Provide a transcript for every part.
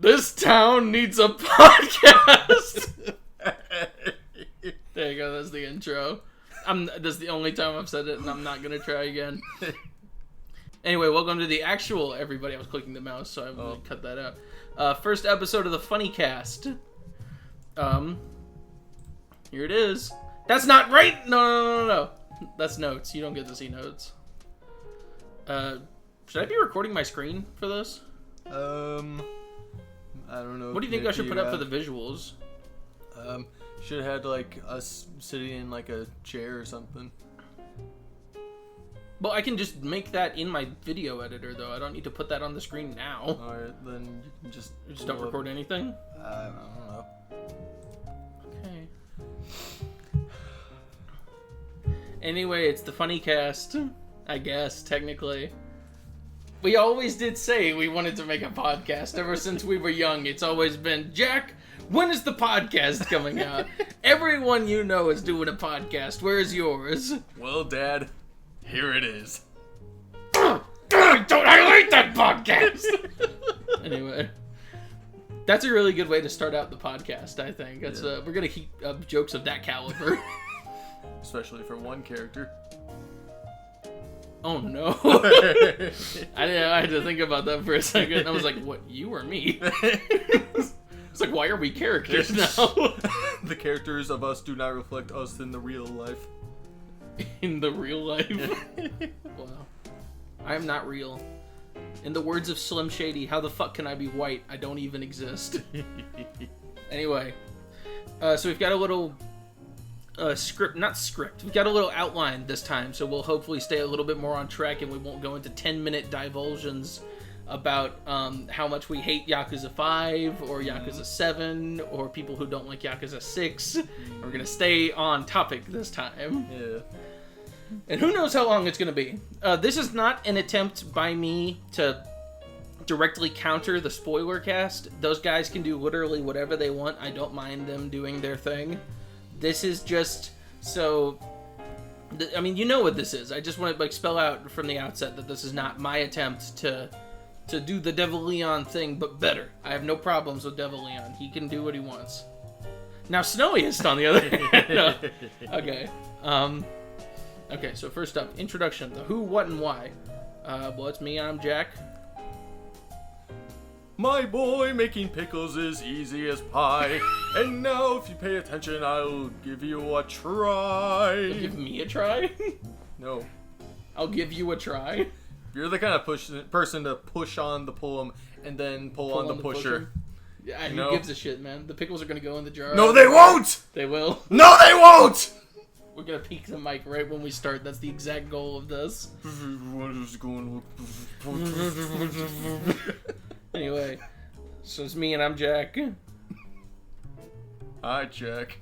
This town needs a podcast. There you go. That's the intro. That's the only time I've said it, and I'm not gonna try again. Anyway, welcome to the actual everybody. I was clicking the mouse, so I will cut that out. First episode of the FunnyCast. Here it is. That's not right. No. That's notes. You don't get to see notes. Should I be recording my screen for this? I don't know. What do you think I should put up for the visuals? Should have had like us sitting in like a chair or something. Well, I can just make that in my video editor, though. I don't need to put that on the screen now. Alright, then you can just don't record anything? I don't know. Okay. Anyway, it's the FunnyCast, I guess, technically. We always did say we wanted to make a podcast. Ever since we were young, it's always been, Jack, when is the podcast coming out? Everyone you know is doing a podcast. Where's yours? Well, Dad, here it is. I like that podcast! Anyway. That's a really good way to start out the podcast, I think. That's we're going to keep jokes of that caliber. Especially for one character. Oh no. I had to think about that for a second. I was like, what, you or me? It's like, why are we characters now? The characters of us do not reflect us in the real life. In the real life? Wow. I am not real. In the words of Slim Shady, how the fuck can I be white? I don't even exist. Anyway. So we've got a little... We've got a little outline this time, so we'll hopefully stay a little bit more on track and we won't go into 10-minute divulsions about how much we hate Yakuza 5 or Yakuza 7 or people who don't like Yakuza 6. We're going to stay on topic this time. Yeah. And who knows how long it's going to be. This is not an attempt by me to directly counter the spoiler cast. Those guys can do literally whatever they want. I don't mind them doing their thing. This is just so... I mean, you know what this is. I just want to spell out from the outset that this is not my attempt to do the Devil Leon thing, but better. I have no problems with Devil Leon. He can do what he wants. Now, Snowiest, on the other hand... No. Okay. Okay, so first up, introduction. The who, what, and why. Well, it's me. I'm Jack. My boy, making pickles is easy as pie. And now, if you pay attention, I'll give you a try. You'll give me a try? No. I'll give you a try? You're the kind of person to push on the poem and then pull on the pusher. Yeah, who gives a shit, man? The pickles are going to go in the jar. No, they won't! They will. No, they won't! We're going to peek the mic right when we start. That's the exact goal of this. What is going Anyway, so it's me and I'm Jack. Hi, Jack.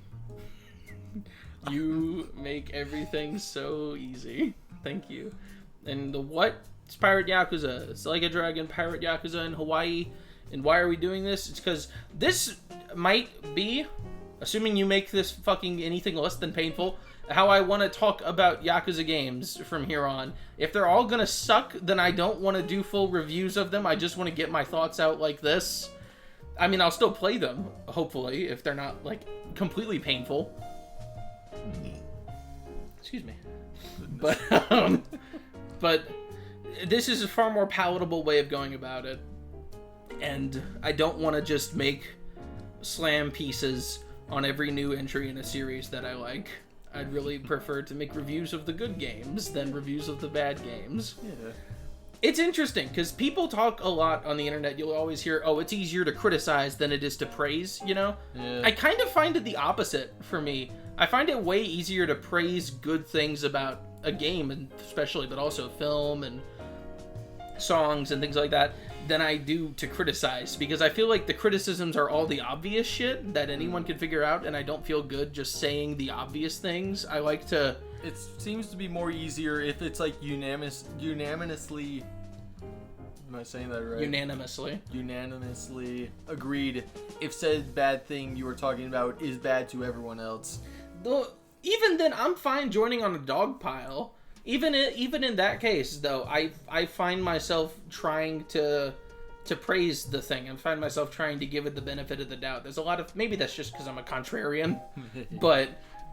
You make everything so easy. Thank you. And the what? It's Pirate Yakuza. It's like a dragon Pirate Yakuza in Hawaii. And why are we doing this? It's because this might be, assuming you make this fucking anything less than painful, how I want to talk about Yakuza games from here on. If they're all gonna suck, then I don't want to do full reviews of them. I just want to get my thoughts out like this. I mean, I'll still play them, hopefully, if they're not, like, completely painful. Excuse me. But this is a far more palatable way of going about it. And I don't want to just make slam pieces on every new entry in a series that I like. I'd really prefer to make reviews of the good games than reviews of the bad games. Yeah. It's interesting, because people talk a lot on the internet. You'll always hear, oh, it's easier to criticize than it is to praise, you know? Yeah. I kind of find it the opposite for me. I find it way easier to praise good things about a game, and especially, but also film and songs and things like that, than I do to criticize, because I feel like the criticisms are all the obvious shit that anyone can figure out, and I don't feel good just saying the obvious things. I like to... It seems to be more easier if it's like unanimously... Am I saying that right? Unanimously agreed if said bad thing you were talking about is bad to everyone else. Though, even then, I'm fine joining on a dog pile. Even in that case, though, I find myself trying to to praise the thing. I find myself trying to give it the benefit of the doubt. There's a lot of, maybe that's just because I'm a contrarian, but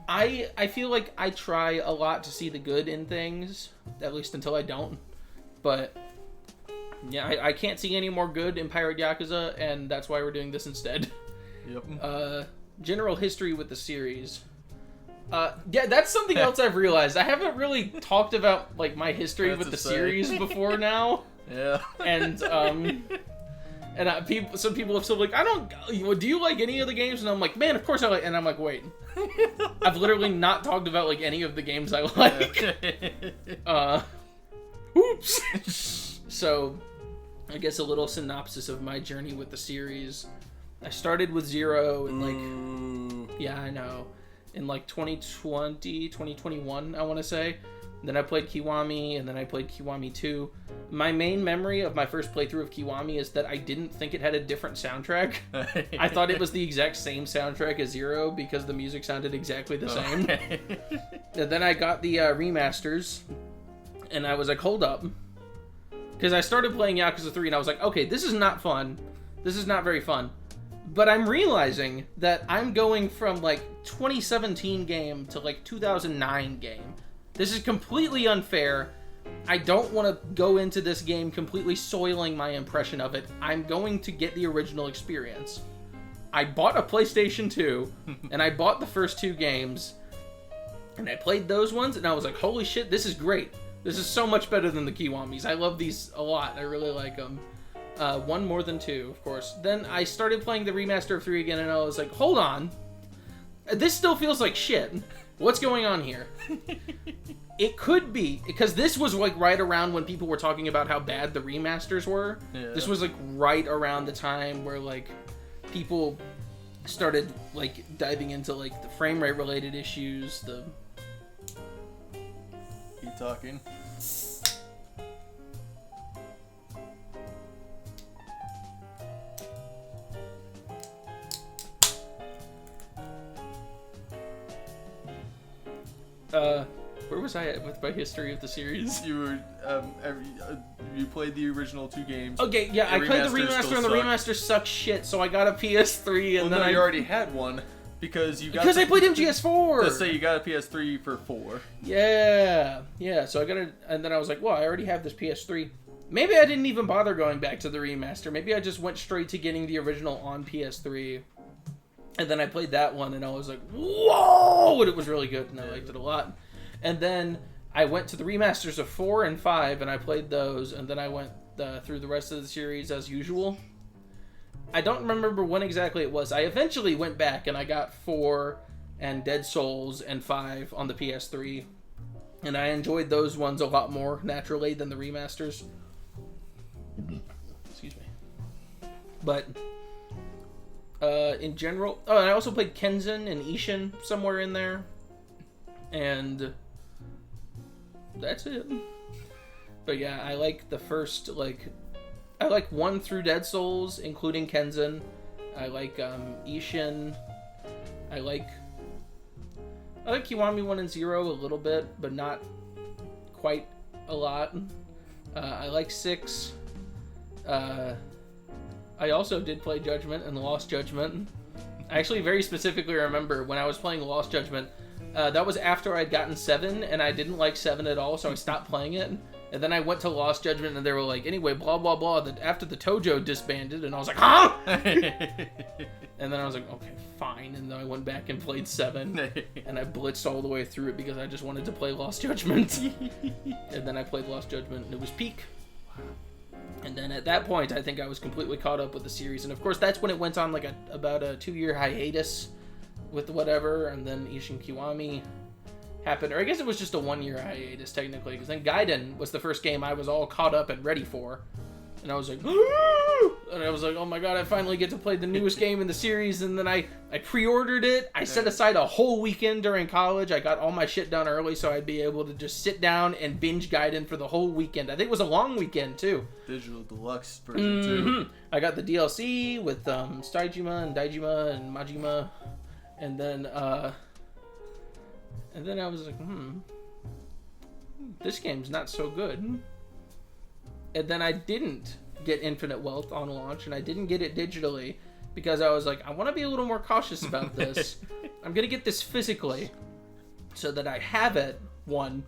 I feel like I try a lot to see the good in things, at least until I don't. But yeah, I can't see any more good in Pirate Yakuza, and that's why we're doing this instead. Yep. General history with the series. Yeah, that's something else I've realized. I haven't really talked about like my history with the series before now. Yeah. And some people have said like, do you like any of the games? And I'm like, man, of course I like. And I'm like, wait, I've literally not talked about like any of the games I like. Oops. So, I guess a little synopsis of my journey with the series. I started with Zero and like, yeah, I know. In like 2020, 2021, I want to say. Then I played Kiwami, and then I played Kiwami 2. My main memory of my first playthrough of Kiwami is that I didn't think it had a different soundtrack. I thought it was the exact same soundtrack as Zero because the music sounded exactly the same. And then I got the remasters, and I was like, hold up. Because I started playing Yakuza 3, and I was like, okay, this is not fun. This is not very fun. But I'm realizing that I'm going from like 2017 game to like 2009 game. This is completely unfair. I don't want to go into this game completely soiling my impression of it. I'm going to get the original experience. I bought a PlayStation 2, and I bought the first 2 games, and I played those ones, and I was like, holy shit, this is great. This is so much better than the Kiwamis. I love these a lot. I really like them. 1 more than 2, of course. Then I started playing the remaster of 3 again, and I was like, hold on. This still feels like shit. What's going on here? It could be, because this was like right around when people were talking about how bad the remasters were. Yeah. This was like right around the time where like people started like diving into like the frame rate related issues, Keep talking. Where was I at with my history of the series? You were, you played the original 2 games. Okay, yeah, I played the remaster, and the remaster sucks shit, so I got a PS3, and then you already had one, because you got... Because I played MGS4! Let's say you got a PS3 for 4. Yeah, so I got it, and then I was like, well, I already have this PS3. Maybe I didn't even bother going back to the remaster. Maybe I just went straight to getting the original on PS3. And then I played that one, and I was like, whoa! And it was really good, and I liked it a lot. And then I went to the remasters of 4 and 5, and I played those, and then I went through the rest of the series as usual. I don't remember when exactly it was. I eventually went back, and I got 4 and Dead Souls and 5 on the PS3. And I enjoyed those ones a lot more, naturally, than the remasters. Excuse me. But... in general... Oh, and I also played Kenzin and Ishin somewhere in there. And... that's it. But yeah, I like the first, like... I like 1 through Dead Souls, including Kenzin. I like, Ishin. I like Kiwami 1 and 0 a little bit, but not quite a lot. I like 6. I also did play Judgment and Lost Judgment. I actually very specifically remember when I was playing Lost Judgment, that was after I'd gotten 7, and I didn't like 7 at all, so I stopped playing it. And then I went to Lost Judgment, and they were like, anyway, blah, blah, blah, after the Tojo disbanded, and I was like, huh? And then I was like, okay, fine. And then I went back and played 7, and I blitzed all the way through it because I just wanted to play Lost Judgment. And then I played Lost Judgment, and it was peak. And then at that point, I think I was completely caught up with the series. And of course, that's when it went on like about a 2-year hiatus with whatever. And then Ishin Kiwami happened. Or I guess it was just a 1-year hiatus, technically. Because then Gaiden was the first game I was all caught up and ready for. And I was like, and I was like, oh my god, I finally get to play the newest game in the series. And then I pre-ordered it. I set aside a whole weekend during college. I got all my shit done early so I'd be able to just sit down and binge Gaiden for the whole weekend. I think it was a long weekend too. Digital Deluxe version too. I got the DLC with Saijima and Daijima and Majima. And then I was like, this game's not so good. And then I didn't get Infinite Wealth on launch, and I didn't get it digitally because I was like, I want to be a little more cautious about this. I'm going to get this physically so that I have it, one.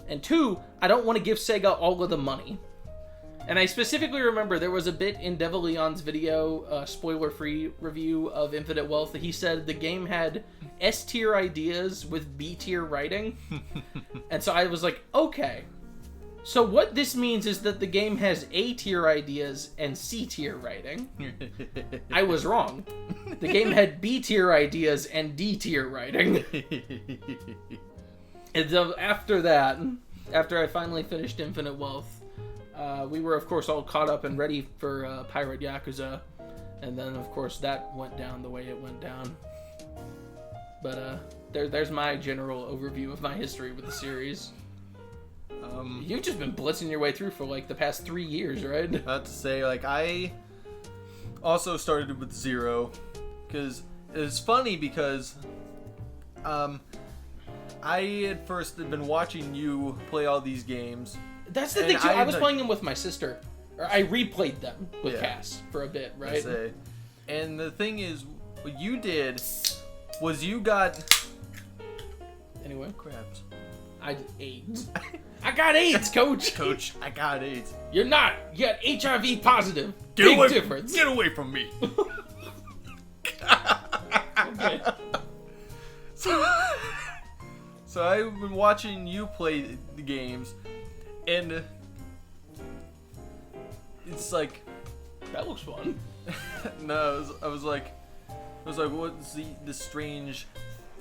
And two, I don't want to give Sega all of the money. And I specifically remember there was a bit in Devil Leon's video, spoiler-free review of Infinite Wealth, that he said the game had S-tier ideas with B-tier writing. And so I was like, okay. So what this means is that the game has A-tier ideas and C-tier writing. I was wrong. The game had B-tier ideas and D-tier writing. And so after that, after I finally finished Infinite Wealth, we were, of course, all caught up and ready for Pirate Yakuza. And then, of course, that went down the way it went down. But there's my general overview of my history with the series. You've just been blitzing your way through for, like, the past 3 years, right? About to say, like, I also started with 0. Because it's funny because... I at first had been watching you play all these games. That's the thing too. I was playing them with my sister. Or I replayed them with Cass for a bit, right? And the thing is, what you did was you got... Anyway. Crabs. I AIDS. I got AIDS, Coach. Coach, I got AIDS. You're not. You got HIV positive. Big difference. Get away from me. Okay. So I've been watching you play the games, and it's like, that looks fun. No, I was like, what's the strange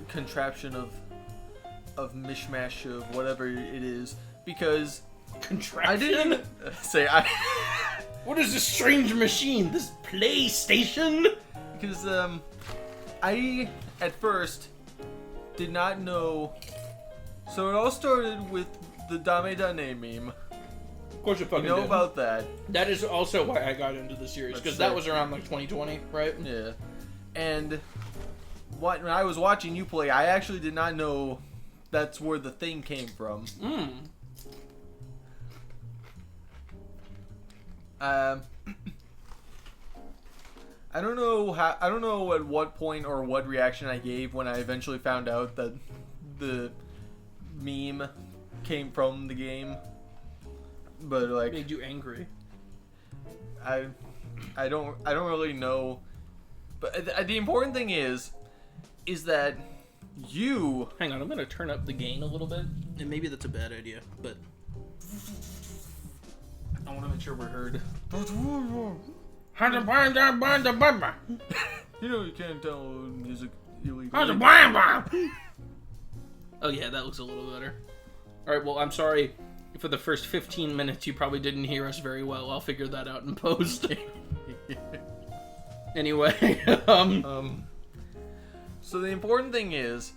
contraption of mishmash of whatever it is? Because contraption. I didn't say What is this strange machine? This PlayStation? Because I at first did not know. So it all started with the Dame Dane meme. Of course, you fucking know did. About that. That is also why I got into the series, because that was around like 2020, right? Yeah. And when I was watching you play, I actually did not know that's where the thing came from. I don't know I don't know at what point or what reaction I gave when I eventually found out that the meme came from the game, but like, it made you angry. I don't really know, but the important thing is that you... Hang on, I'm gonna turn up the gain a little bit, and maybe that's a bad idea, but I want to make sure we're heard. You know you can't download music illegally. Oh yeah, that looks a little better. Alright, well, I'm sorry for the first 15 minutes you probably didn't hear us very well. I'll figure that out in post. Anyway, so the important thing is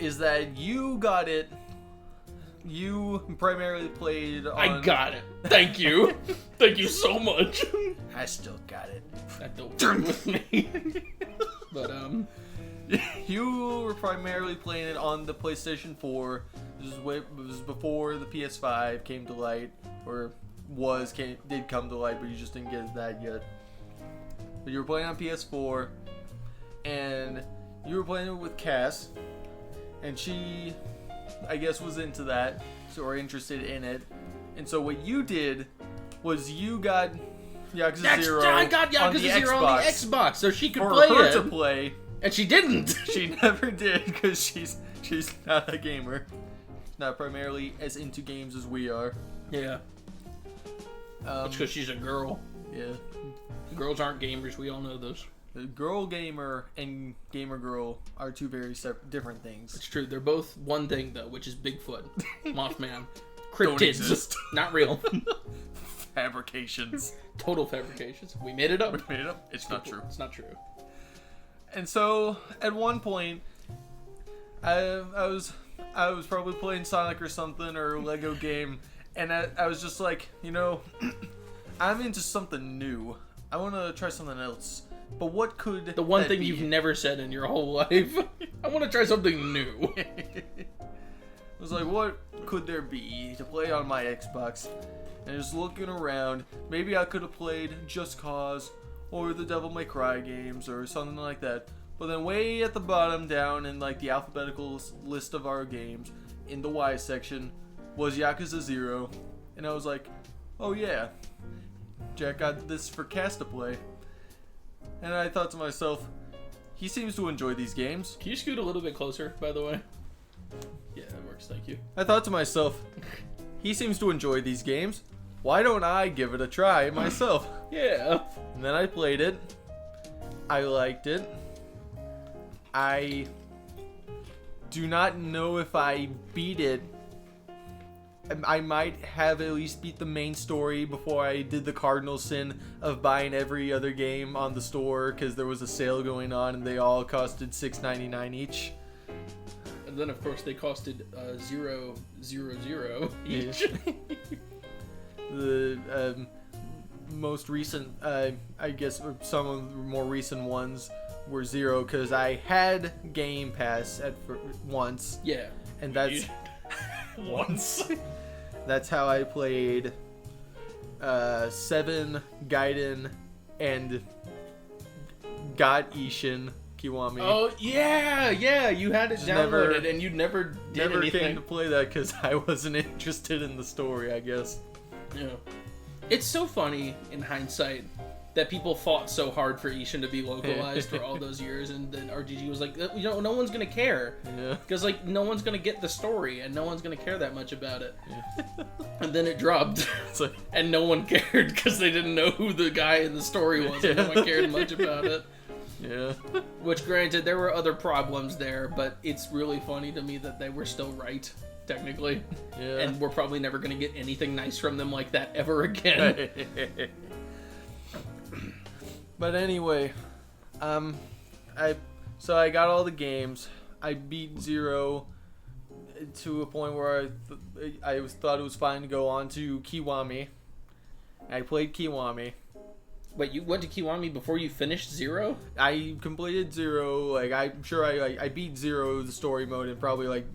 that you got it. You primarily played on... I got it. Thank you. Thank you so much. I still got it. That don't turn with me. But, you were primarily playing it on the PlayStation 4. This was before the PS5 came to light, or did come to light, but you just didn't get that yet. But you were playing on PS4, and you were playing it with Cass, and she, I guess, was into that, or interested in it. And so what you did was you got Yakuza 0 I got Yakuza 0 on the Xbox, so she could play for her it. To play. And she didn't. She never did, because she's not a gamer. Not primarily as into games as we are. Yeah. It's because she's a girl. Yeah. Girls aren't gamers. We all know those. The girl gamer and gamer girl are two very different things. It's true. They're both one thing, though, which is Bigfoot, Mothman, cryptids. Not real. Fabrications. Total fabrications. We made it up. We made it up. It's not true. It's not true. And so, at one point, I was probably playing Sonic or something, or a Lego game, and I was just like, I'm into something new. I want to try something else. But what could the one that thing be? You've never said in your whole life? I want to try something new. I was like, what could there be to play on my Xbox? and just looking around. Maybe I could have played Just Cause or the Devil May Cry games or something like that. But then way at the bottom down in like the alphabetical list of our games, in the Y section, was Yakuza 0. And I was like, oh yeah, Jack got this for Cast to play. And I thought to myself, he seems to enjoy these games. Can you scoot a little bit closer, by the way? Yeah, that works, thank you. I thought to myself, he seems to enjoy these games. Why don't I give it a try myself? Yeah. And then I played it. I liked it. I do not know if I beat it. I might have at least beat the main story before I did the cardinal sin of buying every other game on the store because there was a sale going on and they all costed $6.99 each. And then of course they costed $0.00 each. Yeah. The most recent, I guess some of the more recent ones were $0 because I had Game Pass once. Yeah. And that's once. That's how I played 7, Gaiden, and got Ishin Kiwami. Oh yeah, you had it Just downloaded and you never did anything. Came to play that because I wasn't interested in the story, I guess. Yeah. It's so funny in hindsight that people fought so hard for Ishin to be localized for all those years, and then RGG was like, no one's gonna care. Yeah. Because like no one's gonna get the story and no one's gonna care that much about it. Yeah. And then it dropped, like, and no one cared because they didn't know who the guy in the story was, and no one cared much about it. Yeah. Which, granted, there were other problems there, but it's really funny to me that they were still right, technically. Yeah. And we're probably never gonna get anything nice from them like that ever again. But anyway, I got all the games. I beat 0 to a point where I thought it was fine to go on to Kiwami. I played Kiwami. Wait, you went to Kiwami before you finished 0? I completed 0. Like, I'm sure I beat 0 the story mode and probably like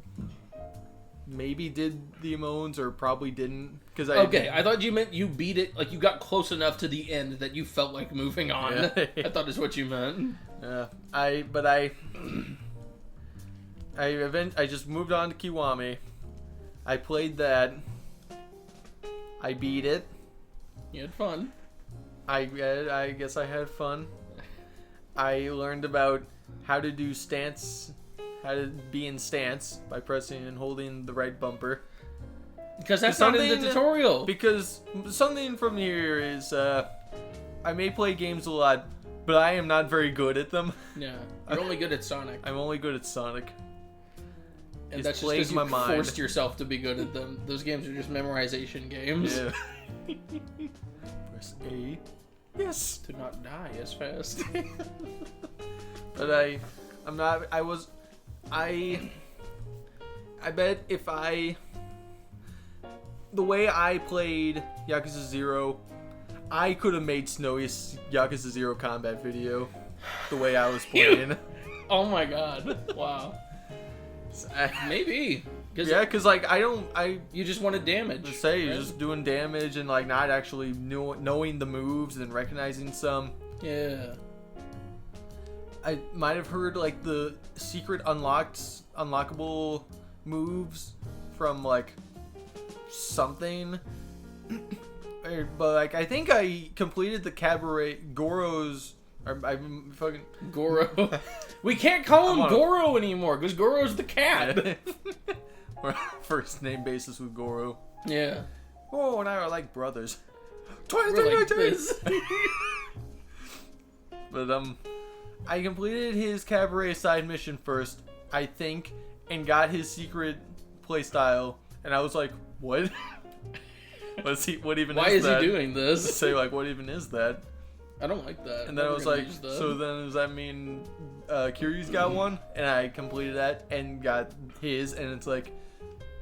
maybe did the Amones or probably didn't. I thought you meant you beat it, like you got close enough to the end that you felt like moving on. Yeah. I thought is what you meant. Yeah, I just moved on to Kiwami. I played that. I beat it. You had fun. I guess I had fun. I learned about how to do stance, how to be in stance by pressing and holding the right bumper. Because that's not in the tutorial. Because something from here is, I may play games a lot, but I am not very good at them. Yeah, you're only good at Sonic. I'm only good at Sonic. And that's just because you forced yourself to be good at them. Those games are just memorization games. Yeah. Press A. Yes. To not die as fast. But I bet if the way I played Yakuza 0, I could have made Snowy's Yakuza 0 combat video the way I was playing. Oh my god. Wow. Maybe. Because like you just wanted damage. You're just doing damage and like not actually knowing the moves and recognizing some. Yeah. I might have heard like the secret unlockable moves from like something, but like I think I completed the cabaret Goro's. I'm fucking Goro. We can't call him Goro anymore because Goro's the cat. We're on a first name basis with Goro. Yeah. Oh, and I are like brothers. 2019. But I completed his cabaret side mission first, I think, and got his secret playstyle, and I was like, what? What even Why is that? Why is he doing this? Say like, what even is that? I don't like that. And then I was like, so then does that mean Kiryu's got one? And I completed that and got his, and it's like,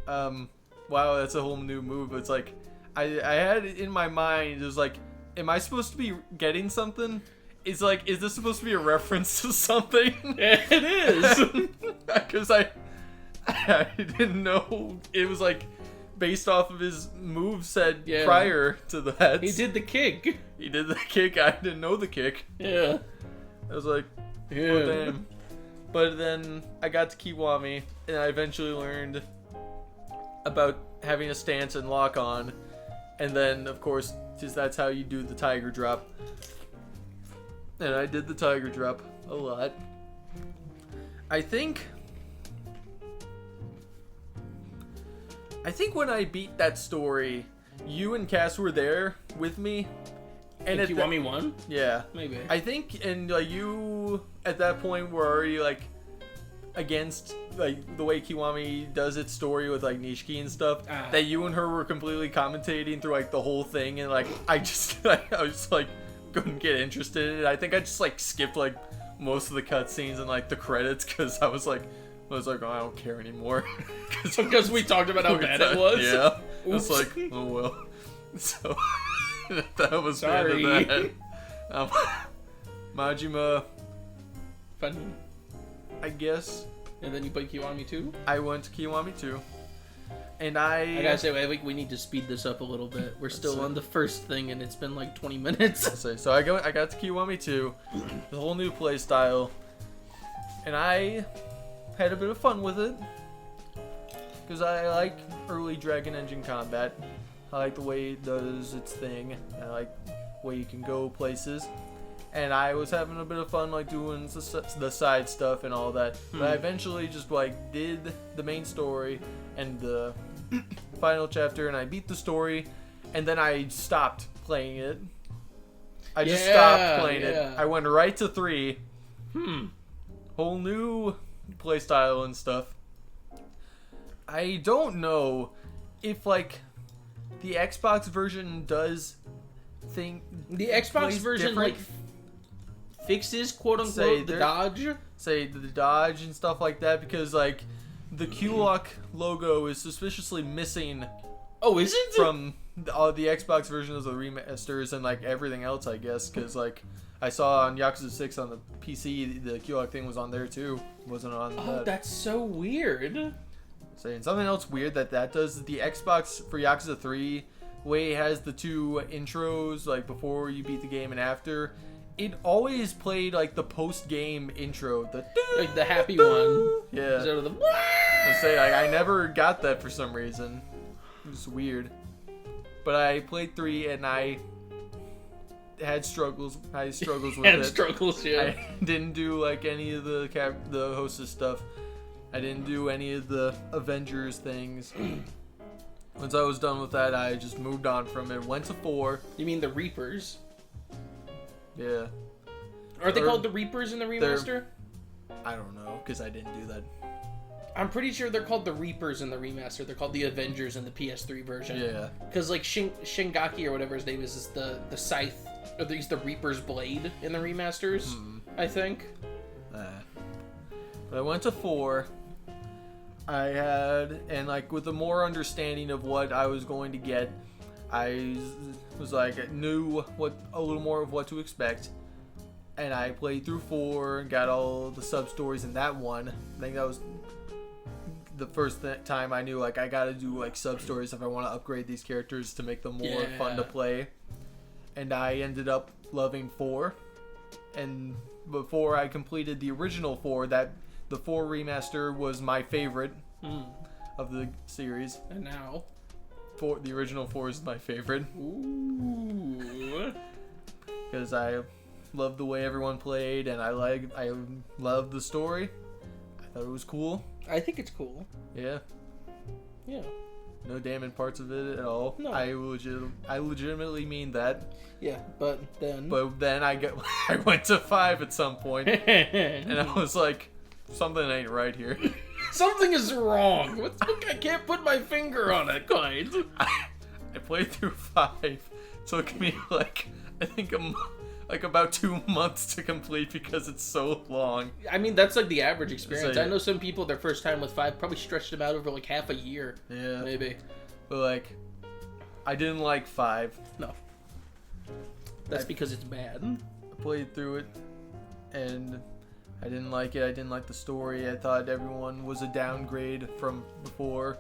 wow, that's a whole new move. It's like, I had it in my mind, it was like, am I supposed to be getting something? It's like, is this supposed to be a reference to something? Yeah, it is. Because I didn't know. It was like, based off of his moveset prior to that. He did the kick. He did the kick. I didn't know the kick. Yeah. I was like, oh, damn. But then I got to Kiwami, and I eventually learned about having a stance and lock on. And then, of course, just that's how you do the tiger drop. And I did the tiger drop a lot. I think when I beat that story, you and Cass were there with me. And Kiwami won? Yeah. Maybe. I think, and like you at that point were already like against like the way Kiwami does its story with like Nishiki and stuff. That you and her were completely commentating through like the whole thing, and like I was just like couldn't get interested in it. I think I just like skipped like most of the cutscenes and like the credits because I was like, oh, I don't care anymore. Because we talked about how bad it was. Yeah. It's like, oh well. So that was sorry. The end of that. Majima. Funny. I guess. And then you played Kiwami 2? I went to Kiwami 2. And I gotta say, I think we need to speed this up a little bit. We're still on the first thing, and it's been like 20 minutes. So I got to Kiwami 2, the whole new play style, and I had a bit of fun with it. Because I like early Dragon Engine combat. I like the way it does its thing. I like the way you can go places. And I was having a bit of fun like doing the side stuff and all that. But I eventually just like did the main story and the final chapter, and I beat the story, and then I stopped playing it. I just stopped playing it. I went right to 3. Whole new playstyle and stuff. I don't know if like the Xbox version does think the Xbox version like fixes quote unquote the dodge. Say the dodge and stuff like that, because like the Q-Lock logo is suspiciously missing. Oh, is it? From the Xbox version of the remasters and like everything else, I guess, because like I saw on Yakuza 6 on the PC, the Q-Lock thing was on there too. Wasn't on. Oh, that's so weird. Saying something else weird that does, the Xbox for Yakuza 3 way it has the 2 intros like before you beat the game and after. It always played like the post-game intro, like the happy one. Yeah. Instead of the. I never got that for some reason. It was weird. But I played 3 and I had struggles. with it. Struggles, yeah. I didn't do like any of the hostess stuff. I didn't do any of the Avengers things. Once I was done with that, I just moved on from it. Went to 4. You mean the Reapers? Yeah. Aren't they called the Reapers in the remaster? I don't know, because I didn't do that. I'm pretty sure they're called the Reapers in the remaster. They're called the Avengers in the PS3 version. Yeah. Because like Shingaki or whatever his name is the scythe, or he's the Reaper's blade in the remasters, I think. But I went to 4. I had, and like with a more understanding of what I was going to get, I was like knew a little more of what to expect, and I played through 4 and got all the sub stories in that one. I think that was the first time I knew like I gotta do like sub stories if I want to upgrade these characters to make them more fun to play. And I ended up loving 4, and before I completed the original 4, that the 4 remaster was my favorite of the series. And now? The original 4 is my favorite. Ooh. Because I loved the way everyone played, and I loved the story. I thought it was cool. I think it's cool. Yeah. Yeah. No damning parts of it at all. No. I legitimately mean that. Yeah, but then I went to 5 at some point, and I was like, something ain't right here. Something is wrong. I can't put my finger on it, quite. I played through 5. It took me like I think about 2 months to complete because it's so long. I mean, that's like the average experience. So, I know some people their first time with 5 probably stretched them out over like half a year. Yeah, maybe. But like, I didn't like 5. No. That's because it's bad. I played through it, and I didn't like it. I didn't like the story. I thought everyone was a downgrade from before.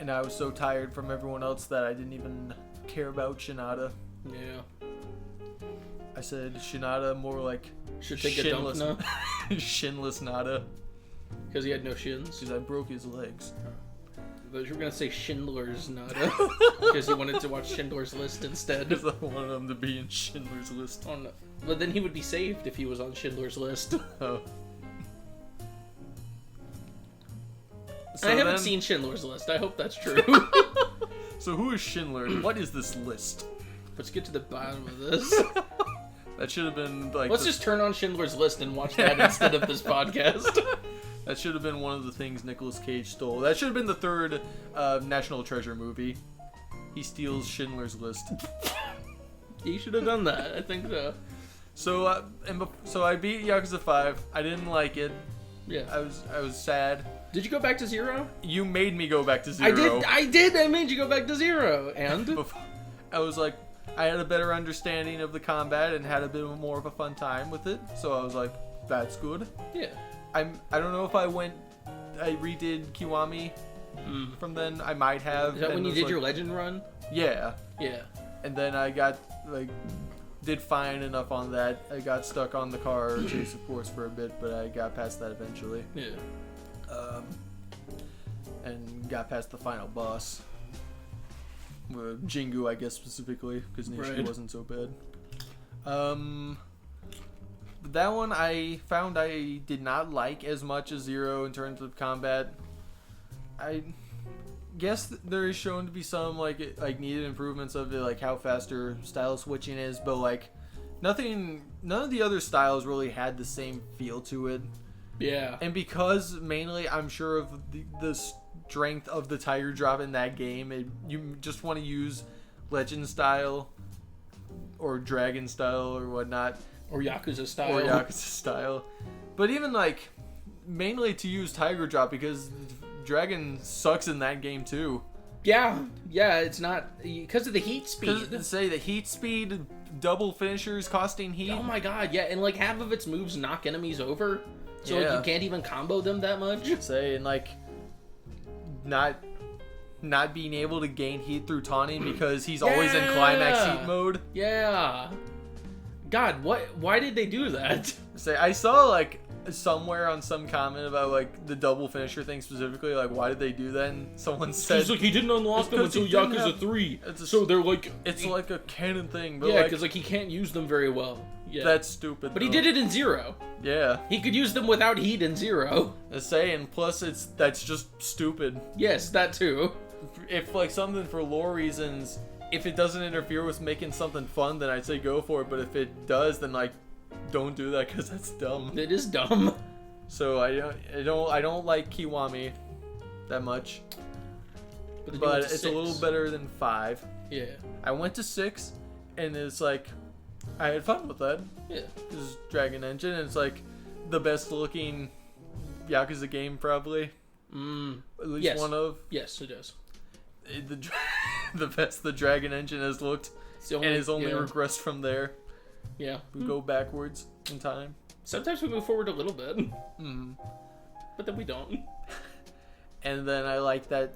And I was so tired from everyone else that I didn't even care about Shinada. Yeah. I said Shinada more like should take a dump now. Shinless Nada. Because he had no shins. Because I broke his legs. But you were gonna say Schindler's Nada. Because you wanted to watch Schindler's List instead. Because I wanted him to be in Schindler's List. Oh no. But then he would be saved if he was on Schindler's List. Oh. So I haven't seen Schindler's List. I hope that's true. So who is Schindler? What is this list? Let's get to the bottom of this. That should have been like. Let's just turn on Schindler's List and watch that instead of this podcast. That should have been one of the things Nicolas Cage stole. That should have been the third National Treasure movie. He steals Schindler's List. He should have done that. I think so. So I beat Yakuza 5. I didn't like it. Yeah. I was sad. Did you go back to 0? You made me go back to 0. I did. I made you go back to 0. And I was like, I had a better understanding of the combat and had a bit more of a fun time with it. So I was like, that's good. Yeah. I don't know if I redid Kiwami from then. I might have. Is that when you did your legend run? Yeah. Yeah. And then I got did fine enough on that. I got stuck on the car chase, of course, for a bit, but I got past that eventually. Yeah. And got past the final boss. Jingu, I guess, specifically, because Nishi wasn't so bad. That one I found I did not like as much as 0 in terms of combat. I guess there is shown to be some like needed improvements of it, like how faster style switching is, but like none of the other styles really had the same feel to it. Yeah. And because mainly I'm sure of the strength of the Tiger Drop in that game, you just want to use Legend style or Dragon style or whatnot. Or Yakuza style. But even like mainly to use Tiger Drop because Dragon sucks in that game too. Yeah, it's not because of the heat speed. Say the heat speed, double finishers costing heat. Oh my god, yeah, and like half of its moves knock enemies over, so like, you can't even combo them that much. And like not being able to gain heat through taunting because he's always in climax heat mode. Yeah. God, why did they do that? I saw like somewhere on some comment about like the double finisher thing specifically, like why did they do that? And someone said he's like he didn't unlock them until Yakuza 3. So they're like it's like a canon thing, but yeah, because like he can't use them very well. Yeah, that's stupid. But he did it in 0. Yeah, he could use them without heat in 0. And plus that's just stupid. Yes, that too. If like something for lore reasons, if it doesn't interfere with making something fun, then I'd say go for it. But if it does, then like don't do that because that's dumb. It is dumb. So I don't like Kiwami that much. But it's 6. A little better than 5. Yeah. I went to 6, and it's like I had fun with that. Yeah. This is Dragon Engine, and it's like the best looking Yakuza game probably. At least one of. Yes, it is. The best the Dragon Engine has looked, and has only regressed from there. Yeah. We go backwards in time. Sometimes we move forward a little bit. But then we don't. And then I like that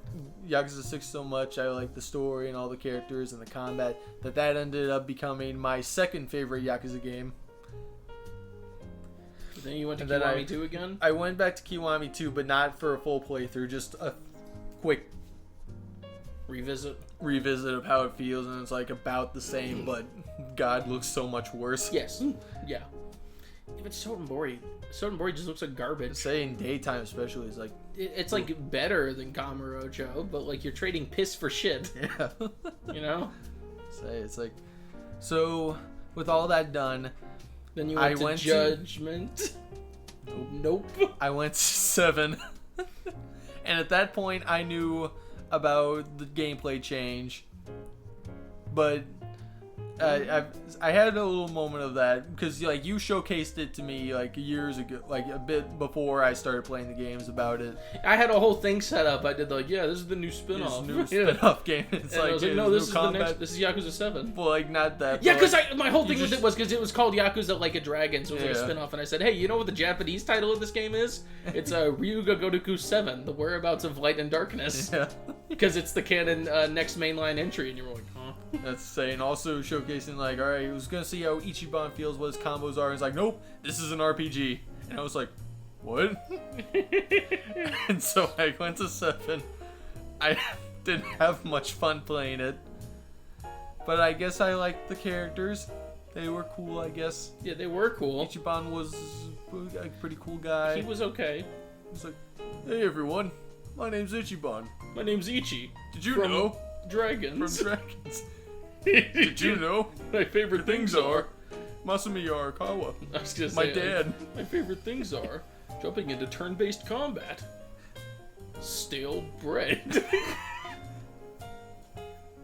Yakuza 6 so much. I like the story and all the characters and the combat that ended up becoming my second favorite Yakuza game. Then you went to Kiwami 2 again? I went back to Kiwami 2, but not for a full playthrough. Just a quick revisit of how it feels, and it's like about the same, but God looks so much worse. Yes. Yeah. But Sotenbori just looks like garbage. In daytime especially, it's like it's like better than Kamurocho, but like you're trading piss for shit. Yeah. You know? It's like so with all that done, then you went to Judgment. Nope. I went to 7. And at that point I knew about the gameplay change, but I had a little moment of that because like you showcased it to me like years ago, like a bit before I started playing the games about it. I had a whole thing set up. I did this is the new spin-off. Game. It's and like, I was like, no, this is the next. This is Yakuza 7. Well, like not that. Yeah, because my whole thing with it was because it was called Yakuza Like a Dragon, so it was like a spin-off. And I said, hey, you know what the Japanese title of this game is? It's Ryuga Gotoku 7: The Whereabouts of Light and Darkness. Yeah. Because it's the canon next mainline entry, and you were like, huh? That's saying also showcasing like, all right, I was gonna see how Ichiban feels, what his combos are. And it's like, nope, this is an RPG, and I was like, what? And so I went to 7. I didn't have much fun playing it, but I guess I liked the characters. They were cool, I guess. Yeah, they were cool. Ichiban was a pretty cool guy. He was okay. He was like, hey everyone, my name's Ichiban. My name's Ichi. Did you know? Dragons. From Dragons. Did you know? My favorite things are Masumi Arakawa. I was gonna say, my dad. My favorite things are jumping into turn-based combat, stale bread.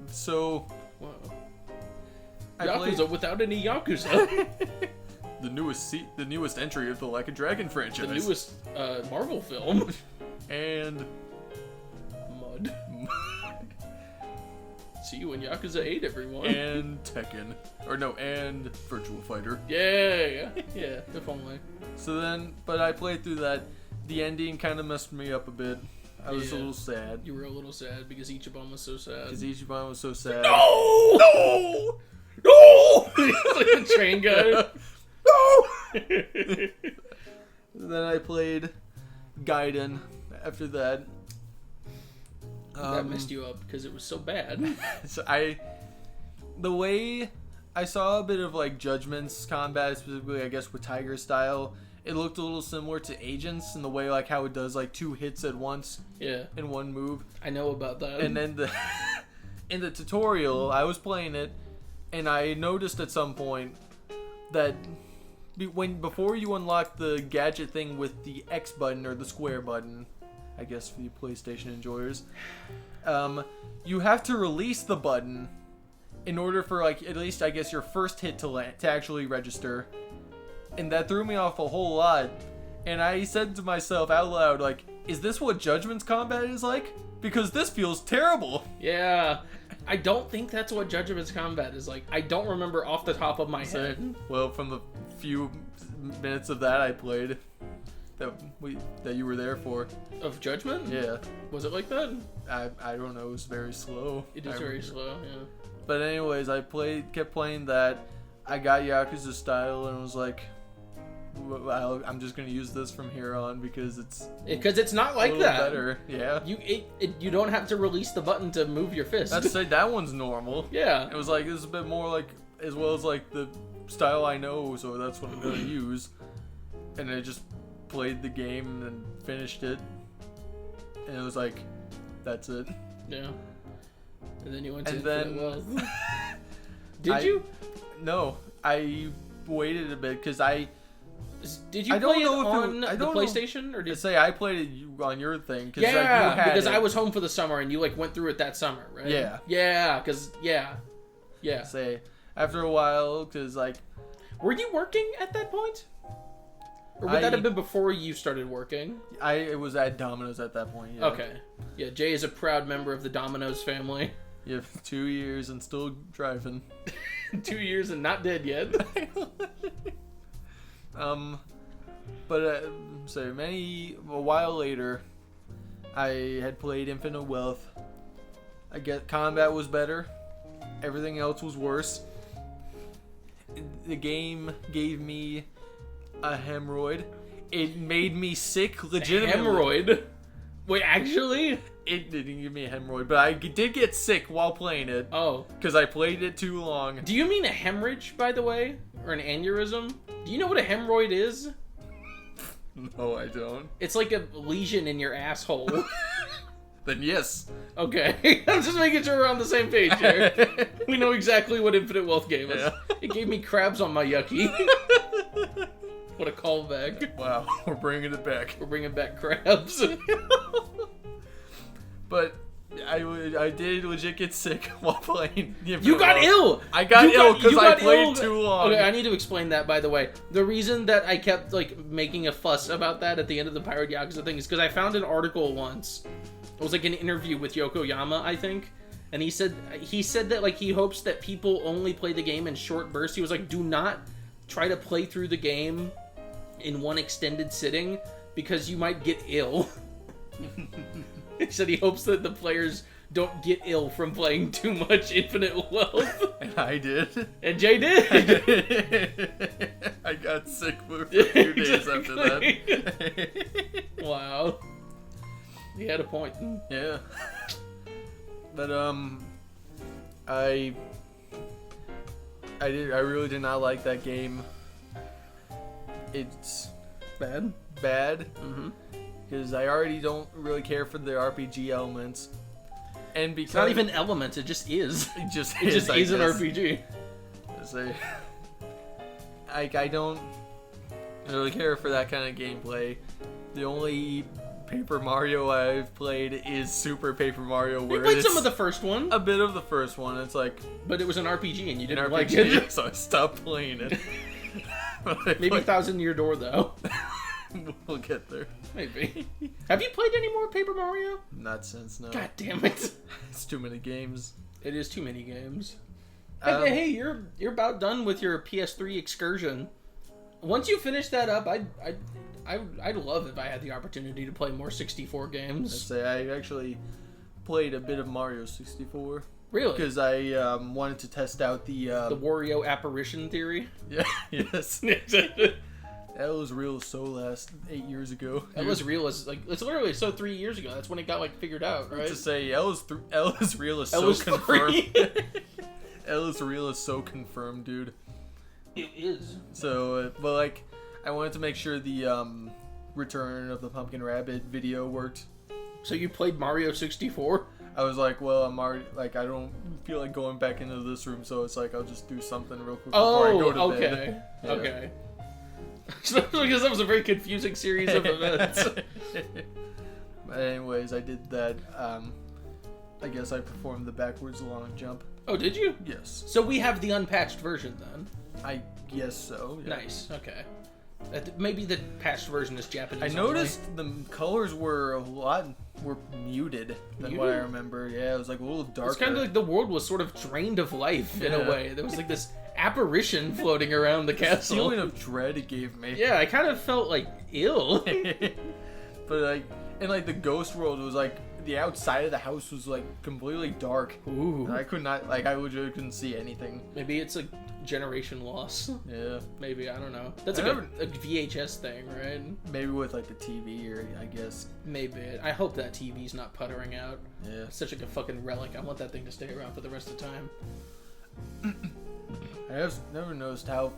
So, wow. Yakuza without any Yakuza. the newest entry of the Like a Dragon franchise. The newest Marvel film. And Mud. See you in Yakuza 8, everyone. And Tekken. Or no, and Virtual Fighter. Yeah, if only. So then, but I played through that. The ending kind of messed me up a bit. I was a little sad. You were a little sad because Ichiban was so sad. No! No! No! He's like the train guy. No! Then I played Gaiden after that. That messed you up because it was so bad. So the way I saw a bit of like Judgment's combat, specifically I guess with Tiger style, it looked a little similar to Agents in the way like how it does like 2 hits at once. Yeah. In one move. I know about that. And then in the tutorial, I was playing it, and I noticed at some point that before you unlock the gadget thing with the X button or the square button, I guess for you PlayStation enjoyers, you have to release the button in order for like at least I guess your first hit to actually register, and that threw me off a whole lot. And I said to myself out loud, like, is this what Judgment's combat is like? Because this feels terrible. Yeah, I don't think that's what Judgment's combat is like. I don't remember off the top of my head. Well, from the few minutes of that I played. That you were there for. Of Judgment? Yeah. Was it like that? I don't know. It was very slow. It is very slow, yeah. But anyways, I kept playing that. I got Yakuza style and was like, I'm just gonna use this from here on because it's not like that. Better, yeah. You don't have to release the button to move your fist. I'd say that one's normal. Yeah. It was like this is a bit more like as well as like the style I know, so that's what I'm gonna use. And I just played the game and finished it, and it was like, that's it. Yeah. And then you went to Infinite Wealth. Did you? No, I waited a bit because Did you play it on the PlayStation, or did I played it on your thing? Cause, yeah, because I was home for the summer and you like went through it that summer, right? Yeah. Yeah, because yeah. Say after a while, because like, were you working at that point? Or would that have been before you started working? It was at Domino's at that point, yeah. Okay. Yeah, Jay is a proud member of the Domino's family. You have 2 years and still driving. 2 years and not dead yet. But a while later, I had played Infinite Wealth. I guess combat was better. Everything else was worse. The game gave me a hemorrhoid. It made me sick, legitimately. Hemorrhoid? Wait, actually? It didn't give me a hemorrhoid, but I did get sick while playing it. Oh. Because I played it too long. Do you mean a hemorrhage, by the way? Or an aneurysm? Do you know what a hemorrhoid is? No, I don't. It's like a lesion in your asshole. Then yes. Okay. I'm just making sure we're on the same page here. We know exactly what Infinite Wealth gave us. Yeah. It gave me crabs on my yucky. What a callback. Wow, we're bringing it back. We're bringing back crabs. But I I did legit get sick while playing. You got ill! I got ill because I played too long. Okay, I need to explain that, by the way. The reason that I kept, like, making a fuss about that at the end of the Pirate Yakuza thing is because I found an article once. It was, like, an interview with Yokoyama, I think. And he said that, like, he hopes that people only play the game in short bursts. He was like, do not try to play through the game in one extended sitting because you might get ill. He said he hopes that the players don't get ill from playing too much Infinite Wealth. And I did. And Jay did. I got sick for a few days after that. Wow. He had a point. Yeah. But I really did not like that game. It's bad. Mm-hmm. Because I already don't really care for the RPG elements, and because it's not even elements, it just is. It just is an RPG. I don't really care for that kind of gameplay. The only Paper Mario I've played is Super Paper Mario. You played some of the first one. A bit of the first one. It's like, but it was an RPG, and you didn't like it, so I stopped playing it. Maybe 1,000 Year Door though. We'll get there. Maybe. Have you played any more Paper Mario? Not since, no. God damn it. It's too many games. It is too many games. Hey, you're about done with your PS3 excursion. Once you finish that up, I'd love if I had the opportunity to play more 64 games. I'd say I actually played a bit of Mario 64. Really? Because I wanted to test out the Wario apparition theory. Yeah. Yes. That was real as so last 8 years ago. That was real as, like, it's literally so 3 years ago. That's when it got, like, figured out, right? To say L is real as so confirmed. L is real as so confirmed, dude. It is. So, but like, I wanted to make sure the Return of the Pumpkin Rabbit video worked. So you played Mario 64? I was like, well, I'm already, like, I don't feel like going back into this room, so it's like, I'll just do something real quick before I go to bed. Yeah. Okay. Because that was a very confusing series of events. But anyways, I did that. I guess I performed the backwards long jump. Oh, did you? Yes. So we have the unpatched version then? I guess so. Yeah. Nice. Okay. Maybe the patched version is Japanese. I noticed the colors were muted than what I remember. Yeah, it was like a little darker. It's kind of like the world was sort of drained of life in a way. There was like this apparition floating around the castle. Feeling of dread it gave me. Yeah, I kind of felt like ill. But like, in like the ghost world, it was like the outside of the house was like completely dark. Ooh. And I could not, like, I legitimately couldn't see anything. Maybe it's a generation loss. Yeah. Maybe, I don't know. That's a VHS thing, right? Maybe with like the TV, or I guess. Maybe. I hope that TV's not puttering out. Yeah. It's such like a fucking relic. I want that thing to stay around for the rest of the time. I have never noticed how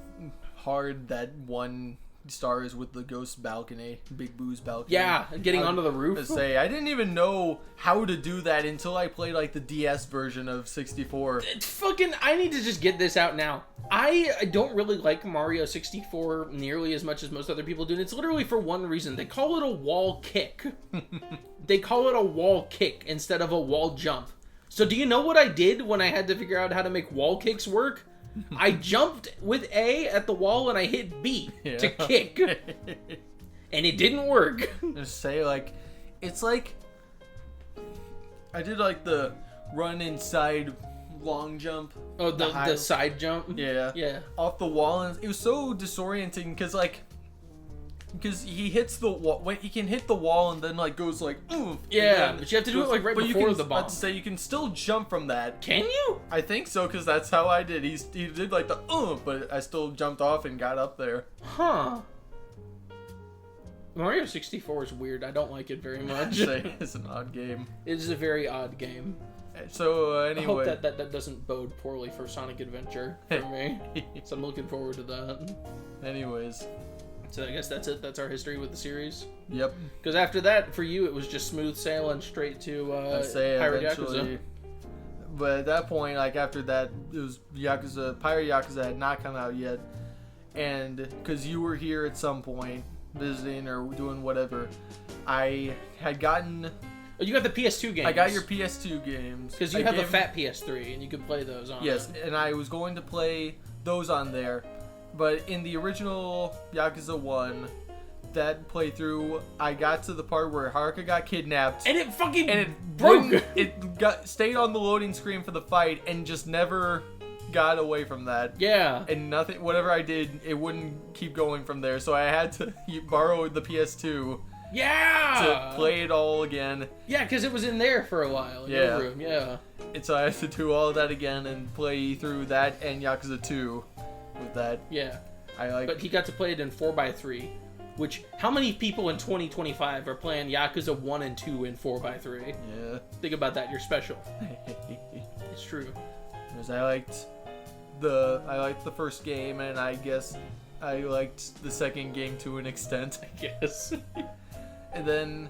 hard that one star is with the ghost balcony, Big Boo's balcony. Yeah, getting onto the roof. I didn't even know how to do that until I played like the DS version of 64. It's fucking, I need to just get this out now. I don't really like Mario 64 nearly as much as most other people do. And it's literally for one reason. They call it a wall kick. They call it a wall kick instead of a wall jump. So do you know what I did when I had to figure out how to make wall kicks work? I jumped with A at the wall and I hit B to kick. And it didn't work. Just say, like, it's like, I did like the run inside long jump. Oh, the side jump? Yeah. Yeah. Off the wall, and it was so disorienting because, like, because he hits the wall, when he can hit the wall and then like goes like, oof. Yeah, but you have to do it like right before the bomb. Let's say you can still jump from that. Can you? I think so, because that's how I did. He did like the but I still jumped off and got up there. Huh. Mario 64 is weird. I don't like it very much. It's an odd game. It is a very odd game. So anyway, I hope that doesn't bode poorly for Sonic Adventure for me. So I'm looking forward to that. Anyways. So I guess that's it. That's our history with the series. Yep. Because after that, for you, it was just smooth sailing straight to Pirate Yakuza. But at that point, like after that, it was Yakuza. Pirate Yakuza had not come out yet, and because you were here at some point visiting or doing whatever, I had gotten Oh, you got the PS2 games. I got your PS2 games. Because you have a fat PS3, and you could play those on Yes, and I was going to play those on there. But in the original Yakuza 1, that playthrough, I got to the part where Haruka got kidnapped. And it fucking broke! It stayed on the loading screen for the fight and just never got away from that. Yeah. And nothing, whatever I did, it wouldn't keep going from there. So I had to borrow the PS2. Yeah! To play it all again. Yeah, because it was in there for a while. In your room, yeah. And so I had to do all of that again and play through that and Yakuza 2 with that. Yeah. But he got to play it in 4x3, which, how many people in 2025 are playing Yakuza 1 and 2 in 4x3? Yeah. Think about that, you're special. It's true. Because I liked the first game, and I guess I liked the second game to an extent. I guess. And then,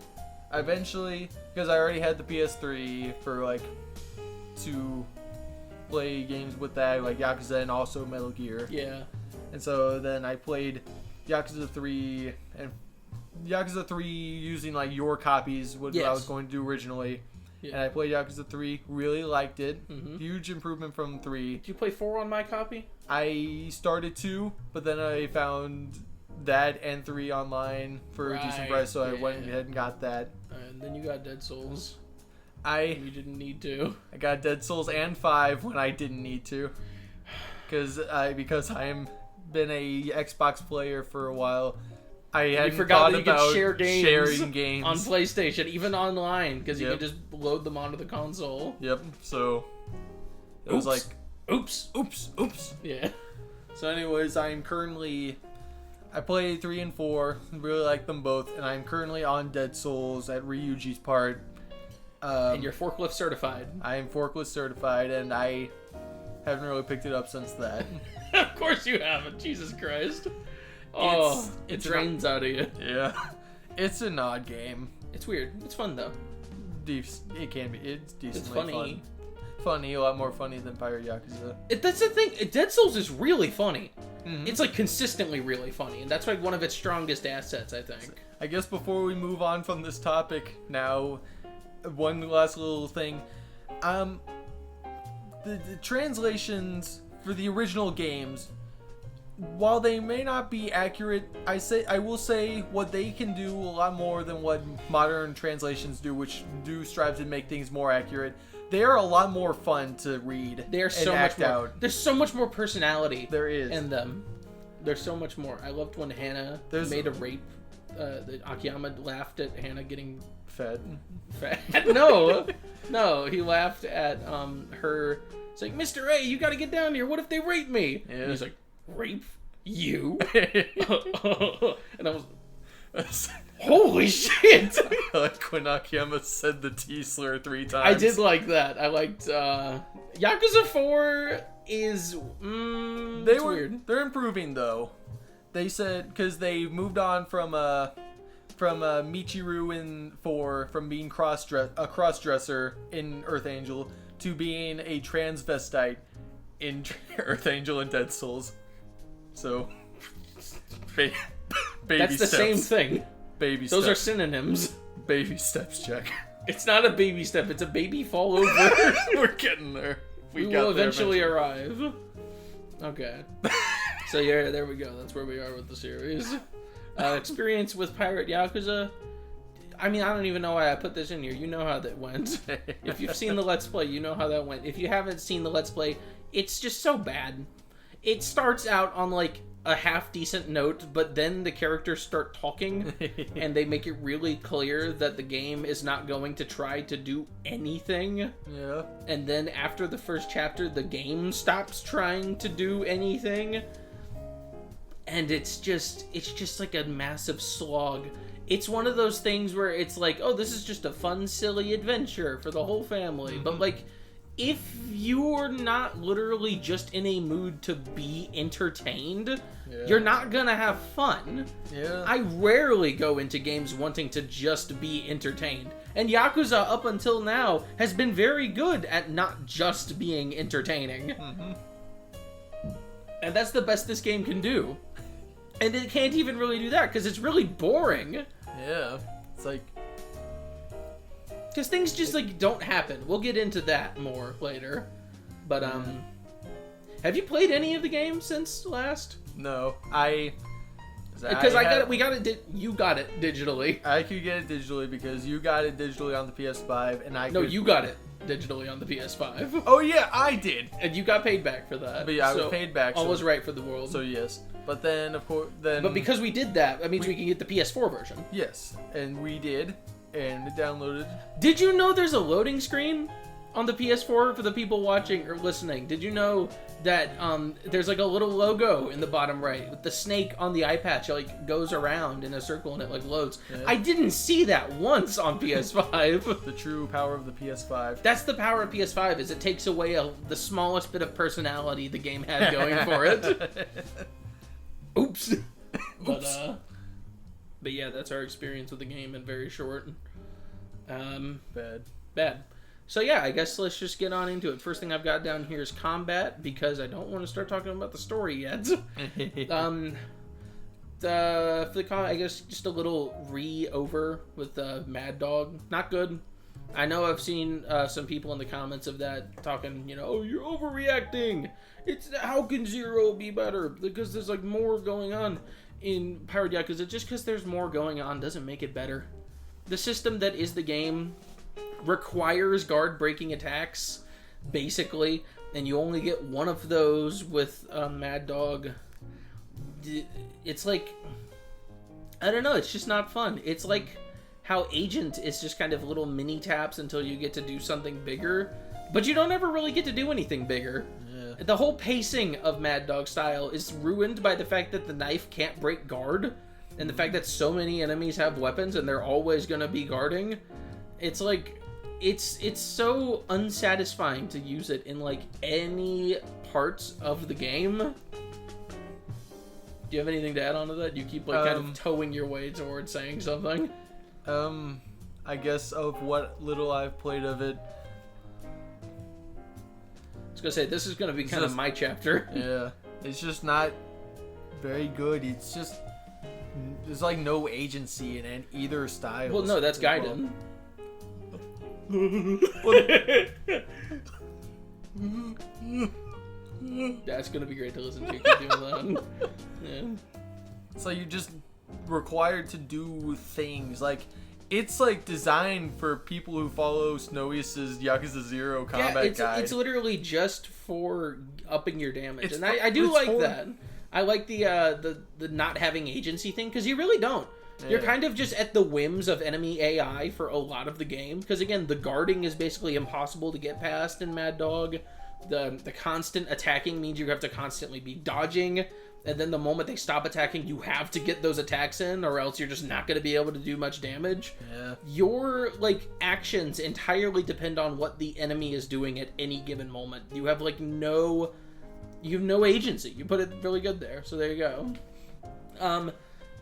eventually, because I already had the PS3 for, like, to play games with that, like Yakuza and also Metal Gear. Yeah. And so then I played Yakuza 3, and Yakuza 3 using, like, your copies, what I was going to do originally. Yeah. And I played Yakuza 3, really liked it. Mm-hmm. Huge improvement from 3. Did you play 4 on my copy? I started 2, but then I found that and 3 online for a decent price, so I went ahead and got that. And then you got Dead Souls. You didn't need to. I got Dead Souls and 5 when I didn't need to. Because I'm been a Xbox player for a while. I hadn't forgot thought that you about could share sharing games on PlayStation, even online, because you could just load them onto the console. Yep. So it was like, oops. Yeah. So, anyways, I played 3 and 4, really like them both, and I'm currently on Dead Souls at Ryuji's part. And you're forklift certified. I am forklift certified, and I haven't really picked it up since that. Of course you haven't. Jesus Christ. Oh, it drains out of you. Yeah. It's an odd game. It's weird. It's fun, though. It can be. It's decently it's funny. Funny, a lot more funny than Pirate Yakuza. That's the thing. Dead Souls is really funny. Mm-hmm. It's, like, consistently really funny, and that's, like, one of its strongest assets, I think. I guess before we move on from this topic now, one last little thing. The translations for the original games, while they may not be accurate, I will say what they can do a lot more than what modern translations do, which do strive to make things more accurate. They are a lot more fun to read. They are so much more. There's so much more personality. There is in them. There's so much more. I loved when Hannah made a rape. Akiyama laughed at Hannah getting fed. No, he laughed at her. It's like, Mr. A, you gotta get down here. What if they rape me? Yeah. And he's like, rape you? And I was, holy shit! I like when Akiyama said the T slur 3 times. I did like that. I liked Yakuza 4 is weird. They're improving though. They said because they moved on from Michiru in 4, from being a crossdresser in Earth Angel to being a transvestite in Earth Angel and Dead Souls. So, baby That's the steps. same thing. Baby Those steps. are synonyms. Baby steps, Jack. It's not a baby step. It's a baby fall over. We're getting there. We will eventually arrive. Okay. So yeah, there we go. That's where we are with the series. Experience with Pirate Yakuza. I mean, I don't even know why I put this in here. You know how that went. If you've seen the Let's Play, you know how that went. If you haven't seen the Let's Play, it's just so bad. It starts out on, like, a half-decent note, but then the characters start talking, and they make it really clear that the game is not going to try to do anything. Yeah. And then after the first chapter, the game stops trying to do anything. And it's just like a massive slog. It's one of those things where it's like, oh, this is just a fun, silly adventure for the whole family. Mm-hmm. But, like, if you're not literally just in a mood to be entertained, you're not gonna have fun. Yeah. I rarely go into games wanting to just be entertained. And Yakuza, up until now, has been very good at not just being entertaining. Mm-hmm. And that's the best this game can do. And it can't even really do that, because it's really boring. Yeah. It's like... Because things just like don't happen. We'll get into that more later. But have you played any of the games since last? No, because we got it. You got it digitally. I could get it digitally because you got it digitally on the PS5, and you got it digitally on the PS5. Oh yeah, I did, and you got paid back for that. But yeah, I was paid back. All was right for the world. So yes, but then of course, but because we did that, that means we can get the PS4 version. Yes, and we did, and it downloaded. Did you know there's a loading screen on the PS4 for the people watching or listening? Did you know that there's like a little logo in the bottom right with the snake on the eye patch like goes around in a circle and it like loads? Yeah. I didn't see that once on PS5. The true power of the PS5. That's the power of PS5, is it takes away the smallest bit of personality the game had going for it. Oops. But yeah, that's our experience with the game in very short. Bad. So yeah, I guess let's just get on into it. First thing I've got down here is combat, because I don't want to start talking about the story yet. For the combat, I guess just a little over with Mad Dog. Not good. I know I've seen some people in the comments of that talking, oh, you're overreacting. How can Zero be better? Because there's like more going on in Pirate Yakuza. Just because there's more going on doesn't make it better. The system that is the game requires guard breaking attacks, basically, and you only get one of those with Mad Dog. It's like, I don't know, it's just not fun. It's like how Agent is just kind of little mini taps until you get to do something bigger, but you don't ever really get to do anything bigger. Yeah. The whole pacing of Mad Dog style is ruined by the fact that the knife can't break guard, and the fact that so many enemies have weapons and they're always gonna be guarding. It's like, it's so unsatisfying to use it in like any parts of the game. Do you have anything to add on to that? You keep like kind of towing your way towards saying something. I guess of what little I've played of it. I was gonna say, this is gonna be kind of my chapter. Yeah, it's just not very good. It's just, there's like no agency in either style. Well, no, that's Gaiden. That's gonna be great to listen to. Keep doing that. Yeah. So you're just required to do things like, it's like designed for people who follow Snowius's Yakuza 0 combat guide. It's literally just for upping your damage, and I do like that. I like the not having agency thing, because you really don't. Yeah. You're kind of just at the whims of enemy AI for a lot of the game, because again, the guarding is basically impossible to get past in Mad Dog. The constant attacking means you have to constantly be dodging, and then the moment they stop attacking, you have to get those attacks in, or else you're just not going to be able to do much damage. Yeah. Your like actions entirely depend on what the enemy is doing at any given moment. You have like no agency. You put it really good there, so there you go.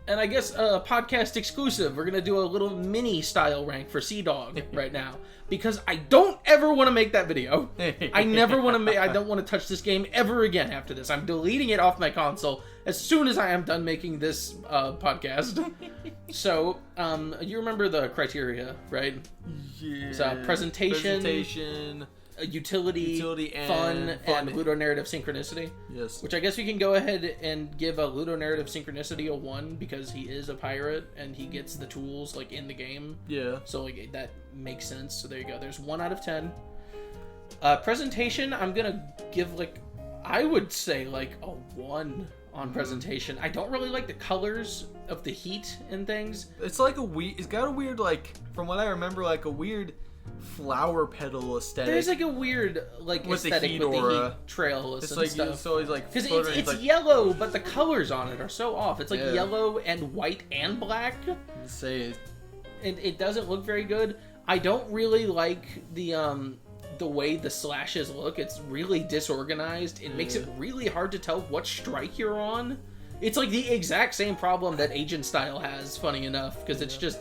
And I guess podcast exclusive, we're going to do a little mini style rank for Sea Dog right now, because I don't ever want to make that video. I don't want to touch this game ever again after this. I'm deleting it off my console as soon as I am done making this podcast. So, you remember the criteria, right? Yeah. So, presentation, utility and fun, and ludonarrative synchronicity. Yes. Which I guess we can go ahead and give a ludonarrative synchronicity a 1, because he is a pirate and he gets the tools like in the game. Yeah. So like that makes sense. So there you go. There's 1 out of 10. Presentation, I'm gonna give like, I would say like a 1 on presentation. I don't really like the colors of the heat and things. It's like it's got a weird, like, from what I remember, like a weird flower petal aesthetic. There's like a weird like with aesthetic the with the heat trails and like, stuff. It's always like, because it's yellow, but the colors on it are so off. It's like yellow and white and black. And it doesn't look very good. I don't really like the way the slashes look. It's really disorganized. It makes it really hard to tell what strike you're on. It's like the exact same problem that Agent Style has, funny enough, because it's just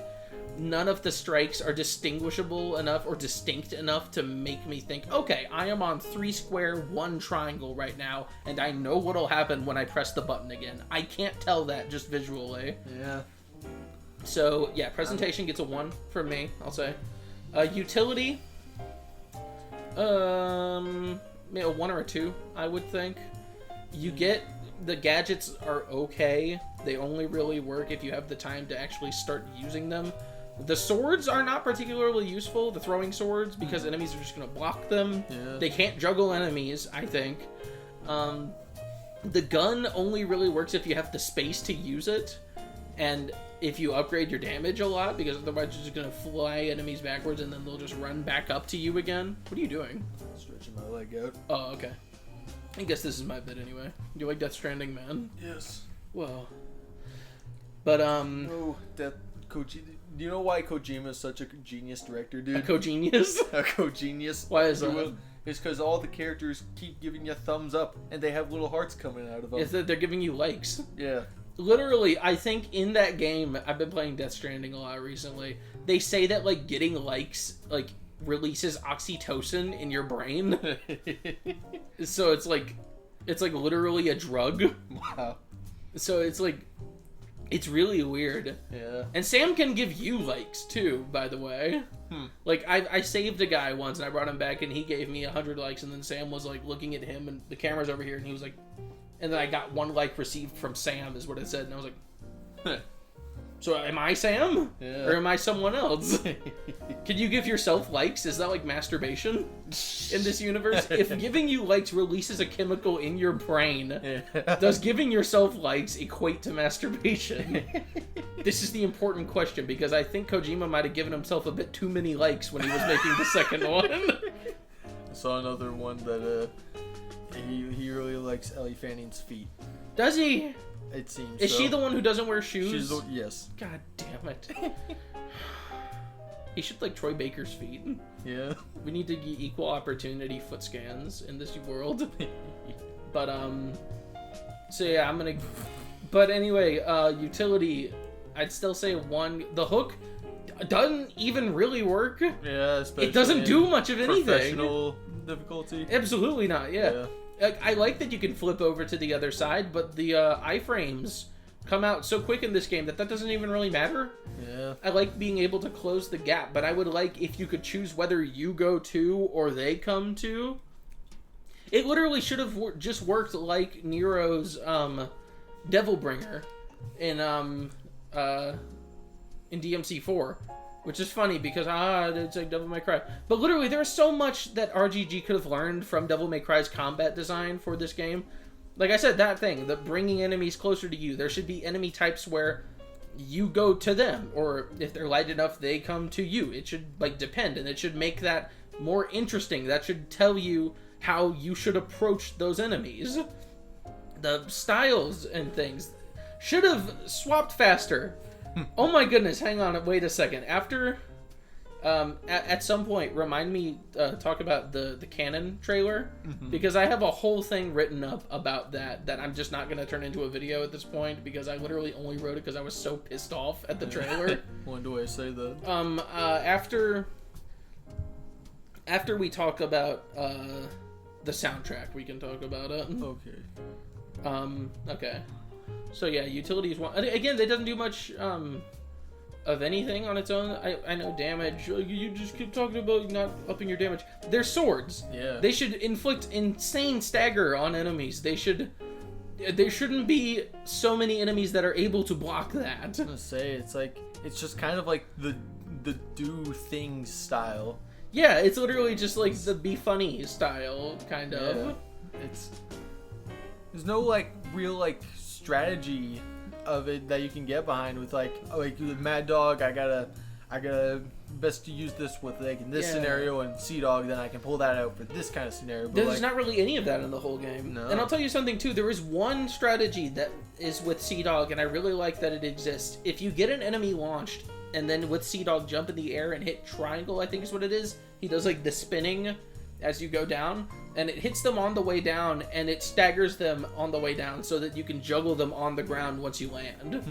none of the strikes are distinguishable enough or distinct enough to make me think, okay, I am on 3 square, 1 triangle right now, and I know what'll happen when I press the button again. I can't tell that just visually. Yeah. So, yeah, presentation gets a 1 from me, I'll say. Utility. Maybe a 1 or a 2, I would think. You get the gadgets are okay. They only really work if you have the time to actually start using them. The swords are not particularly useful, the throwing swords, because enemies are just going to block them. Yeah. They can't juggle enemies, I think. The gun only really works if you have the space to use it, and if you upgrade your damage a lot, because otherwise you're just going to fly enemies backwards and then they'll just run back up to you again. What are you doing? Stretching my leg out. Oh, okay. I guess this is my bit anyway. You like Death Stranding, man? Yes. Well. But, Oh, do you know why Kojima is such a genius director, dude? A co-genius? A co-genius. Why is that? It's because all the characters keep giving you thumbs up, and they have little hearts coming out of them. It's that they're giving you likes. Yeah. Literally, I think in that game, I've been playing Death Stranding a lot recently, they say that, like, getting likes, like, releases oxytocin in your brain. So it's like literally a drug. Wow. So it's like, it's really weird. Yeah. And Sam can give you likes too, by the way. Like, I saved a guy once and I brought him back and he gave me 100 likes, and then Sam was like looking at him and the camera's over here and he was like, and then I got 1 like received from Sam is what it said, and I was like, so am I Sam? Yeah. Or am I someone else? Can you give yourself likes? Is that like masturbation in this universe? If giving you likes releases a chemical in your brain, does giving yourself likes equate to masturbation? This is the important question, because I think Kojima might have given himself a bit too many likes when he was making the second one. I saw another one that he really likes Ellie Fanning's feet. Does he? It seems. Is she the one who doesn't wear shoes? Yes. God damn it. He should like Troy Baker's feet. Yeah. We need to get equal opportunity foot scans in this world. But so yeah, I'm gonna. But anyway, utility. I'd still say 1. The hook doesn't even really work. Yeah, especially it doesn't do much of anything. Professional difficulty. Absolutely not. Yeah. I like that you can flip over to the other side, but the iframes come out so quick in this game that doesn't even really matter. Yeah. I like being able to close the gap, but I would like if you could choose whether you go to or they come to. It literally should have just worked like Nero's Devilbringer in DMC4. Which is funny because, it's like Devil May Cry. But literally, there's so much that RGG could have learned from Devil May Cry's combat design for this game. Like I said, that thing, the bringing enemies closer to you. There should be enemy types where you go to them, or if they're light enough, they come to you. It should, like, depend, and it should make that more interesting. That should tell you how you should approach those enemies. The styles and things should have swapped faster. Oh my goodness, hang on, wait a second. After, at some point, remind me, talk about the canon trailer, because I have a whole thing written up about that I'm just not going to turn into a video at this point, because I literally only wrote it because I was so pissed off at the trailer. When do I say that? After we talk about, the soundtrack, we can talk about it. Okay. Okay. So yeah, utility is one. Again, it doesn't do much of anything on its own. I know damage. You just keep talking about not upping your damage. They're swords. Yeah. They should inflict insane stagger on enemies. There shouldn't be so many enemies that are able to block that. I was gonna say, it's just kind of like the do things style. Yeah, it's literally just like the be funny style, kind of. Yeah. There's no like real like strategy of it that you can get behind with like with Mad Dog. I gotta best to use this with like in this scenario, and Sea Dog, then I can pull that out for this kind of scenario. But there's not really any of that in the whole game. No. And I'll tell you something too. There is one strategy that is with Sea Dog, and I really like that it exists. If you get an enemy launched, and then with Sea Dog jump in the air and hit triangle, I think is what it is. He does like the spinning as you go down, and it hits them on the way down, and it staggers them on the way down so that you can juggle them on the ground once you land.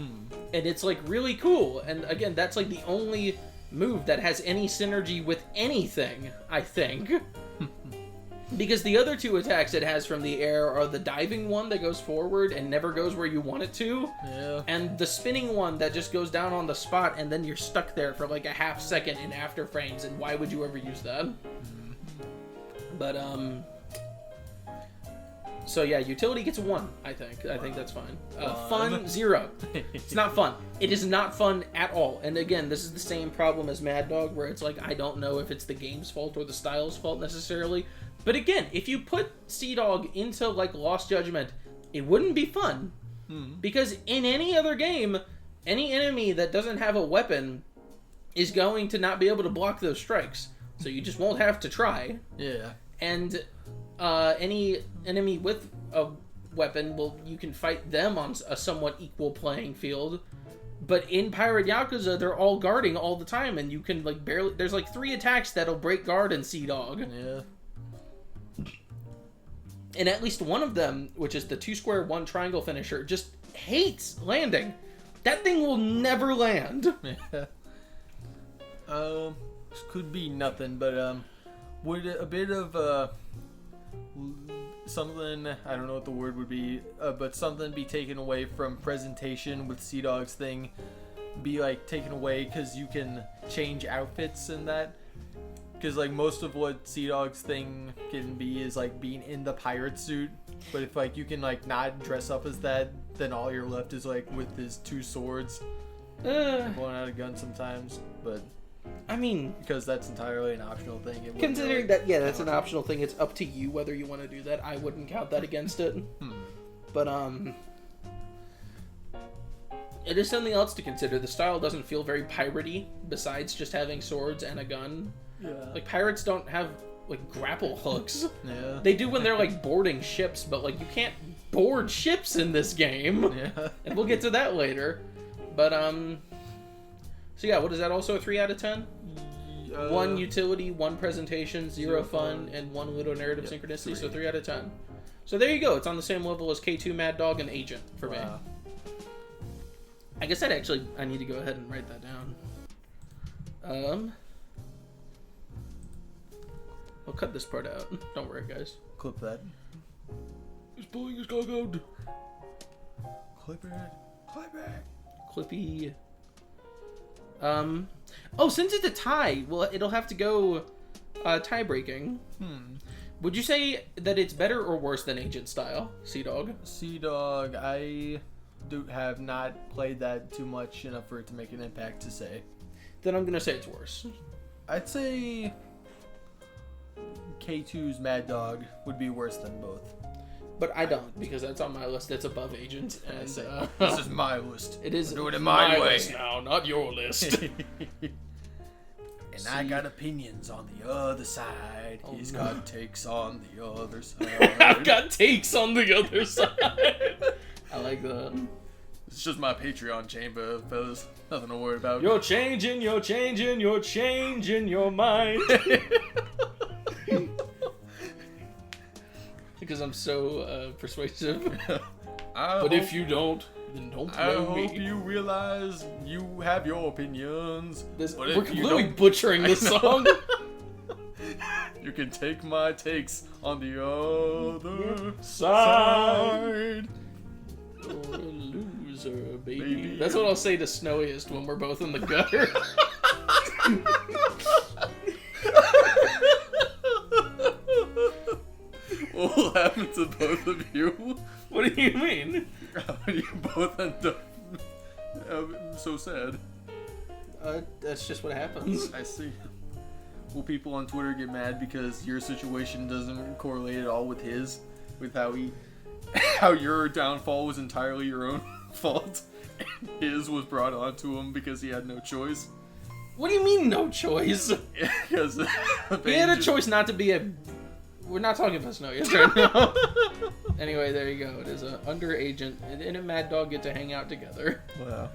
And it's like really cool. And again, that's like the only move that has any synergy with anything, I think. Because the other two attacks it has from the air are the diving one that goes forward and never goes where you want it to. Yeah. And the spinning one that just goes down on the spot and then you're stuck there for like a half second in after frames. And why would you ever use that? But, so yeah, utility gets 1, I think. I think that's fine. Fun, 0. It's not fun. It is not fun at all. And again, this is the same problem as Mad Dog, where it's like, I don't know if it's the game's fault or the style's fault necessarily. But again, if you put Sea Dog into, like, Lost Judgment, it wouldn't be fun. Because in any other game, any enemy that doesn't have a weapon is going to not be able to block those strikes. So you just won't have to try. Yeah. And any enemy with a weapon, well, you can fight them on a somewhat equal playing field. But in Pirate Yakuza, they're all guarding all the time, and you can, like, barely... There's, like, 3 attacks that'll break guard in Sea Dog. Yeah. And at least one of them, which is the 2 square 1 triangle finisher, just hates landing. That thing will never land. Yeah. This could be nothing, but, would a bit of, something, I don't know what the word would be, but something be taken away from presentation with Sea Dog's thing, be, like, taken away because you can change outfits and that? Because, like, most of what Sea Dog's thing can be is, like, being in the pirate suit. But if, like, you can, like, not dress up as that, then all you're left is, like, with his 2 swords. Blowing out a gun sometimes. But, I mean... because that's entirely an optional thing. Considering that, yeah, that's an optional thing. It's up to you whether you want to do that. I wouldn't count that against it. But, it is something else to consider. The style doesn't feel very piratey, besides just having swords and a gun. Yeah. Like, pirates don't have, like, grapple hooks. Yeah. They do when they're, like, boarding ships, but, like, you can't board ships in this game. Yeah. And we'll get to that later. But, so yeah, what is that, also a 3 out of 10? 1 utility, 1 presentation, 0 fun, and 1 ludonarrative synchronicity, 3. So 3 out of 10. So there you go, it's on the same level as K2 Mad Dog and Agent for me. I guess I need to go ahead and write that down. I'll cut this part out. Don't worry, guys. Clip that. He's pulling his dog out. Clip it. Clip it. Clippy. Oh, since it's a tie, well, it'll have to go tie breaking. Would you say that it's better or worse than Agent style, Sea Dog? Sea Dog, I have not played that too much enough for it to make an impact to say. Then I'm gonna say it's worse. I'd say K2's Mad Dog would be worse than both. But I don't, because that's on my list. It's above Agent. And this is my list. It is. I'm doing it my way list now, not your list. And I got opinions on the other side. Oh, He's got takes on the other side. I've got takes on the other side. I like that. It's just my Patreon chamber, fellas. Nothing to worry about. You're changing your mind. Because I'm so persuasive. But if you don't, then don't blame me. I hope you realize you have your opinions. We're completely butchering this song. You can take my takes on the other side. You're a loser, baby. That's what I'll say to Snowiest when we're both in the gutter. What will happen to both of you? What do you mean? You both end up so sad. That's just what happens. I see. Will people on Twitter get mad because your situation doesn't correlate at all with his? With how your downfall was entirely your own fault? And his was brought onto him because he had no choice? What do you mean, no choice? Because he had a choice not to be a... We're not talking about Snowiest right now. Anyway, there you go. It is a under Agent and a Mad Dog get to hang out together. Wow.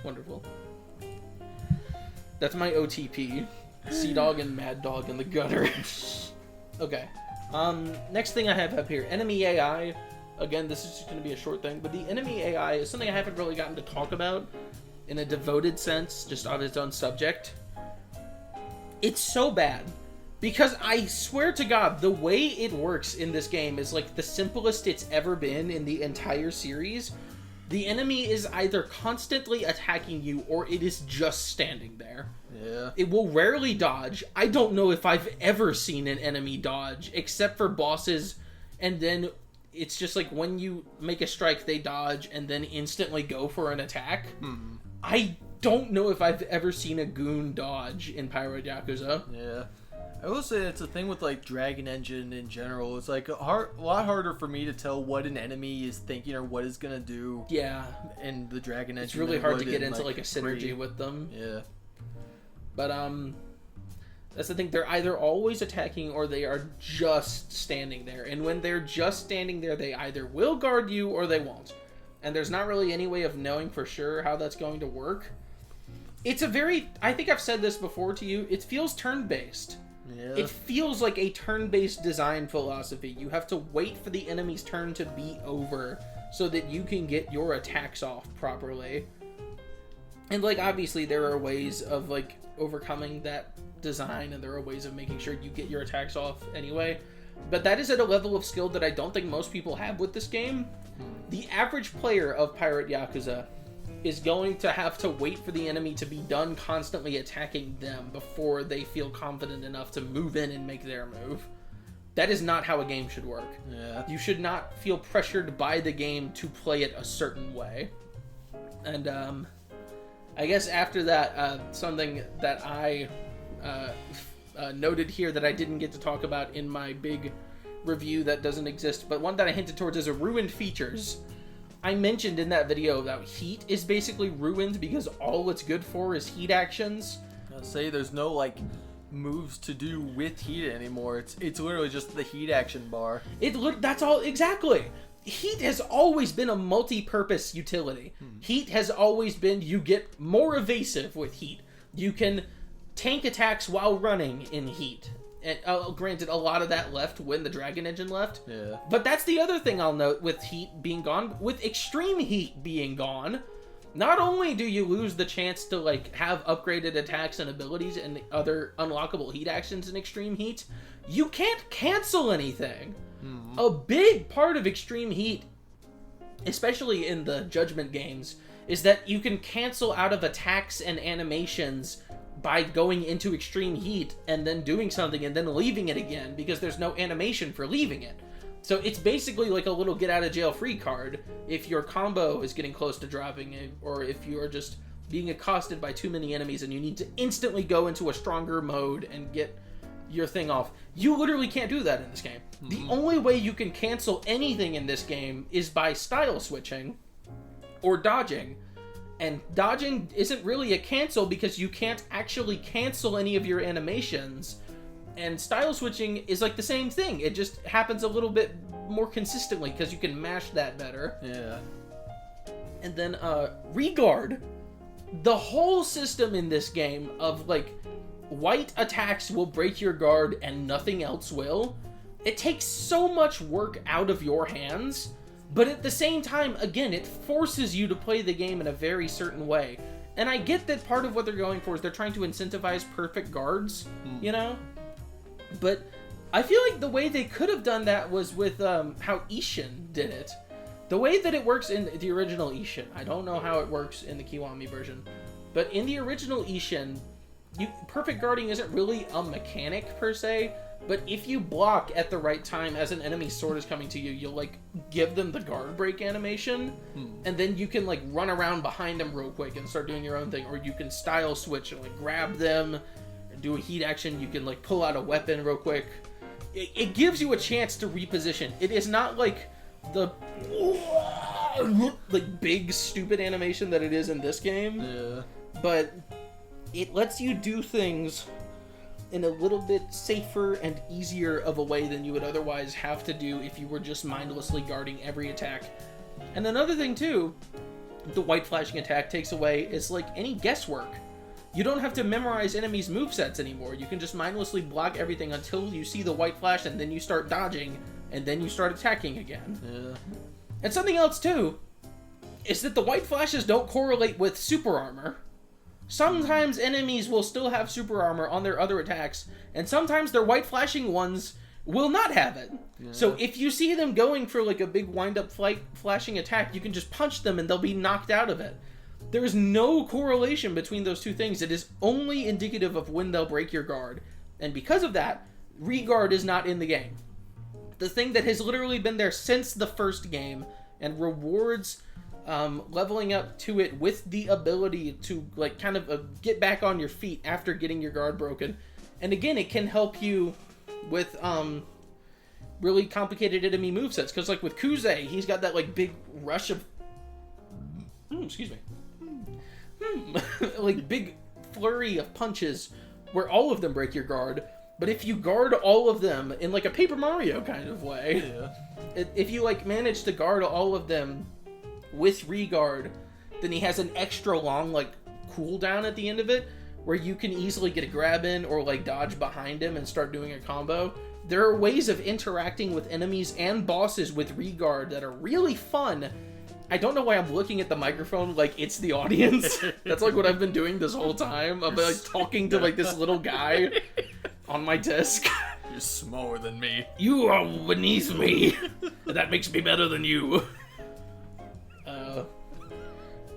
Wonderful. That's my OTP. Sea Dog and Mad Dog in the gutter. Okay. Next thing I have up here, enemy AI. Again, this is just going to be a short thing, but the enemy AI is something I haven't really gotten to talk about in a devoted sense, just on its own subject. It's so bad Because I swear to God, the way it works in this game is like the simplest it's ever been in the entire series. The enemy is either constantly attacking you or it is just standing there. Yeah. It will rarely dodge. I don't know if I've ever seen an enemy dodge, except for bosses, and then it's just like when you make a strike, they dodge and then instantly go for an attack. I don't know if I've ever seen a goon dodge in Pirate Yakuza. Yeah. I will say it's a thing with like Dragon Engine in general. It's like a lot harder for me to tell what an enemy is thinking or what it's gonna do. Yeah, in the Dragon Engine, it's really hard to get into like a synergy with them. Yeah, but that's the thing. They're either always attacking or they are just standing there. And when they're just standing there, they either will guard you or they won't. And there's not really any way of knowing for sure how that's going to work. It's a very, I think I've said this before to you. It feels turn-based. Yeah. It feels like a turn-based design philosophy. You have to wait for the enemy's turn to be over so that you can get your attacks off properly. And, like, obviously there are ways of, like, overcoming that design, and there are ways of making sure you get your attacks off anyway. But that is at a level of skill that I don't think most people have with this game. The average player of Pirate Yakuza is going to have to wait for the enemy to be done constantly attacking them before they feel confident enough to move in and make their move. That is not how a game should work. Yeah. You should not feel pressured by the game to play it a certain way. And I guess after that, something that I noted here that I didn't get to talk about in my big review that doesn't exist, but one that I hinted towards is ruined features. I mentioned in that video that heat is basically ruined because all it's good for is heat actions. I'll say there's no like moves to do with heat anymore. It's literally just the heat action bar. That's all exactly. Heat has always been a multi-purpose utility. Heat has always been you get more evasive with heat. You can tank attacks while running in heat. And granted, a lot of that left when the Dragon Engine left. Yeah. But that's the other thing I'll note with heat being gone. With extreme heat being gone, not only do you lose the chance to like have upgraded attacks and abilities and other unlockable heat actions in extreme heat, you can't cancel anything. A big part of extreme heat, especially in the Judgment games, is that you can cancel out of attacks and animations by going into extreme heat and then doing something and then leaving it again because there's no animation for leaving it. So it's basically like a little get out of jail free card if your combo is getting close to dropping it, or if you are just being accosted by too many enemies and you need to instantly go into a stronger mode and get your thing off. You literally can't do that in this game. The only way you can cancel anything in this game is by style switching or dodging. And dodging isn't really a cancel because you can't actually cancel any of your animations. And style switching is like the same thing. It just happens a little bit more consistently because you can mash that better. Yeah. And then regard. The whole system in this game of like white attacks will break your guard and nothing else will. It takes so much work out of your hands. But at the same time, again, it forces you to play the game in a very certain way. And I get that part of what they're going for is they're trying to incentivize perfect guards, you know? But I feel like the way they could have done that was with how Ishin did it. The way that it works in the original Ishin, I don't know how it works in the Kiwami version, but in the original Ishin, perfect guarding isn't really a mechanic per se, but if you block at the right time as an enemy's sword is coming to you, you'll like give them the guard break animation, and then you can like run around behind them real quick and start doing your own thing, or you can style switch and like grab them and do a heat action. You can like pull out a weapon real quick. It gives you a chance to reposition. It is not like the like big stupid animation that it is in this game. Yeah. But it lets you do things in a little bit safer and easier of a way than you would otherwise have to do if you were just mindlessly guarding every attack. And another thing too, the white flashing attack takes away is like any guesswork. You don't have to memorize enemies' movesets anymore. You can just mindlessly block everything until you see the white flash, and then you start dodging, and then you start attacking again. Yeah. And something else too is that the white flashes don't correlate with super armor. Sometimes enemies will still have super armor on their other attacks, and sometimes their white flashing ones will not have it. Yeah. So if you see them going for like a big wind-up flashing attack, you can just punch them and they'll be knocked out of it. There is no correlation between those two things. It is only indicative of when they'll break your guard. And because of that, re-guard is not in the game. The thing that has literally been there since the first game and rewards leveling up to it with the ability to like kind of get back on your feet after getting your guard broken. And again, it can help you with really complicated enemy movesets, because like with Kuze, he's got that like big rush of like big flurry of punches where all of them break your guard. But if you guard all of them in like a Paper Mario kind of way, if you like manage to guard all of them with re-guard, then he has an extra long like cooldown at the end of it where you can easily get a grab in or like dodge behind him and start doing a combo. There are ways of interacting with enemies and bosses with re-guard that are really fun. I don't know why I'm looking at the microphone like it's the audience. That's like what I've been doing this whole time. I'm like talking to like this little guy on my desk. You're smaller than me. You are beneath me. That makes me better than you.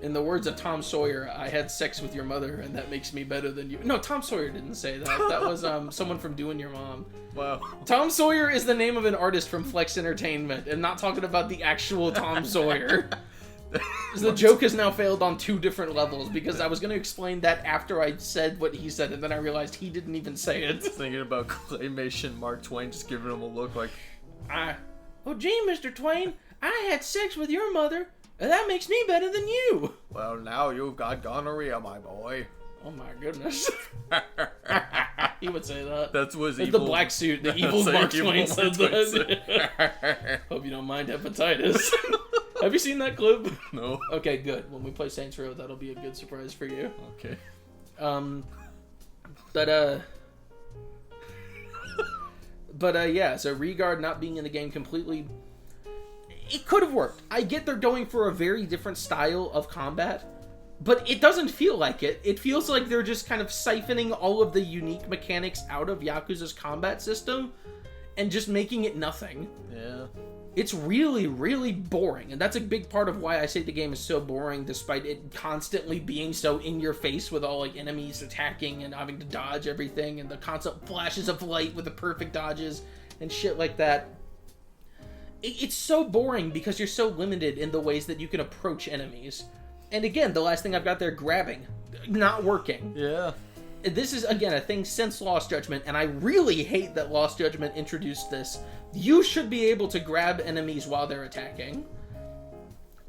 In the words of Tom Sawyer, I had sex with your mother and that makes me better than you. No, Tom Sawyer didn't say that. That was someone from Doing Your Mom. Wow. Tom Sawyer is the name of an artist from Flex Entertainment, and not talking about the actual Tom Sawyer. The joke has now failed on 2 different levels, because I was going to explain that after I said what he said, and then I realized he didn't even say it. Thinking about Claymation Mark Twain just giving him a look like, oh gee, Mr. Twain, I had sex with your mother, and that makes me better than you. Well, now you've got gonorrhea, my boy. Oh my goodness. He would say that. That's what's evil. The black suit, the evil Mark Twain said that. Hope you don't mind hepatitis. Have you seen that clip? No. Okay, good. When we play Saints Row, that'll be a good surprise for you. Okay. Yeah, so re-guard not being in the game completely, it could have worked. I get they're going for a very different style of combat, but it doesn't feel like it. It feels like they're just kind of siphoning all of the unique mechanics out of Yakuza's combat system and just making it nothing. Yeah. It's really, really boring, and that's a big part of why I say the game is so boring, despite it constantly being so in your face with all like enemies attacking and having to dodge everything, and the constant flashes of light with the perfect dodges and shit like that. It's so boring because you're so limited in the ways that you can approach enemies. And again, the last thing I've got there, grabbing, not working. Yeah. This is, again, a thing since Lost Judgment, and I really hate that Lost Judgment introduced this. You should be able to grab enemies while they're attacking.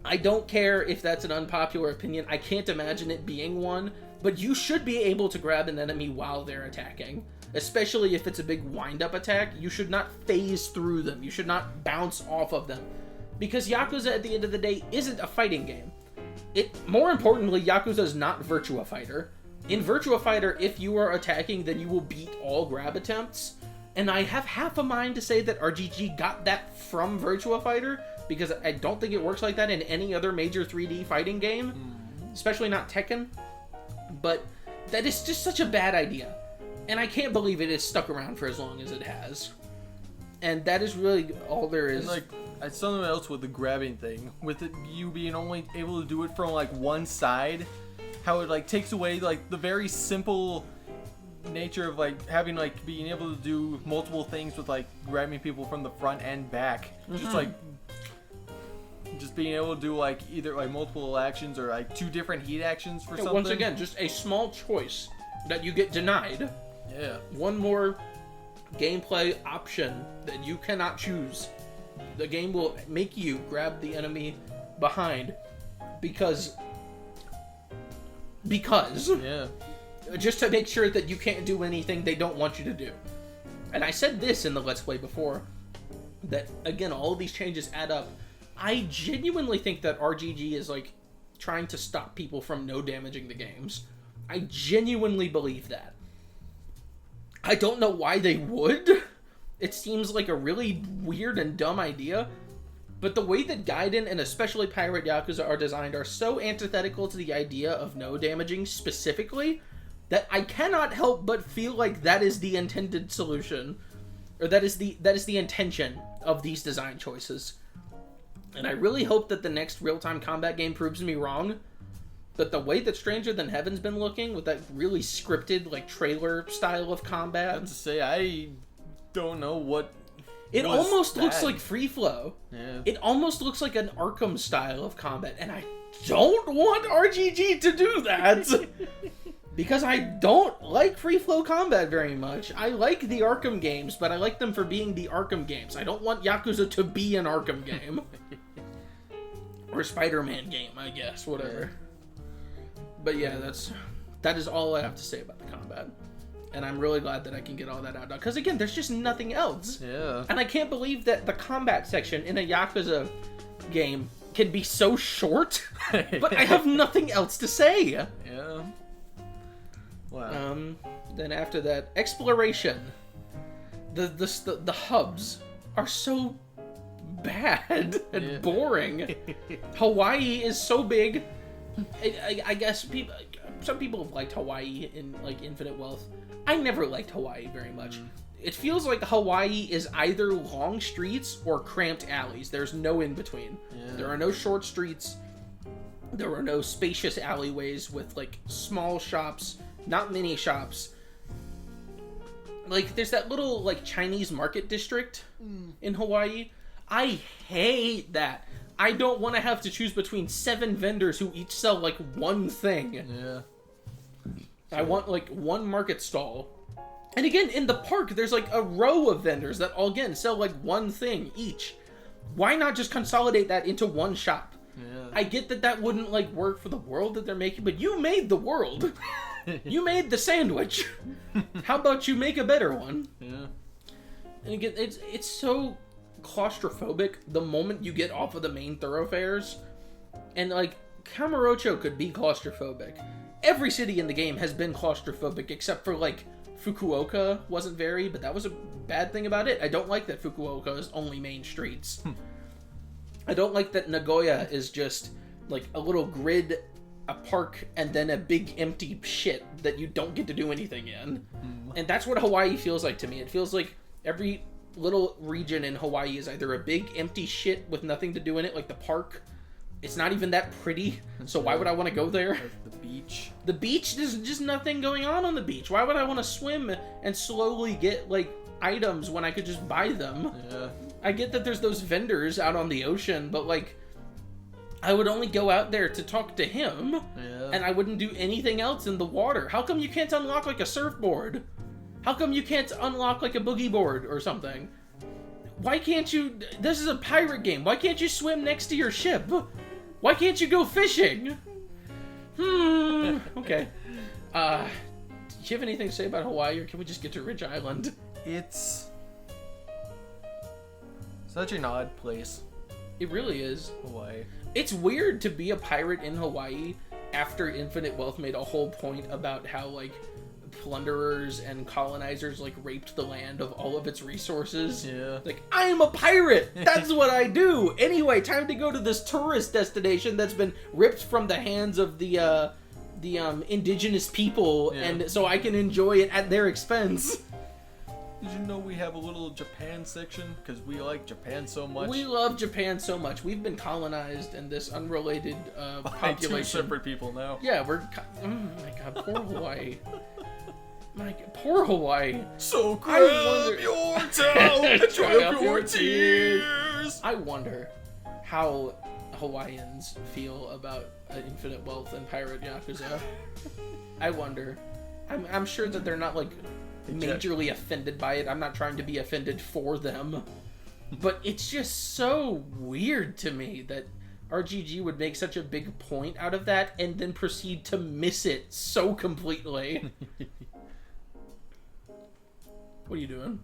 I don't care if that's an unpopular opinion. I can't imagine it being one, but you should be able to grab an enemy while they're attacking. Especially if it's a big wind-up attack. You should not phase through them. You should not bounce off of them. Because Yakuza, at the end of the day, isn't a fighting game. More importantly, Yakuza is not Virtua Fighter. In Virtua Fighter, if you are attacking, then you will beat all grab attempts. And I have half a mind to say that RGG got that from Virtua Fighter, because I don't think it works like that in any other major 3D fighting game, especially not Tekken. But that is just such a bad idea. And I can't believe it has stuck around for as long as it has. And that is really all there is. And it's something else with the grabbing thing. With you being only able to do it from like one side, how it like takes away like the very simple nature of like having like being able to do multiple things with like grabbing people from the front and back. Just being able to do like either like multiple actions or like 2 different heat actions for something. Once again, just a small choice that you get denied. Yeah. One more gameplay option that you cannot choose. The game will make you grab the enemy behind because yeah, just to make sure that you can't do anything they don't want you to do. And I said this in the Let's Play before, that again, all of these changes add up. I genuinely think that RGG is like trying to stop people from no damaging the games. I genuinely believe that. I don't know why they would. It seems like a really weird and dumb idea, But the way that Gaiden and especially Pirate Yakuza are designed are so antithetical to the idea of no damaging specifically that I cannot help but feel like that is the intended solution. Or that is the intention of these design choices. And I really hope that the next real-time combat game proves me wrong. But the way that Stranger Than Heaven's been looking, with that really scripted, like, trailer style of combat... I have to say, I don't know what... It almost looks like Free Flow. Yeah. It almost looks like an Arkham style of combat, and I don't want RGG to do that! Because I don't like Free Flow combat very much. I like the Arkham games, but I like them for being the Arkham games. I don't want Yakuza to be an Arkham game. Or a Spider-Man game, I guess, whatever. Yeah. But yeah, that is all I have to say about the combat. And I'm really glad that I can get all that out now. Because again, there's just nothing else. Yeah. And I can't believe that the combat section in a Yakuza game can be so short. But I have nothing else to say. Yeah. Wow. Then after that, exploration. The hubs are so bad and boring. Hawaii is so big. I guess some people have liked Hawaii in like Infinite Wealth. I never liked Hawaii very much. It feels like Hawaii is either long streets or cramped alleys. There's no in between. Yeah. There are no short streets. There are no spacious alleyways with like small shops, not mini shops. Like there's that little like Chinese market district in Hawaii. I hate that. I don't want to have to choose between 7 vendors who each sell, like, one thing. Yeah. I want, like, one market stall. And again, in the park, there's, like, a row of vendors that all, again, sell, like, one thing each. Why not just consolidate that into one shop? Yeah. I get that that wouldn't, like, work for the world that they're making, but you made the world. You made the sandwich. How about you make a better one? Yeah. And again, it's so... claustrophobic the moment you get off of the main thoroughfares, and like Kamurocho could be claustrophobic. Every city in the game has been claustrophobic except for like Fukuoka wasn't very, but that was a bad thing about it. I don't like that Fukuoka is only main streets. I don't like that Nagoya is just like a little grid, a park, and then a big empty shit that you don't get to do anything in. And that's what Hawaii feels like to me. It feels like every little region in Hawaii is either a big empty shit with nothing to do in it, like the park. It's not even that pretty, so why would I want to go there? The beach. The beach, there's just nothing going on the beach. Why would I want to swim and slowly get, like, items when I could just buy them? Yeah. I get that there's those vendors out on the ocean, but, like, I would only go out there to talk to him, and I wouldn't do anything else in the water. How come you can't unlock, like, a surfboard? How come you can't unlock, like, a boogie board or something? Why can't you... This is a pirate game. Why can't you swim next to your ship? Why can't you go fishing? Okay. Do you have anything to say about Hawaii, or can we just get to Ridge Island? It's... such an odd place. It really is. Hawaii. It's weird to be a pirate in Hawaii after Infinite Wealth made a whole point about how, like... plunderers and colonizers like raped the land of all of its resources. Yeah. Like, I am a pirate! That's what I do! Anyway, time to go to this tourist destination that's been ripped from the hands of the indigenous people, and so I can enjoy it at their expense. Did you know we have a little Japan section? Because we like Japan so much. We love Japan so much. We've been colonized in this unrelated population. By 2 separate people now. Yeah, we're... oh my god, poor Hawaii. My God, poor Hawaii. So grab your towel and dry up your tears. I wonder how Hawaiians feel about Infinite Wealth and Pirate Yakuza. I wonder. I'm sure that they're not like majorly offended by it. I'm not trying to be offended for them. But it's just so weird to me that RGG would make such a big point out of that and then proceed to miss it so completely. What are you doing?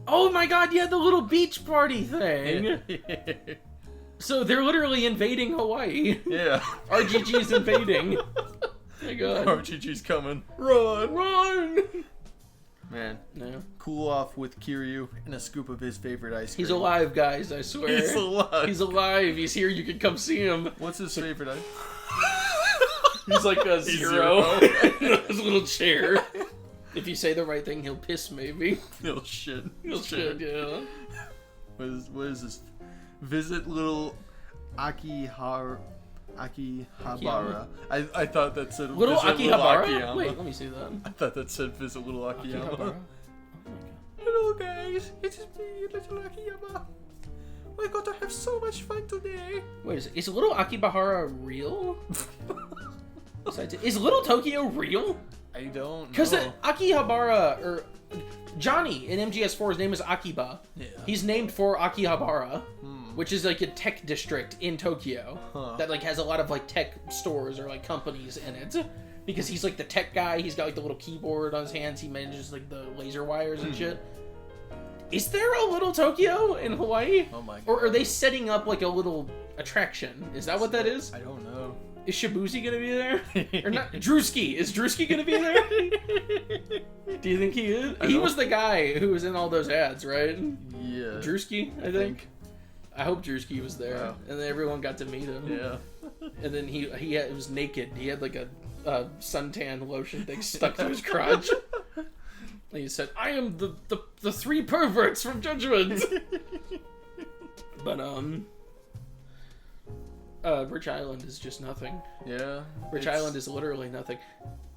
Oh my god, yeah, the little beach party thing! So they're literally invading Hawaii. Yeah. Man. Yeah. Cool off with Kiryu and a scoop of his favorite ice cream. He's alive, guys, I swear. He's alive. He's alive. He's here. You can come see him. What's his favorite ice? He's like a zero in his little chair. If you say the right thing, he'll piss, maybe. He'll shit. He'll shit, yeah. What is this? Visit little Akihabara. I thought that said little Akihabara? Akiyama. Wait, let me see that. I thought that said visit little Akiyama. Akihabara? Oh my god. Hello guys, it's me, little Akiyama. We're going to have so much fun today. Wait, is little Akihabara real? Is Little Tokyo real? I don't know. Because Akihabara, or Johnny in MGS4's name is Akiba. Yeah. He's named for Akihabara, which is like a tech district in Tokyo that like has a lot of like tech stores or like companies in it. Because he's like the tech guy, he's got like the little keyboard on his hands, he manages like the laser wires and shit. Is there a Little Tokyo in Hawaii? Oh my god. Or are they setting up like a little attraction? Is that what that is? I don't know. Is Shibuzi gonna be there? Or not? Drewski. Is Drewski gonna be there? Do you think he is? He was the guy who was in all those ads, right? Yeah. Drewski, I think. I hope Drewski was there. Wow. And then everyone got to meet him. Yeah. And then he was naked. He had like a suntan lotion thing stuck to his crotch. And he said, "I am the three perverts from Judgment." But Rich Island is just nothing. Yeah. Rich Island is literally nothing.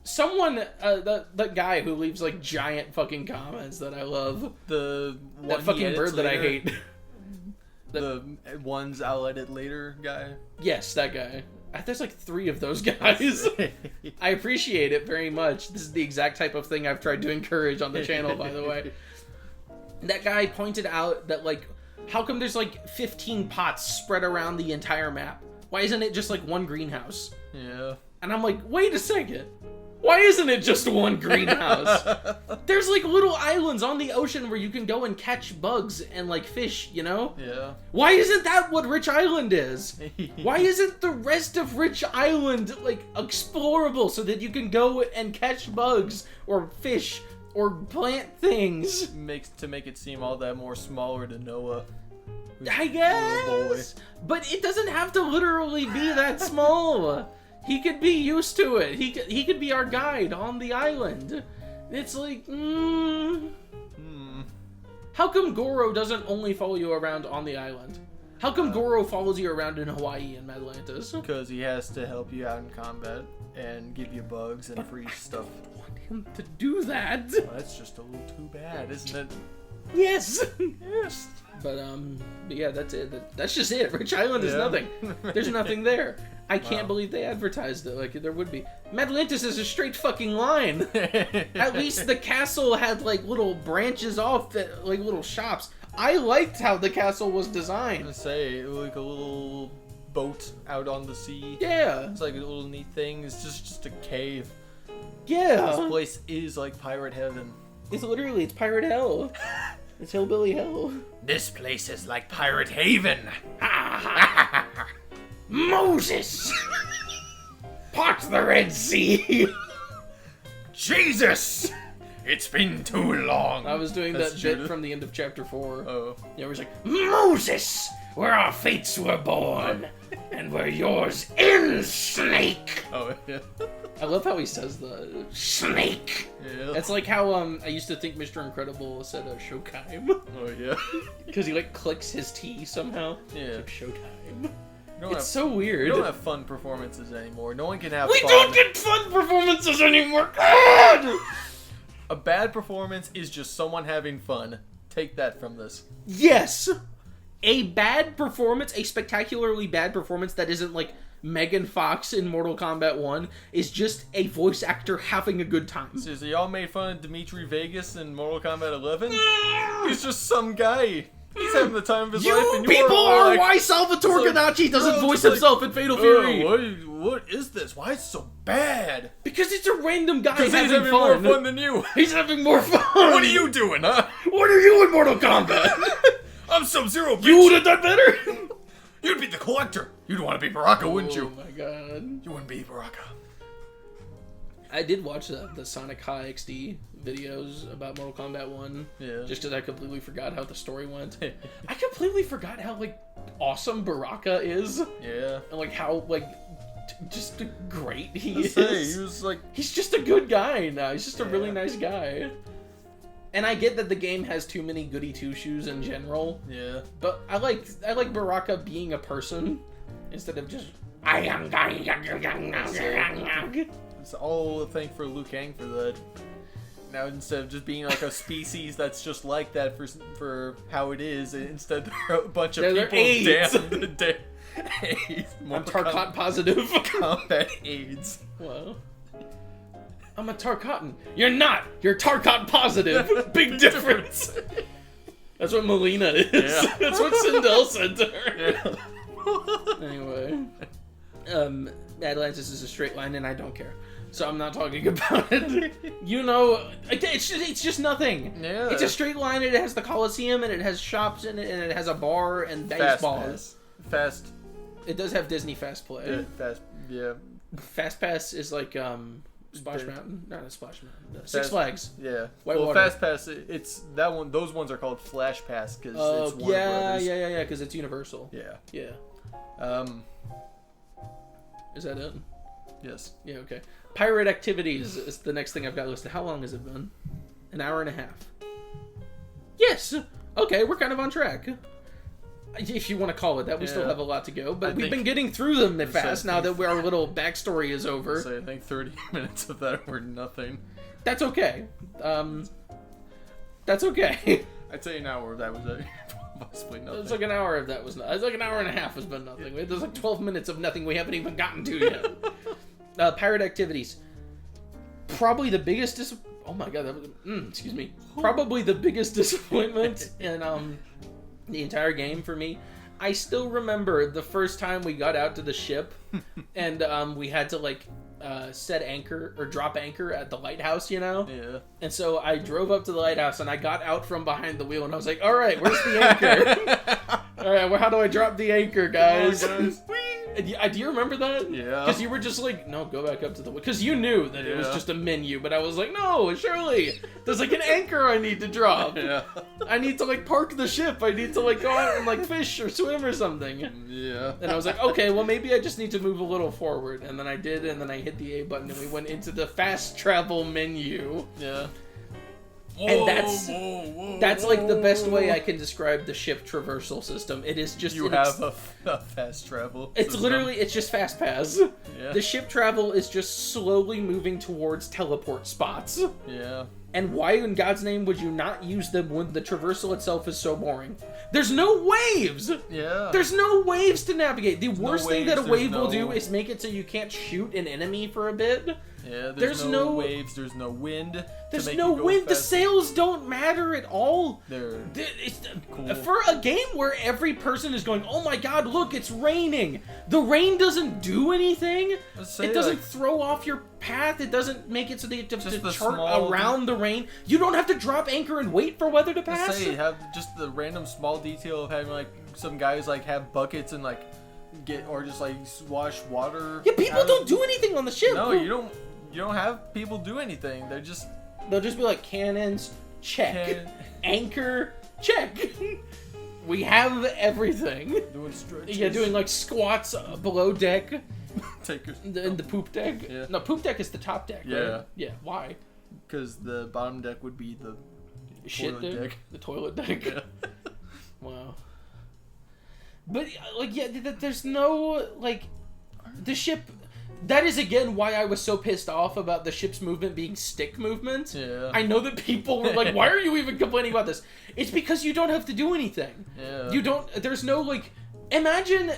Someone, that guy who leaves like giant fucking comments that I love. The one that fucking bird that I hate. The ones I'll edit later guy. Yes, that guy. There's like 3 of those guys. I appreciate it very much. This is the exact type of thing I've tried to encourage on the channel, by the way. That guy pointed out that like, how come there's like 15 pots spread around the entire map? Why isn't it just like one greenhouse? Yeah. And I'm like, wait a second. Why isn't it just one greenhouse? There's like little islands on the ocean where you can go and catch bugs and like fish, you know? Yeah. Why isn't that what Rich Island is? Why isn't the rest of Rich Island like explorable so that you can go and catch bugs or fish or plant things? To make it seem all that more smaller to Noah. I guess. But it doesn't have to literally be that small. He could be used to it. He could be our guide on the island. It's like, How come Goro doesn't only follow you around on the island? How come Goro follows you around in Hawaii and Atlantis? Because he has to help you out in combat and give you bugs and free stuff. I don't want him to do that. Well, that's just a little too bad, isn't it? Yes. Yes. But yeah, that's it. That's just it. Rich Island is nothing. There's nothing there. I can't believe they advertised it like there would be. Atlantis is a straight fucking line. At least the castle had like little branches off, that, like little shops. I liked how the castle was designed. I say, like a little boat out on the sea. Yeah. It's like a little neat thing. It's just a cave. Yeah. This place is like pirate heaven. It's pirate hell. It's hillbilly hell. This place is like pirate haven. Moses! Part the Red Sea! Jesus! It's been too long. I was doing that bit from the end of chapter 4. Oh. Yeah, where he's like, Moses! Where our fates were born, and where yours ends, Snake! Oh, yeah. I love how he says the Snake! Yeah. It's like how I used to think Mr. Incredible said Showtime. Oh, yeah. Because he like clicks his T somehow. Yeah. It's like Showtime. It's so weird. We don't have fun performances anymore. No one can have We fun. don't get fun performances anymore! God! A bad performance is just someone having fun. Take that from this. Yes! A bad performance, a spectacularly bad performance that isn't like Megan Fox in Mortal Kombat 1 is just a voice actor having a good time. Seriously, y'all made fun of Dimitri Vegas in Mortal Kombat 11? He's just some guy. He's having the time of his life. And people are like, why Salvatore Ganacci doesn't voice himself in Fatal Fury. What is this? Why is it so bad? Because it's a random guy Because he's having fun. more fun than you. He's having more fun. What are you doing, huh? What are you in Mortal Kombat? I'm Sub-Zero, bitch. You would have done better. You'd be the Collector. You'd want to be Baraka, wouldn't you? Oh my god. You wouldn't be Baraka. I did watch the Sonic High XD videos about Mortal Kombat 1. Yeah. Just because I completely forgot how the story went. I completely forgot how, like, awesome Baraka is. Yeah. And, like, how, like, just great he is. He was, like... He's just a good guy now. He's just a really nice guy. And I get that the game has too many goody two-shoes in general. Yeah. But I like Baraka being a person instead of just... It's all a thank for Liu Kang for that. Now instead of just being like a species that's just like that for how it is, instead there are a bunch of people damn AIDS. I'm Tarkat positive. Combat AIDS. Well, I'm a Tarkatan. You're not. You're Tarkat positive. Big difference. That's what Melina is. Yeah. That's what Sindel said to her. Yeah. Anyway, Atlantis is a straight line, and I don't care. So I'm not talking about it. You know, it's just nothing. Yeah. It's a straight line, and it has the Coliseum, and it has shops in it, and it has a bar and baseballs. Fast. It does have Disney Fast Play. Yeah. Fast Pass is like Splash Mountain, not a Splash Mountain. Six Flags. Yeah. Whitewater. Fast Pass, it's that one. Those ones are called Flash Pass because it's Warner Brothers. Yeah, because it's Universal. Yeah. Is that it? Yes. Yeah. Okay. Pirate Activities is the next thing I've got listed. How long has it been? An hour and a half. Yes. Okay, we're kind of on track. If you want to call it that, we still have a lot to go, but we've been getting through them fast now that our little backstory is over. So I think 30 minutes of that were nothing. That's okay. That's okay. I'd say an hour of that was possibly nothing. It was like an hour of that was not. It was like an hour and a half has been nothing. Yeah. There's like 12 minutes of nothing we haven't even gotten to yet. Pirate Activities. Probably the biggest oh my god, that was, excuse me. Probably the biggest disappointment in the entire game for me. I still remember the first time we got out to the ship and we had to like set anchor or drop anchor at the lighthouse, you know? Yeah. And so I drove up to the lighthouse and I got out from behind the wheel and I was like, all right, where's the anchor? All right, well, how do I drop the anchor, guys? Do you remember that? Yeah. Because you were just like, no, go back up to the... Because you knew that it was just a menu, but I was like, no, surely. There's like an anchor I need to drop. Yeah. I need to like park the ship. I need to like go out and like fish or swim or something. Yeah. And I was like, okay, well maybe I just need to move a little forward. And then I did, and then I hit the A button and we went into the fast travel menu. Yeah. And that's like the best way I can describe the ship traversal system. It is just... You have a fast travel It's system. Literally, it's just fast pass. Yeah. The ship travel is just slowly moving towards teleport spots. Yeah. And why in God's name would you not use them when the traversal itself is so boring? There's no waves! Yeah. There's no waves to navigate. The worst thing that a wave will do is make it so you can't shoot an enemy for a bit. Yeah, there's no waves, there's no wind. There's no wind. The sails don't matter at all. It's cool. For a game where every person is going, oh my god, look, it's raining. The rain doesn't do anything. It doesn't throw off your path. It doesn't make it so that you have to chart around the rain. You don't have to drop anchor and wait for weather to pass. Have just the random small detail of having like some guys like have buckets and like just like wash water. Yeah, people don't do anything on the ship. No, you don't have people do anything. They'll just be like cannons, check. Anchor, check. We have everything. Doing stretches. Yeah, doing like squats below deck. In the poop deck. Yeah. No, poop deck is the top deck. Yeah. Right? Yeah. Why? Because the bottom deck would be the shit deck. The toilet deck. Yeah. Wow. But like, yeah, there's no like the ship. That is, again, why I was so pissed off about the ship's movement being stick movement. Yeah. I know that people were like, why are you even complaining about this? It's because you don't have to do anything. Yeah. There's no, like, imagine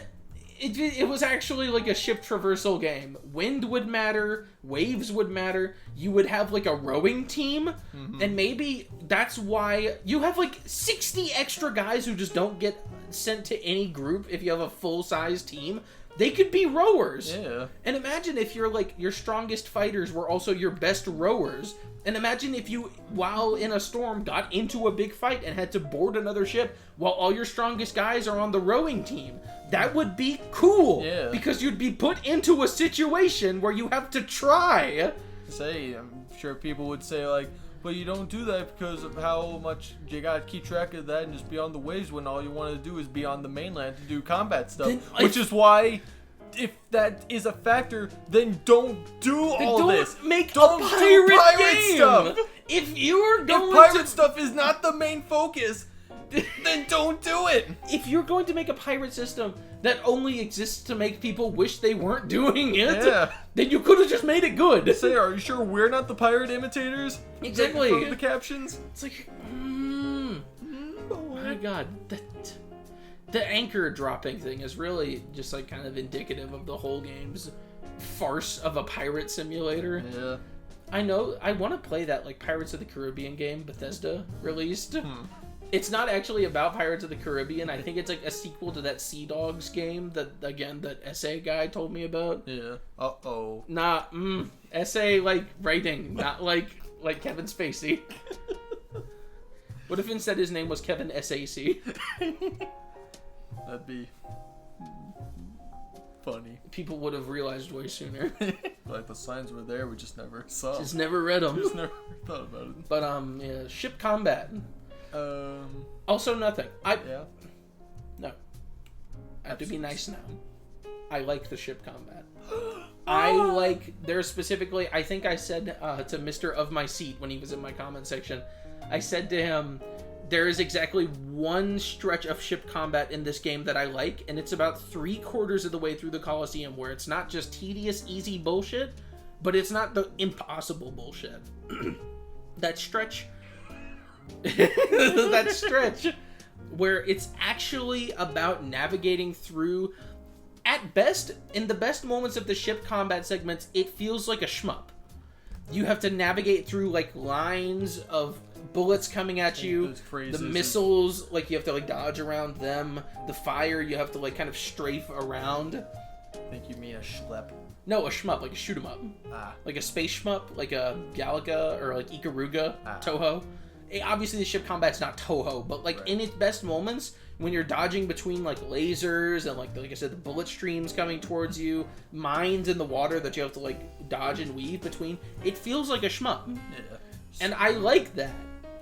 it was actually like a ship traversal game. Wind would matter, waves would matter, you would have like a rowing team, and maybe that's why you have like 60 extra guys who just don't get sent to any group if you have a full-size team. They could be rowers. Yeah. And imagine if your strongest fighters were also your best rowers. And imagine if you, while in a storm, got into a big fight and had to board another ship while all your strongest guys are on the rowing team. That would be cool. Yeah. Because you'd be put into a situation where you have to try say. I'm sure people would say, like, but you don't do that because of how much you gotta keep track of that and just be on the waves when all you want to do is be on the mainland to do combat stuff. Which is why, if that is a factor, then don't do all this. Don't do pirate game. Stuff. If you're going if pirate stuff is not the main focus, then don't do it. If you're going to make a pirate system that only exists to make people wish they weren't doing it, then you could have just made it good. Say, are you sure we're not the pirate imitators? Exactly. From the captions? It's like, oh my god, the anchor dropping thing is really just like kind of indicative of the whole game's farce of a pirate simulator. Yeah. I know, I want to play that like Pirates of the Caribbean game Bethesda released. It's not actually about Pirates of the Caribbean. I think it's like a sequel to that Sea Dogs game that essay guy told me about. Yeah. Uh-oh. Nah, essay like writing, not like Kevin Spacey. What if instead his name was Kevin SAC? That'd be funny. People would have realized way sooner. Like the signs were there, we just never saw. Just never read them. Just never thought about it. But yeah, ship combat. Also nothing. No. I have to be nice now. I like the ship combat. There's specifically, I think I said to Mr. of my seat when he was in my comment section, I said to him, there is exactly one stretch of ship combat in this game that I like, and it's about 3/4 of the way through the Coliseum, where it's not just tedious, easy bullshit, but it's not the impossible bullshit. That stretch where it's actually about navigating through, at best, in the best moments of the ship combat segments, it feels like a shmup. You have to navigate through like lines of bullets coming at you, the missiles, like you have to like dodge around them, the fire you have to like kind of strafe around. I think you mean a schlep. No, a shmup, like a shoot 'em up. Like a space shmup, like a Galaga or like Ikaruga, Toho. Obviously the ship combat's not Toho, but like in its best moments, when you're dodging between like lasers and like I said, the bullet streams coming towards you, mines in the water that you have to like dodge and weave between, it feels like a shmup. Yeah. And I like that.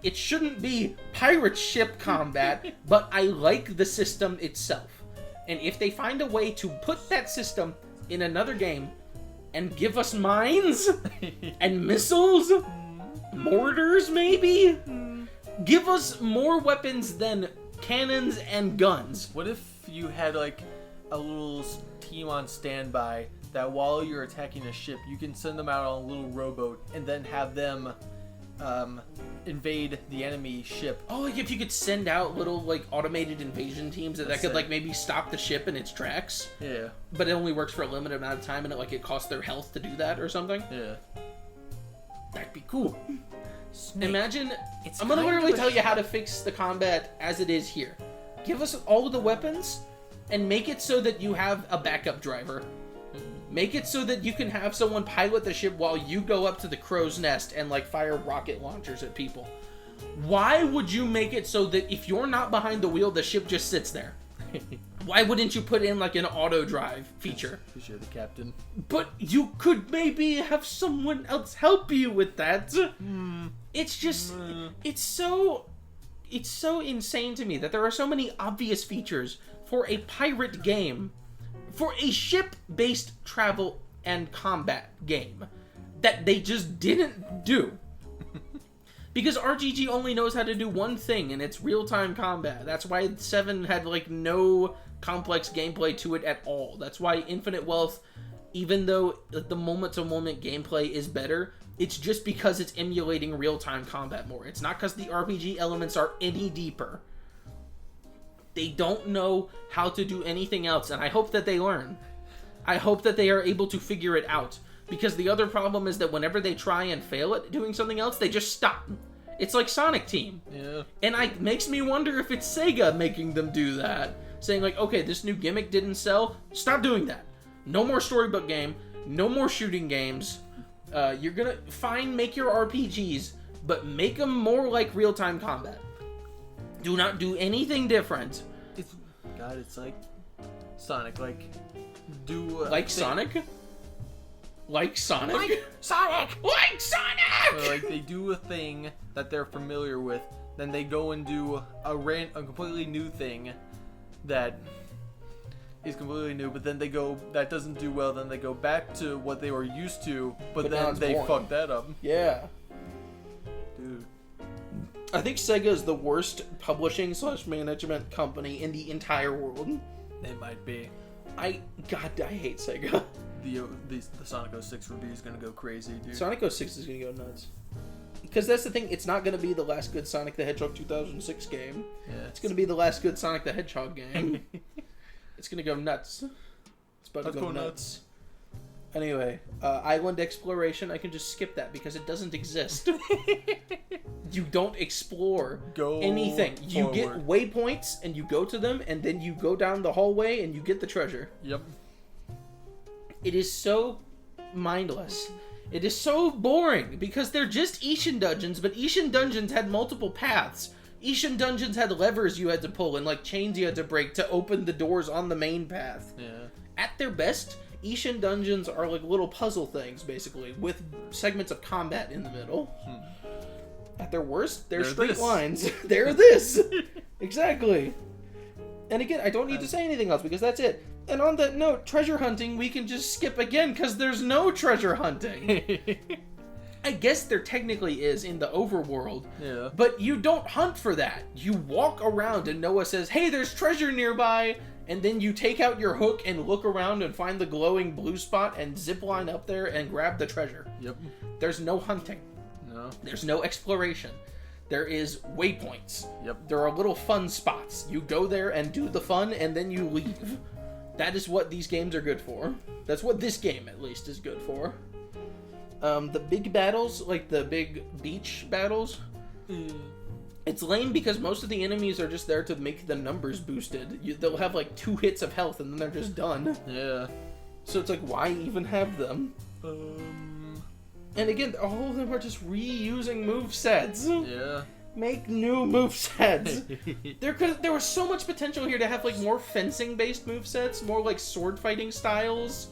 It shouldn't be pirate ship combat, but I like the system itself. And if they find a way to put that system in another game and give us mines and missiles, mortars maybe, give us more weapons than cannons and guns. What if you had like a little team on standby that while you're attacking a ship, you can send them out on a little rowboat and then have them invade the enemy ship? Oh, like if you could send out little like automated invasion teams that could like maybe stop the ship in its tracks. Yeah. But it only works for a limited amount of time, and it costs their health to do that or something. Yeah. That'd be cool. Snake. Imagine, I'm gonna literally tell you how to fix the combat as it is here. Give us all of the weapons, and make it so that you have a backup driver. Make it so that you can have someone pilot the ship while you go up to the crow's nest and like fire rocket launchers at people. Why would you make it so that if you're not behind the wheel, the ship just sits there? Why wouldn't you put in like an auto drive feature? Because you're the captain. But you could maybe have someone else help you with that. It's just, it's so insane to me that there are so many obvious features for a pirate game, for a ship-based travel and combat game, that they just didn't do. Because RGG only knows how to do one thing, and it's real-time combat. That's why 7 had, like, no complex gameplay to it at all. That's why Infinite Wealth, even though the moment-to-moment gameplay is better, it's just because it's emulating real-time combat more. It's not because the RPG elements are any deeper. They don't know how to do anything else, and I hope that they learn. I hope that they are able to figure it out. Because the other problem is that whenever they try and fail at doing something else, they just stop. It's like Sonic Team. Yeah. And it makes me wonder if it's Sega making them do that. Saying like, okay, this new gimmick didn't sell. Stop doing that. No more storybook game. No more shooting games. You're gonna make your RPGs, but make them more like real-time combat. Do not do anything different. It's like Sonic. Like, Sonic? Like Sonic. Like Sonic! So, like, they do a thing that they're familiar with, then they go and do a completely new thing that is completely new, but then they go, that doesn't do well, then they go back to what they were used to, but then they fuck that up. Yeah. Dude. I think Sega is the worst publishing / management company in the entire world. It might be. I hate Sega. The Sonic 06 review is gonna go crazy, dude. Sonic 06 is gonna go nuts. Because that's the thing, it's not gonna be the last good Sonic the Hedgehog 2006 game. Yeah, it's gonna be the last good Sonic the Hedgehog game. It's gonna go nuts. It's about to go nuts. Anyway, island exploration, I can just skip that because it doesn't exist. You don't explore anything. You get waypoints and you go to them, and then you go down the hallway and you get the treasure. Yep. It is so mindless. It is so boring because they're just Ishin dungeons, but Ishin dungeons had multiple paths. Ishin dungeons had levers you had to pull and like chains you had to break to open the doors on the main path. Yeah. At their best, Ishin dungeons are like little puzzle things, basically, with segments of combat in the middle. At their worst, they're straight lines. They're this! Exactly. And again, I don't need to say anything else because that's it. And on that note, treasure hunting, we can just skip again because there's no treasure hunting. I guess there technically is in the overworld. Yeah. But you don't hunt for that. You walk around and Noah says, hey, there's treasure nearby. And then you take out your hook and look around and find the glowing blue spot and zip line up there and grab the treasure. Yep. There's no hunting. No. There's no exploration. There is waypoints. Yep. There are little fun spots. You go there and do the fun and then you leave. That is what these games are good for. That's what this game, at least, is good for. The big battles, like the big beach battles, it's lame because most of the enemies are just there to make the numbers boosted. They'll have like 2 hits of health and then they're just done. Yeah. So it's like, why even have them? And again, all of them are just reusing movesets. Yeah. Make new movesets. There was so much potential here to have like more fencing-based movesets, more like sword fighting styles.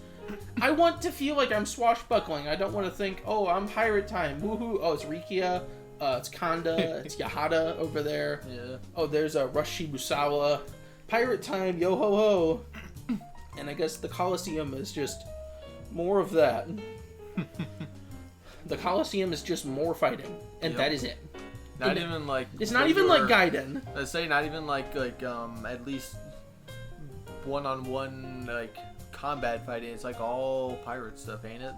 I want to feel like I'm swashbuckling. I don't want to think, oh, I'm pirate time. Woohoo! Oh, it's Rikia. It's Kanda. It's Yahada over there. Yeah. Oh, there's a Rush Shibusawa. Pirate time. Yo ho ho. And I guess the Colosseum is just more of that. The Colosseum is just more fighting, and that is it. Not even like it's not even like Gaiden. I say not even like at least one-on-one like combat fighting. It's like all pirate stuff, ain't it?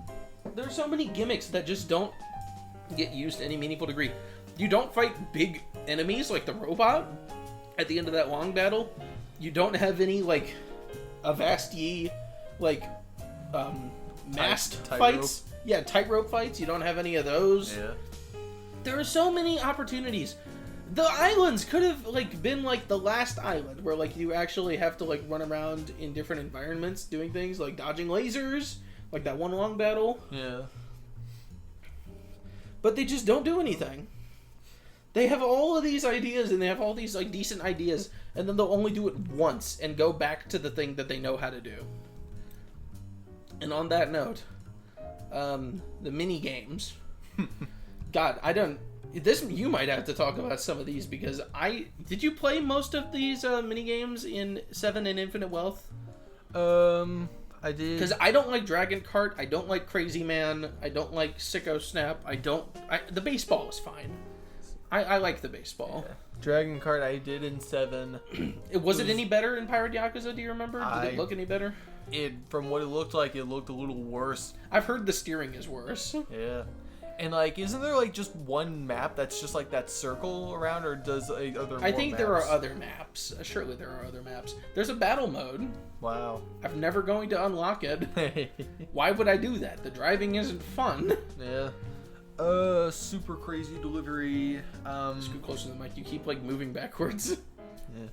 There's so many gimmicks that just don't get used to any meaningful degree. You don't fight big enemies like the robot at the end of that long battle. You don't have any like Avasti like masked fights. Yeah, tightrope fights. You don't have any of those. Yeah. There are so many opportunities. The islands could have like been like the last island where like you actually have to like run around in different environments doing things like dodging lasers, like that one long battle. Yeah. But they just don't do anything. They have all of these ideas and they have all these like decent ideas, and then they'll only do it once and go back to the thing that they know how to do. And on that note, the Minigames. God, you might have to talk about some of these because did you play most of these Minigames in 7 and Infinite Wealth? I did. Because I don't like Dragon Kart, I don't like Crazy Man, I don't like Sicko Snap, the baseball is fine. I like the baseball. Yeah. Dragon Kart I did in 7. Was it any better in Pirate Yakuza, do you remember? Did it look any better? From what it looked like, it looked a little worse. I've heard the steering is worse. Yeah. And like, isn't there like just one map that's just like that circle around, or does other? I think there are other maps. Surely there are other maps. There's a battle mode. Wow. I'm never going to unlock it. Why would I do that? The driving isn't fun. Yeah. Super crazy delivery. Scoot closer to the mic. You keep like moving backwards. Yeah.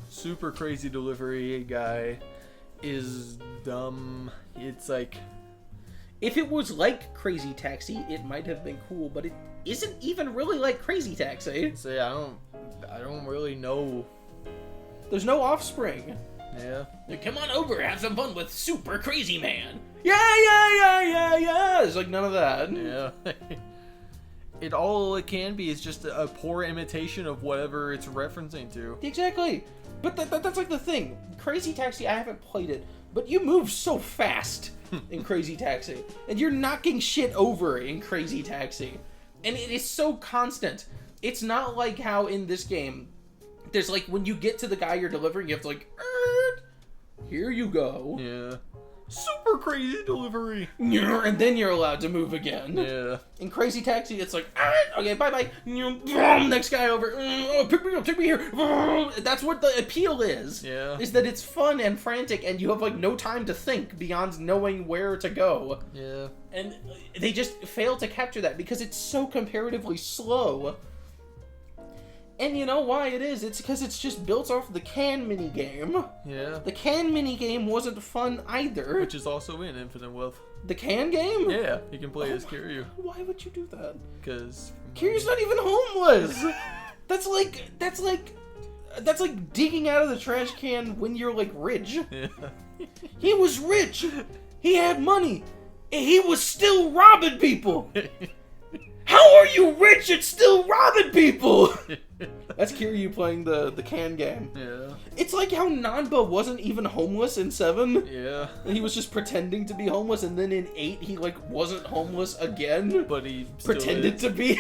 Super crazy delivery guy is dumb. It's like, if it was like Crazy Taxi, it might have been cool, but it isn't even really like Crazy Taxi. So yeah, I don't really know. There's no offspring. Yeah. Like, come on over, have some fun with Super Crazy Man. Yeah. It's like none of that. Yeah. All it can be is just a poor imitation of whatever it's referencing to. Exactly. But that's like the thing. Crazy Taxi, I haven't played it, but you move so fast in Crazy Taxi. And you're knocking shit over in Crazy Taxi. And it is so constant. It's not like how in this game, there's like, when you get to the guy you're delivering, you have to like, here you go. Yeah. Super crazy delivery. And then you're allowed to move again. Yeah. In Crazy Taxi, it's like, okay, bye-bye. Next guy over. Oh, pick me up, take me here. That's what the appeal is. Yeah. Is that it's fun and frantic, and you have, like, no time to think beyond knowing where to go. Yeah. And they just fail to capture that because it's so comparatively slow. And you know why it is? It's because it's just built off the can minigame. Yeah. The can minigame wasn't fun either. Which is also in Infinite Wealth. The can game? Yeah, you can play as Kiryu. Why would you do that? Because Kiryu's not even homeless. That's like digging out of the trash can when you're like rich. Yeah. He was rich. He had money. And he was still robbing people. How are you rich and still robbing people? That's Kiryu playing the can game. Yeah. It's like how Nanba wasn't even homeless in 7. Yeah. He was just pretending to be homeless, and then in 8 he like wasn't homeless again. But he pretended to be.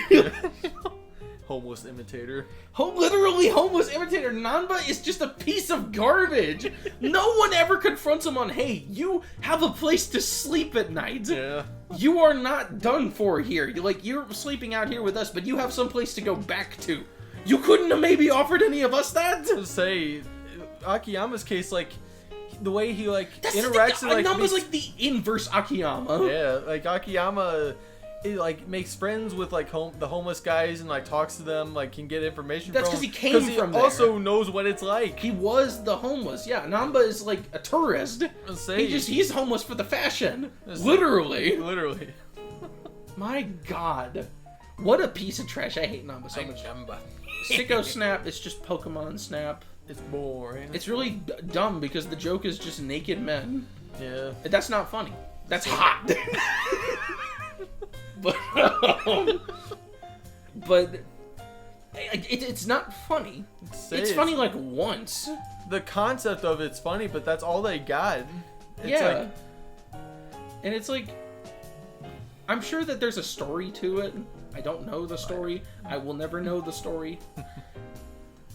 Homeless imitator. Literally homeless imitator. Nanba is just a piece of garbage. No one ever confronts him on, hey, you have a place to sleep at night. Yeah. You are not done for here. You're sleeping out here with us, but you have some place to go back to. You couldn't have maybe offered any of us that? Say, Akiyama's case, like, the way he, like, That's interacts with, like... Nanba's like the inverse Akiyama. Yeah, like, Akiyama... He, like, makes friends with, like, the homeless guys and, like, talks to them, like, can get information That's from them. because he came from there. He also knows what it's like. He was the homeless. Yeah, Nanba is, like, a tourist. He's homeless for the fashion. Literally. Literally. My God. What a piece of trash. I hate Nanba so much. Sicko Snap, it's just Pokemon Snap. It's boring. It's really dumb because the joke is just naked men. Yeah. That's not funny. That's hot. But it's not funny. It's funny like once. The concept of it's funny, but that's all they got. And it's like, I'm sure that there's a story to it. I don't know the story. I will never know the story.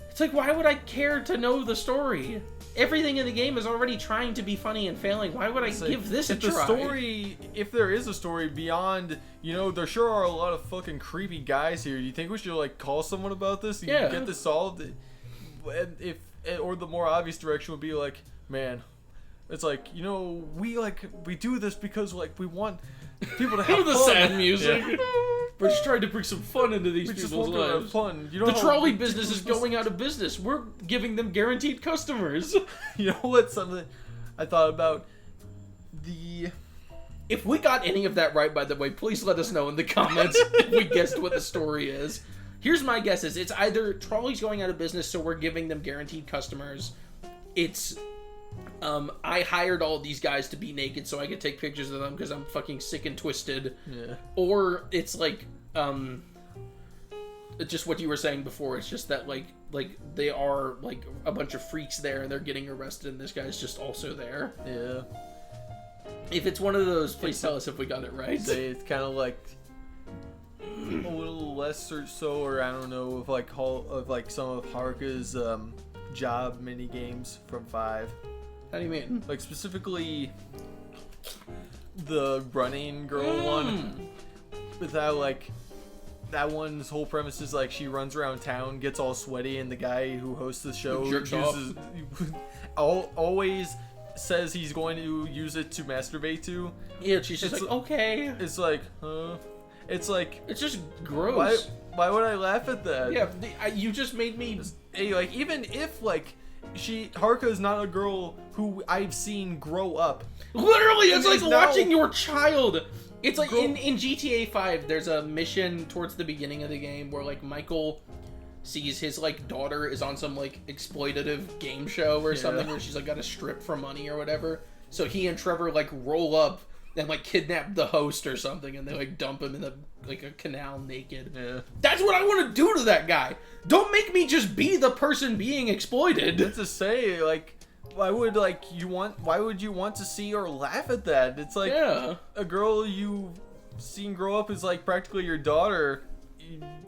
It's like, why would I care to know the story? Everything in the game is already trying to be funny and failing. Why would I give this a try? If there is a story beyond, there sure are a lot of fucking creepy guys here. Do you think we should, like, call someone about this? Yeah. Get this solved? Or the more obvious direction would be like, man, it's like, we do this because, like, we want people to have fun. The sad music. Yeah. We're just trying to bring some fun into these people's lives. Fun. The trolley business is going out of business. We're giving them guaranteed customers. You know what? Something I thought about If we got any of that right, by the way, please let us know in the comments if we guessed what the story is. Here's my guesses. It's either trolleys going out of business, so we're giving them guaranteed customers. It's I hired all these guys to be naked so I could take pictures of them because I'm fucking sick and twisted. Yeah. Or it's like, just what you were saying before. It's just that like they are like a bunch of freaks there and they're getting arrested and this guy's just also there. Yeah. If it's one of those, please tell us if we got it right. It's kind of like a little less or so, or I don't know, of like some of Haruka's job mini games from 5. How do you mean? Like specifically the running girl one. Without like that one's whole premise is like she runs around town, gets all sweaty, and the guy who hosts the show always says he's going to use it to masturbate to. Yeah, she's just like, okay. It's like, huh? It's like, it's just gross. Why would I laugh at that? Yeah, you just made me. Like, even if like Haruka is not a girl who I've seen grow up. Literally, it's like watching your child. It's like in GTA 5, there's a mission towards the beginning of the game where like Michael sees his like daughter is on some like exploitative game show or something where she's like got to strip for money or whatever. So he and Trevor like roll up and like kidnap the host or something, and they like dump him in the like a canal naked. Yeah. That's what I want to do to that guy. Don't make me just be the person being exploited. That's to say, like, why would you want to see or laugh at that? It's like a girl you've seen grow up is like practically your daughter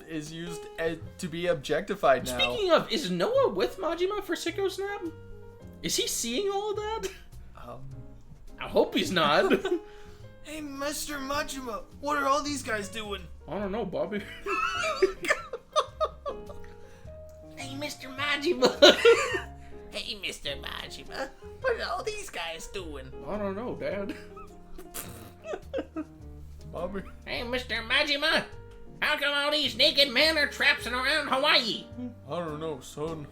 is used to be objectified now. Speaking of, is Noah with Majima for Sicko Snap? Is he seeing all of that? I hope he's not. Hey, Mr. Majima, what are all these guys doing? I don't know, Bobby. Hey, Mr. Majima. Hey, Mr. Majima, what are all these guys doing? I don't know, Dad. Bobby. Hey, Mr. Majima, how come all these naked men are traipsing around Hawaii? I don't know, son.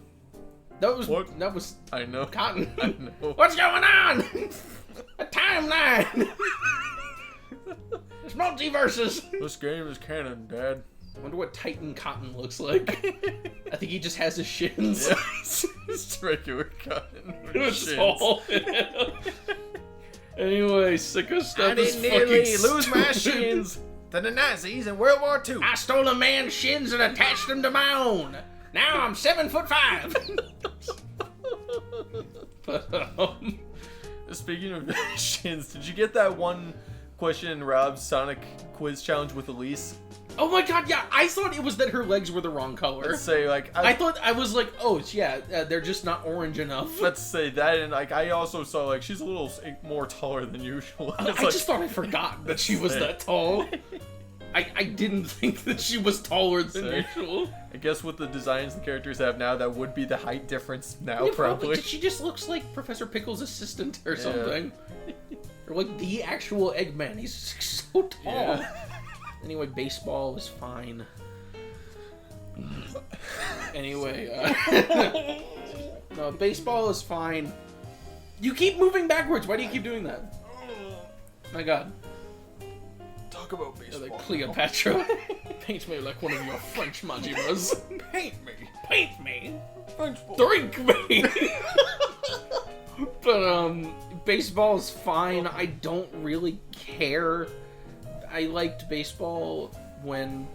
That was What? That was I know. Cotton. I know. What's going on? A timeline. It's multiverses. This game is canon, Dad. I wonder what Titan Cotton looks like. I think he just has his shins. Yeah, it's regular Cotton. It's all in it. Anyway, Sicko Stuff I is didn't fucking nearly lose my stupid. shins to the Nazis in World War II. I stole a man's shins and attached them to my own. Now I'm 7'5". But, Speaking of shins, did you get that one question in Rob's Sonic quiz challenge with Elise? oh my god, yeah, I thought it was that her legs were the wrong color. Let's say, like, I was like, oh, yeah, they're just not orange enough. let's say that, and like, I also saw like she's a little more taller than usual. I just thought I forgot that she was that tall. I didn't think that she was taller than usual. I guess with the designs the characters have now, that would be the height difference now, Yeah, probably. She just looks like Professor Pickle's assistant or something. Or like the actual Eggman. He's so tall. Yeah. Anyway, baseball is fine. Anyway, no, baseball is fine. You keep moving backwards. Why do you keep doing that? My god. Talk about baseball. Like Cleopatra. Paint me like one of your French Majimas. Paint me. Paint me. French ball. Drink me. But baseball is fine. I don't really care. I liked baseball when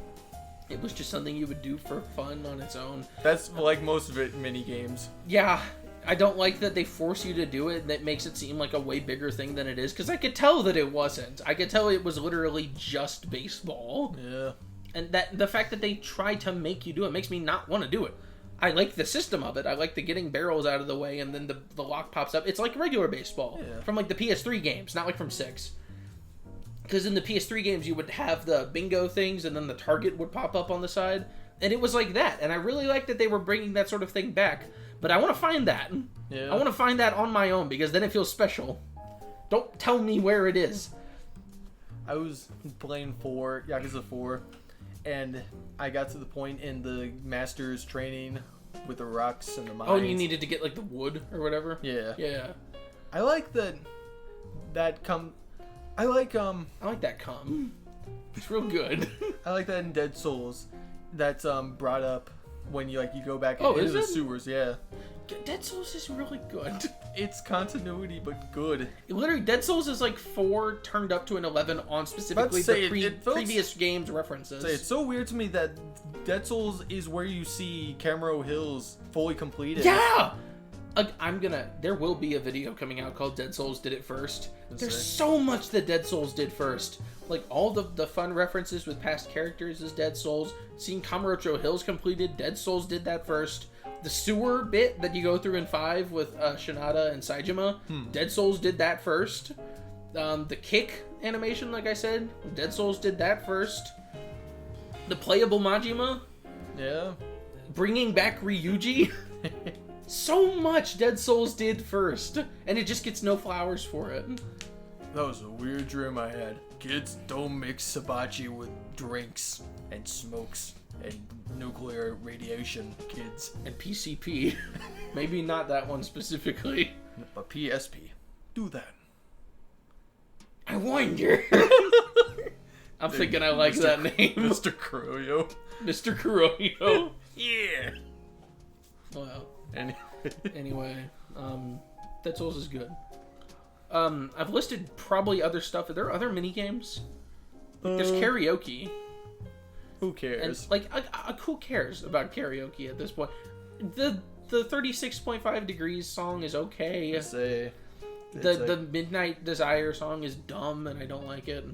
it was just something you would do for fun on its own. That's like most of it, mini games. Yeah, I don't like that they force you to do it, and that makes it seem like a way bigger thing than it is, because I could tell that it wasn't. I could tell it was literally just baseball. Yeah. And that the fact that they try to make you do it makes me not want to do it. I like the system of it. I like the getting barrels out of the way, and then the lock pops up. It's like regular baseball from like the PS3 games, not like from 6. Because in the PS3 games, you would have the bingo things, and then the target would pop up on the side. And it was like that. And I really like that they were bringing that sort of thing back. But I want to find that. Yeah. I want to find that on my own, because then it feels special. Don't tell me where it is. I was playing Yakuza 4, and I got to the point in the master's training with the rocks and the mines. Oh, you needed to get like the wood or whatever? Yeah. Yeah. I like I like that cum. It's real good. I like that in Dead Souls. That's brought up when you go back Oh, into is the it? sewers. Yeah. Dead Souls is really good. It's continuity, but good. Literally, Dead Souls is like 4 turned up to an 11 on specifically the previous game's references. It's so weird to me that Dead Souls is where you see Camaro Hills fully completed. Yeah! There will be a video coming out called Dead Souls Did It First. There's so much that Dead Souls did first. Like, all the fun references with past characters is Dead Souls. Seeing Kamurocho Hills completed, Dead Souls did that first. The sewer bit that you go through in 5 with Shinada and Saejima, Dead Souls did that first. The kick animation, like I said, Dead Souls did that first. The playable Majima. Yeah. Bringing back Ryuji. So much Dead Souls did first, and it just gets no flowers for it. That was a weird dream I had. Kids, don't mix hibachi with drinks and smokes and nuclear radiation, kids. And PCP. Maybe not that one specifically. But PSP. Do that. I wonder. I'm thinking I like that name. Mr. Kuroyo. Mr. Kuroyo. Yeah. Well. Anyway, Dead Souls is good. I've listed probably other stuff. Are there other mini games? There's karaoke. Who cares? And, who cares about karaoke at this point? The 36.5 Degrees song is okay. The Midnight Desire song is dumb and I don't like it.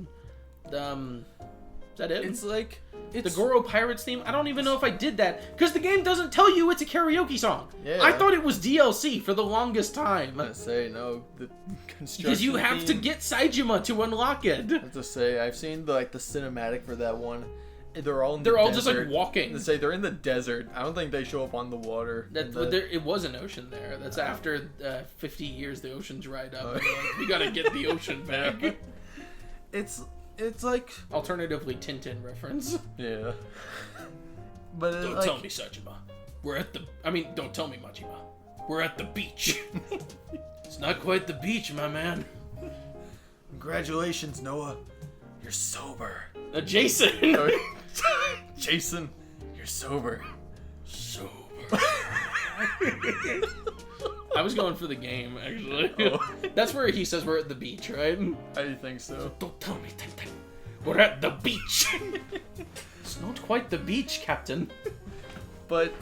Is that it? It's like the Goro Pirates theme. I don't even know if I did that because the game doesn't tell you it's a karaoke song. Yeah. I thought it was DLC for the longest time. I say no. The construction because you have to get Saejima to unlock it. I have to say I've seen the cinematic for that one. They're all just like walking. They say they're in the desert. I don't think they show up on the water. It was an ocean there. That's after 50 years the ocean dried up. We gotta get the ocean back. It's like alternatively Tintin reference. Yeah. But don't tell me, Saejima. Don't tell me, Majima. We're at the beach. It's not quite the beach, my man. Congratulations, Noah. You're sober. Jason. Jason, you're sober. Sober. I was going for the game, actually. Oh. That's where he says we're at the beach, right? I think so. Don't tell me, Tintin. We're at the beach. It's not quite the beach, Captain. But,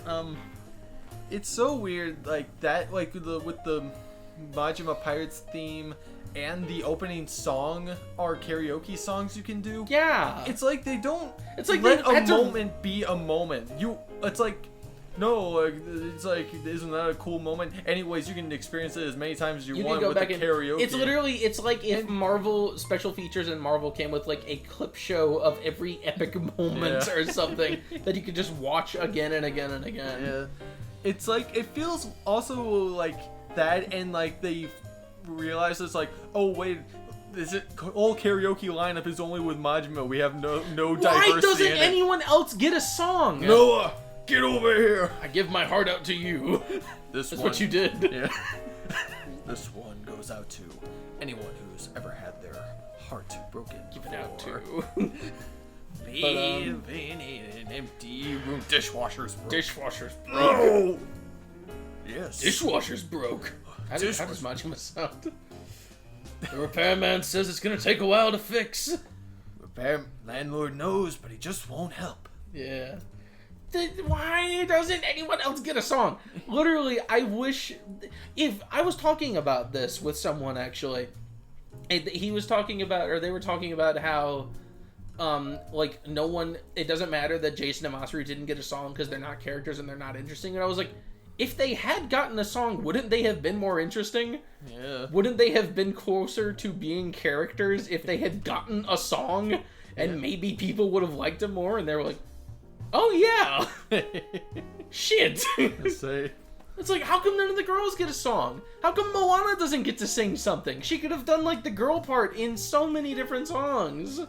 it's so weird, like, that, like, with the Majima Pirates theme and the opening song are karaoke songs you can do. Yeah. It's like they don't let a moment be a moment. It's like, no, it's like, isn't that a cool moment? Anyways, you can experience it as many times as you want with the karaoke. It's like if Marvel special features and Marvel came with like a clip show of every epic moment or something that you could just watch again and again and again. Yeah. It's like, it feels also like that, and like they realize it's like, oh wait, whole karaoke lineup is only with Majima. We have no diversity. Why doesn't anyone else get a song? Noah, get over here. I give my heart out to you. That's what you did. Yeah. This one goes out to anyone who's ever had their heart broken. Give it out to. Living in an empty room. Dishwasher's broke. Dishwasher's broke. No. Yes. Dishwasher's broke. How does Majima sound? The repairman says it's gonna take a while to fix. Landlord knows, but he just won't help. Yeah. Why doesn't anyone else get a song? Literally, I wish... If I was talking about this with someone, actually, and he was talking about, or they were talking about how, like, no one... It doesn't matter that Jason and Masaru didn't get a song because they're not characters and they're not interesting. And I was like... If they had gotten a song, wouldn't they have been more interesting? Yeah. Wouldn't they have been closer to being characters if they had gotten a song? And maybe people would have liked them more, and they were like, oh yeah! Shit! It's like, how come none of the girls get a song? How come Moana doesn't get to sing something? She could have done, like, the girl part in so many different songs.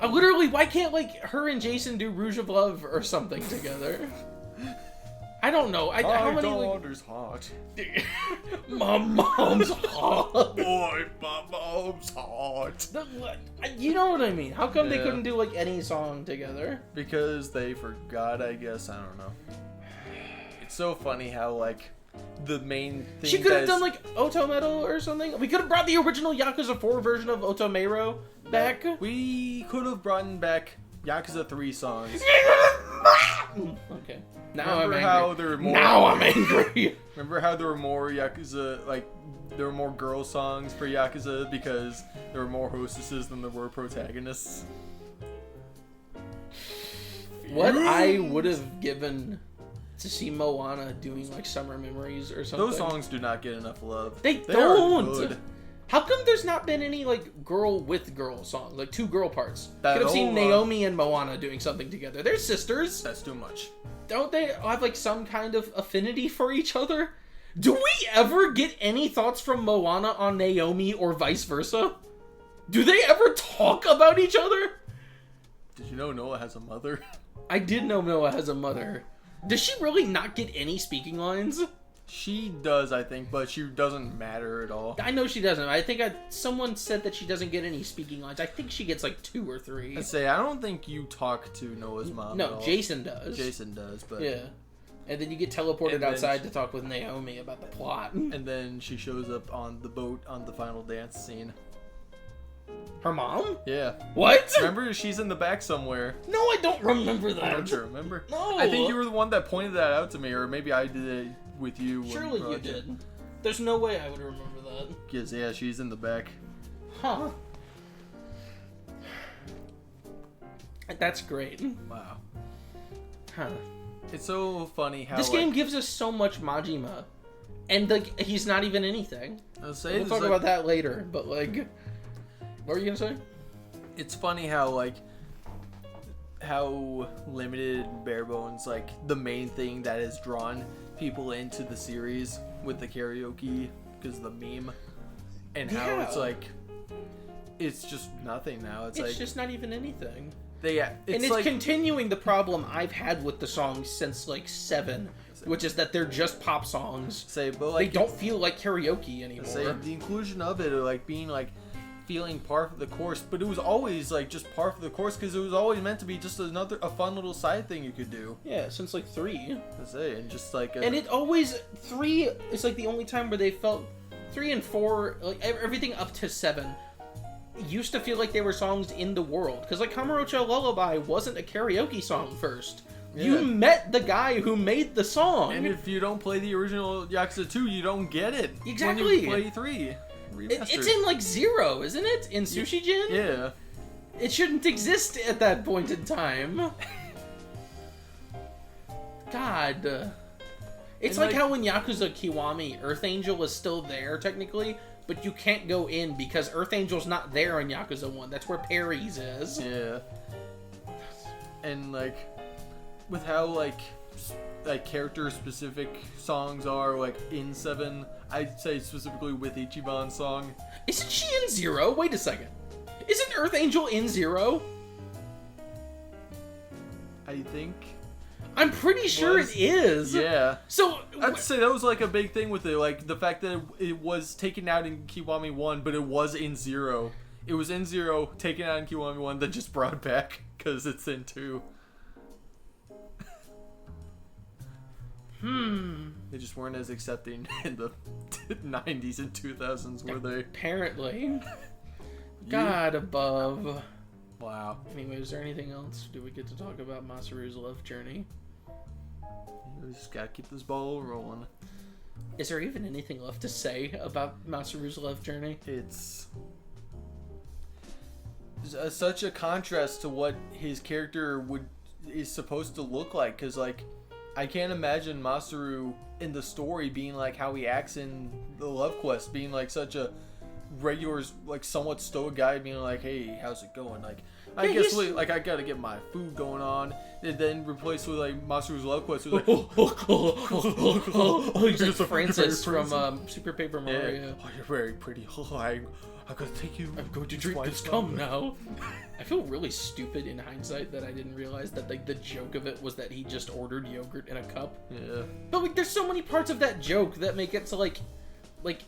Literally, why can't, like, her and Jason do Rouge of Love or something together? I don't know. How many daughter's hot. My mom's hot. Boy, my mom's hot. You know what I mean? How come they couldn't do like any song together? Because they forgot, I guess. I don't know. It's so funny how like the main thing. She could have done like Otometal or something. We could have brought the original Yakuza 4 version of Otomero back. We could have brought back Yakuza 3 songs. Okay. Now I'm angry. Remember how there were more Yakuza, like, there were more girl songs for Yakuza because there were more hostesses than there were protagonists? What I would have given to see Moana doing, like, Summer Memories or something. Those songs do not get enough love. They don't! How come there's not been any, like, girl-with-girl songs? Like, two girl parts? Could have seen Naomi and Moana doing something together. They're sisters. That's too much. Don't they have, like, some kind of affinity for each other? Do we ever get any thoughts from Moana on Naomi or vice versa? Do they ever talk about each other? Did you know Noah has a mother? I did know Noah has a mother. Does she really not get any speaking lines? She does, I think, but she doesn't matter at all. I know she doesn't. I think someone said that she doesn't get any speaking lines. I think she gets like 2 or 3. I don't think you talk to Noah's mom. No, Jason does. Jason does, but yeah. And then you get teleported outside to talk with Naomi about the plot. And then she shows up on the boat on the final dance scene. Her mom? Yeah. What? Remember, she's in the back somewhere. No, I don't remember that. Don't you remember? No. I think you were the one that pointed that out to me, or maybe I did it with you. Surely you did. There's no way I would remember that. Because, yeah, she's in the back. Huh. That's great. Wow. Huh. It's so funny how... This game gives us so much Majima. And, like, he's not even anything. I'll say we'll talk about that later, but, like... What were you gonna say? It's funny how, like... How limited, bare bones, like, the main thing that has drawn people into the series with the karaoke, because of the meme. And how it's, like... It's just nothing now. It's like... just not even anything. It's like, continuing the problem I've had with the songs since like 7, which is that they're just pop songs. But like, they don't feel like karaoke anymore. The inclusion of it, or like being like feeling part of the course, but it was always like just part of the course because it was always meant to be just a fun little side thing you could do. Yeah, since like 3. And just like and it always 3 is like the only time where they felt 3 and 4, like everything up to 7. Used to feel like they were songs in the world, because like Kamurocho Lullaby wasn't a karaoke song first. Yeah. You met the guy who made the song, and if you don't play the original Yakuza 2, you don't get it. Exactly. When you play 3, it's in like 0, isn't it? In Sushijin? Yeah. It shouldn't exist at that point in time. God. It's like how in Yakuza Kiwami, Earth Angel was still there technically. But you can't go in because Earth Angel's not there in Yakuza 1. That's where Perry's is. Yeah. And, like, with how, like character-specific songs are, like, in 7, I'd say specifically with Ichiban's song. Isn't she in 0? Wait a second. Isn't Earth Angel in 0? I think... I'm pretty sure it is. Yeah. So I'd say that was like a big thing with it, like the fact that it was taken out in Kiwami 1, but it was in 0. It was in 0, taken out in Kiwami 1, then just brought back because it's in 2. They just weren't as accepting in the 90s and 2000s, were they? Apparently. God above. Wow. Anyway, is there anything else? Do we get to talk about Masaru's love journey? We just gotta keep this ball rolling. Is there even anything left to say about Masaru's love journey? It's such a contrast to what his character is supposed to look like, because like I can't imagine Masaru in the story being like how he acts in the Love Quest, being like such a regular, like somewhat stoic guy, being like, hey, how's it going? Like, I guess like I gotta get my food going on, and then replaced with like Masaru's Love Quest, who's like, he's like Francis from Super Paper Mario. Yeah. Oh, you're very pretty. I'm gonna take you. I'm going to drink this cum now. I feel really stupid in hindsight that I didn't realize that like the joke of it was that he just ordered yogurt in a cup. Yeah. But like, there's so many parts of that joke that make it so like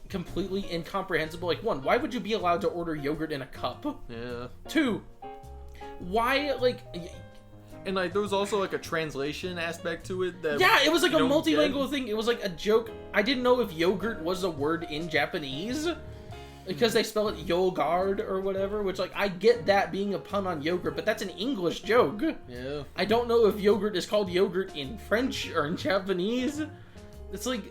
completely incomprehensible. Like, 1, why would you be allowed to order yogurt in a cup? Yeah. 2, why like. And like there was also like a translation aspect to it that it was like a multilingual thing. It was like a joke. I didn't know if yogurt was a word in Japanese because they spell it yogurt or whatever, which like I get that being a pun on yogurt, but that's an English joke. Yeah. I don't know if yogurt is called yogurt in French or in Japanese. It's like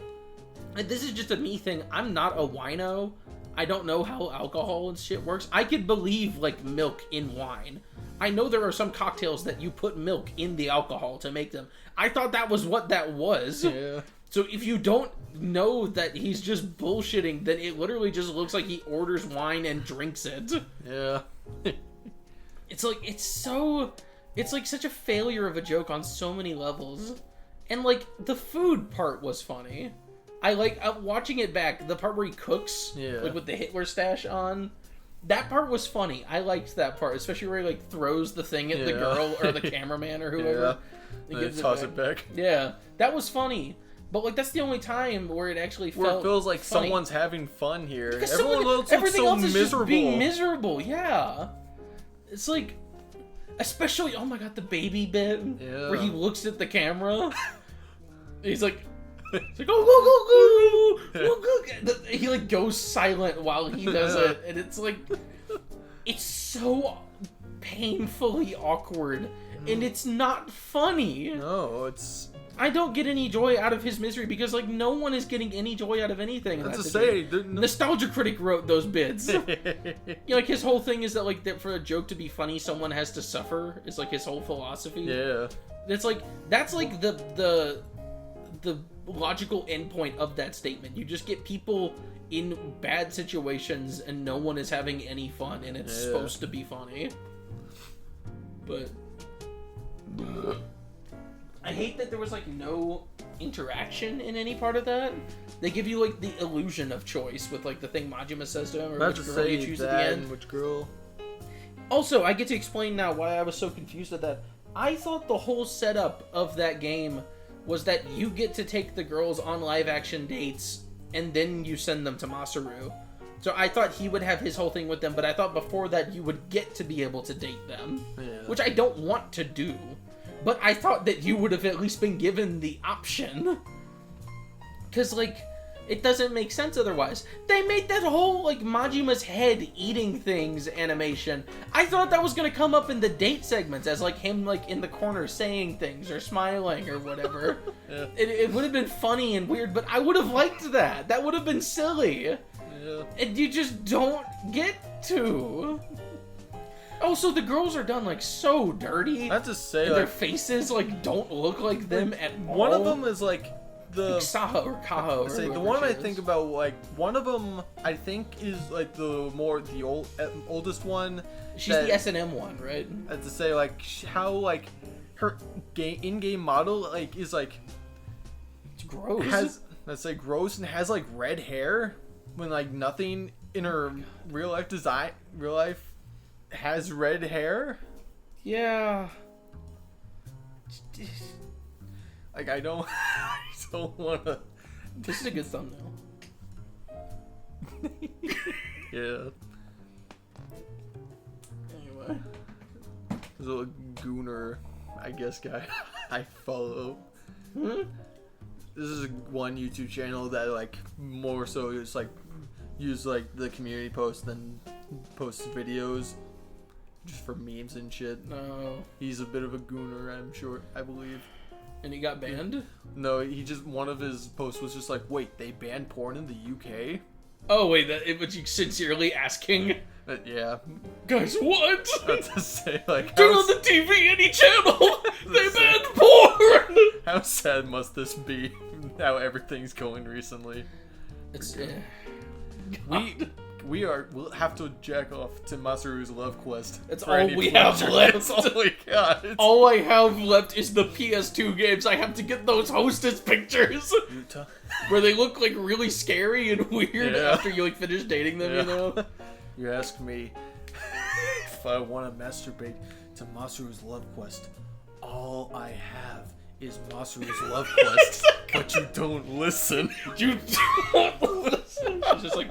this is just a me thing. I'm not a wino. I don't know how alcohol and shit works. I could believe like milk in wine. I know there are some cocktails that you put milk in the alcohol to make them. I thought that was what that was. Yeah. So if you don't know that he's just bullshitting, then it literally just looks like he orders wine and drinks it. Yeah. It's like such a failure of a joke on so many levels. And like the food part was funny. I like watching it back, the part where he cooks, like with the Hitler stash on. That part was funny. I liked that part, especially where he like throws the thing at the girl or the cameraman or whoever. Yeah. And toss it back. Yeah, that was funny. But like that's the only time where it actually where it feels like funny. Someone's having fun here. Because Everyone else everything looks so else is miserable. just being miserable. Yeah, it's like, especially oh my god, the baby bit where he looks at the camera. He's like, go. He like goes silent while he does it, and it's like, it's so painfully awkward, and it's not funny. No, it's. I don't get any joy out of his misery because like no one is getting any joy out of anything. That's to say, Nostalgia Critic wrote those bits. Like his whole thing is that like that for a joke to be funny, someone has to suffer. Is like his whole philosophy. Yeah. It's like that's like the logical endpoint of that statement. You just get people in bad situations and no one is having any fun, and it's supposed to be funny. But I hate that there was like no interaction in any part of that. They give you like the illusion of choice with like the thing Majima says to him, or which girl you choose at the end. Which girl? Also, I get to explain now why I was so confused at that. I thought the whole setup of that game was that you get to take the girls on live action dates and then you send them to Masaru. So I thought he would have his whole thing with them, but I thought before that you would get to be able to date them. Yeah. Which I don't want to do. But I thought that you would have at least been given the option. Because, like, it doesn't make sense otherwise. They made that whole, like, Majima's head eating things animation. I thought that was going to come up in the date segments as, like, him, like, in the corner saying things or smiling or whatever. Yeah. It would have been funny and weird, but I would have liked that. That would have been silly. Yeah. And you just don't get to. Oh, so the girls are done, like, so dirty. I have to say, and like, their faces, like, don't look like them at all. One of them is, like, the... Saha or Kaho. Say, the one I think about, like, one of them, I think, is, like, the oldest one. She's the S&M one, right? I have to say, like, how, like, her in-game model, like, is, like... It's gross. Let's say gross and has, like, red hair when, like, nothing in her real-life has red hair. Yeah. Like I don't wanna. This is a good thumbnail. Yeah. Anyway, there's a gooner, I guess, guy I follow. This is one YouTube channel that like more so is like use like the community post than post videos. Just for memes and shit. No. He's a bit of a gooner, I believe. And he got banned? No, one of his posts was just like, wait, they banned porn in the UK? Oh, wait, was you sincerely asking? Yeah. Guys, what? I have to say, like... Turn on the TV, any channel! They banned porn! How sad must this be, how everything's going recently? It's... We'll have to jack off to Masaru's Love Quest. That's all we have left. That's all we got. All I have left is the PS2 games. I have to get those hostess pictures. Utah. Where they look like really scary and weird after you like finish dating them, you know? You ask me if I want to masturbate to Masaru's Love Quest. All I have is Masaru's Love Quest, but you don't listen. You don't listen. She's just like,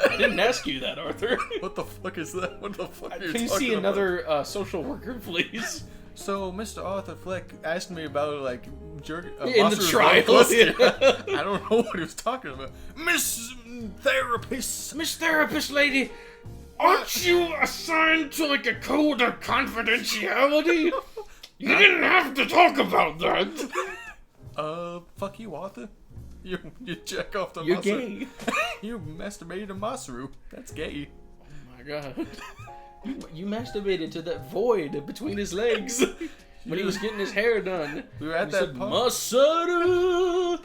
I didn't ask you that, Arthur. What the fuck is that? What the fuck are you talking about? Can you see another social worker, please? So, Mr. Arthur Fleck asked me about, like, in the trial. I don't know what he was talking about. Miss Therapist lady, aren't you assigned to, like, a code of confidentiality? You didn't have to talk about that. Fuck you, Arthur. You check off the You're Masaru. gay. You masturbated to Masaru. That's gay. Oh my god. You masturbated to that void between his legs when he was getting his hair done. We were at that part. Masaru!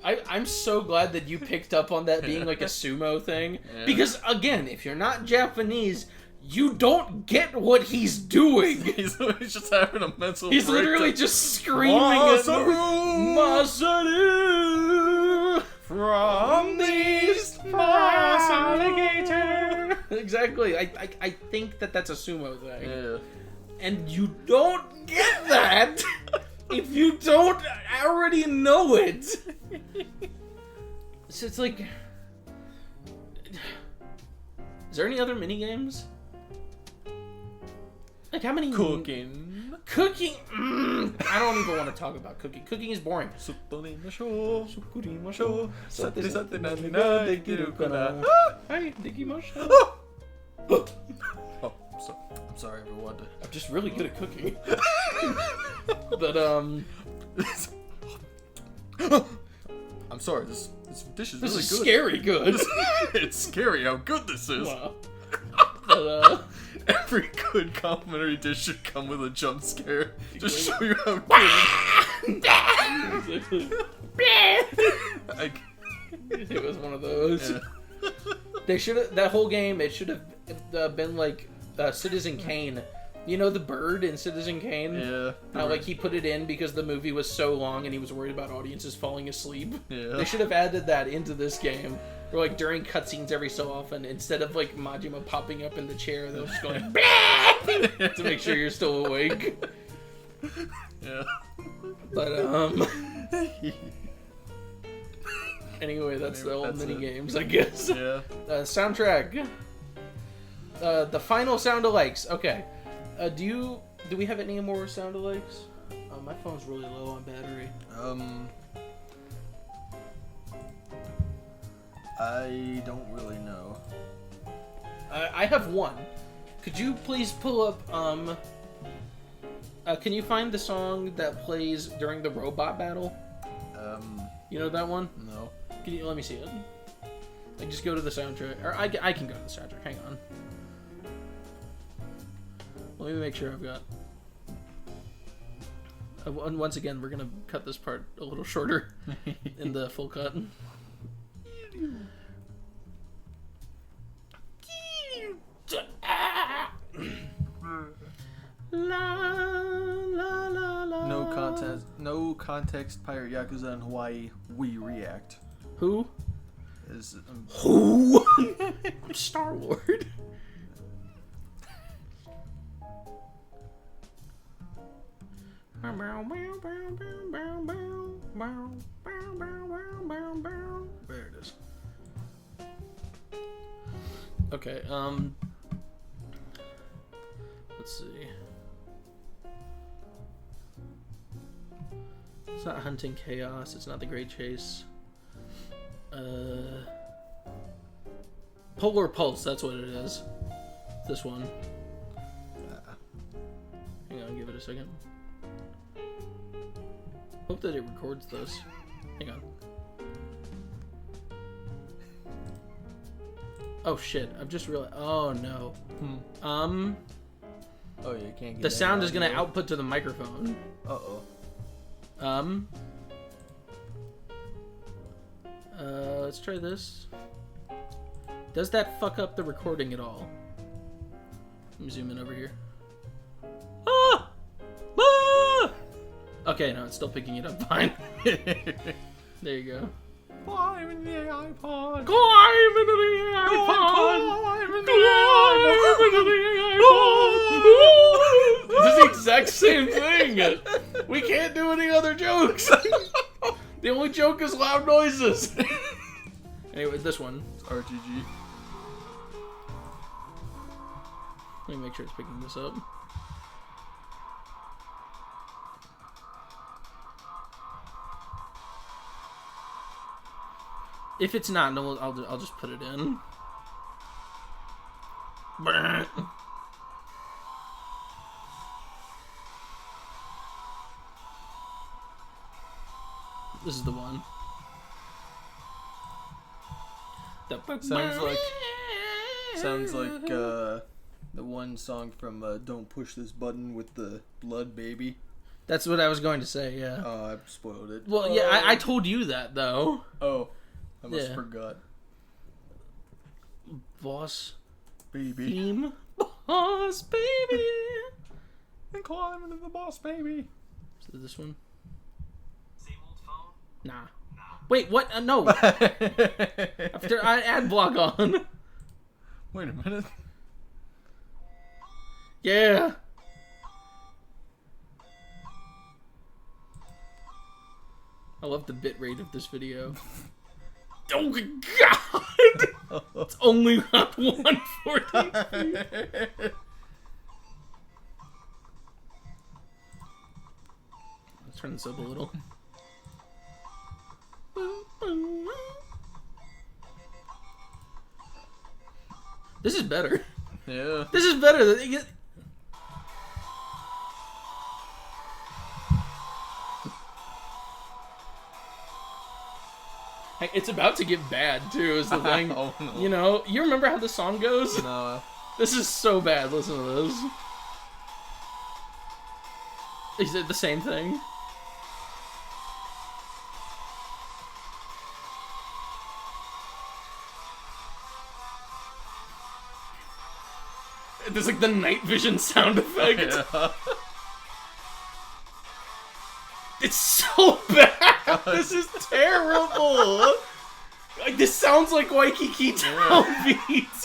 I'm so glad that you picked up on that being like a sumo thing. Yeah. Because, again, if you're not Japanese... You don't get what he's doing. He's just having a mental He's literally just screaming Masaru! Masaru! From the East Alligator! Exactly. I think that's a sumo thing. Yeah. And you don't get that If you don't already know it. So it's like... Is there any other minigames? Like, how many... Cooking. I don't even want to talk about cooking. Cooking is boring. Hi, Dikimasho. Oh, I'm sorry, everyone. I'm just really good at cooking. But, I'm sorry, this dish is this really is good. scary good. It's scary how good this is. Wow. But, every good complimentary dish should come with a jump scare. Just show you how good it was one of those. Yeah. They should have, that whole game, it should have been like Citizen Kane. You know the bird in Citizen Kane? Yeah. How like he put it in because the movie was so long and he was worried about audiences falling asleep. Yeah. They should have added that into this game. Or like during cutscenes every so often, instead of like Majima popping up in the chair, they were just going to make sure you're still awake. Yeah. But anyway, that's the old mini games, I guess. Yeah. Soundtrack. The final sound-alikes. Okay. Do we have any more sound-alikes? My phone's really low on battery. I don't really know. I have one. Could you please pull up, can you find the song that plays during the robot battle? You know that one? No. Can you, let me see it. Like, just go to the soundtrack. Or I can go to the soundtrack. Hang on. Let me make sure I've got... once again, we're going to cut this part a little shorter in the full cut. No context. Pirate Yakuza in Hawaii. We react. Who? Is Who? I'm Star-Lord. There it is. Okay, let's see. It's not Hunting Chaos, it's not The Great Chase. Polar Pulse, that's what it is. This one. Hang on, give it a second. Hope that it records this. Hang on. Oh shit, I've just realized. Oh no. Oh, you can't get the sound is gonna output to the microphone. Uh-oh. Let's try this. Does that fuck up the recording at all? Let me zoom in over here. Ah! Ah! Okay, no, it's still picking it up fine. There you go. Climb in the iPod. Climb into the iPod. Climb into the iPod. It's the exact same thing. We can't do any other jokes. The only joke is loud noises. Anyway, this one. It's RTG. Let me make sure it's picking this up. If it's not, no, I'll just put it in. This is the one. Sounds like the one song from Don't Push This Button with the blood baby. That's what I was going to say, yeah. Oh, I spoiled it. Well, yeah, I told you that, though. Oh, I must have forgot. Boss Baby. theme. Boss baby. And climb into the boss baby. Is it this one? Same old phone? Nah. Wait, what? No. After I ad block on. Wait a minute. Yeah. I love the bit rate of this video. Oh my god! It's only on 140. Let's turn this up a little. This is better. Yeah. This is better. Hey, it's about to get bad too. Is the thing? Oh, no. You know, you remember how the song goes? No. This is so bad. Listen to this. He said the same thing. There's like the night vision sound effect. Yeah. It's so bad. This is terrible. Like, this sounds like Waikiki Town beats.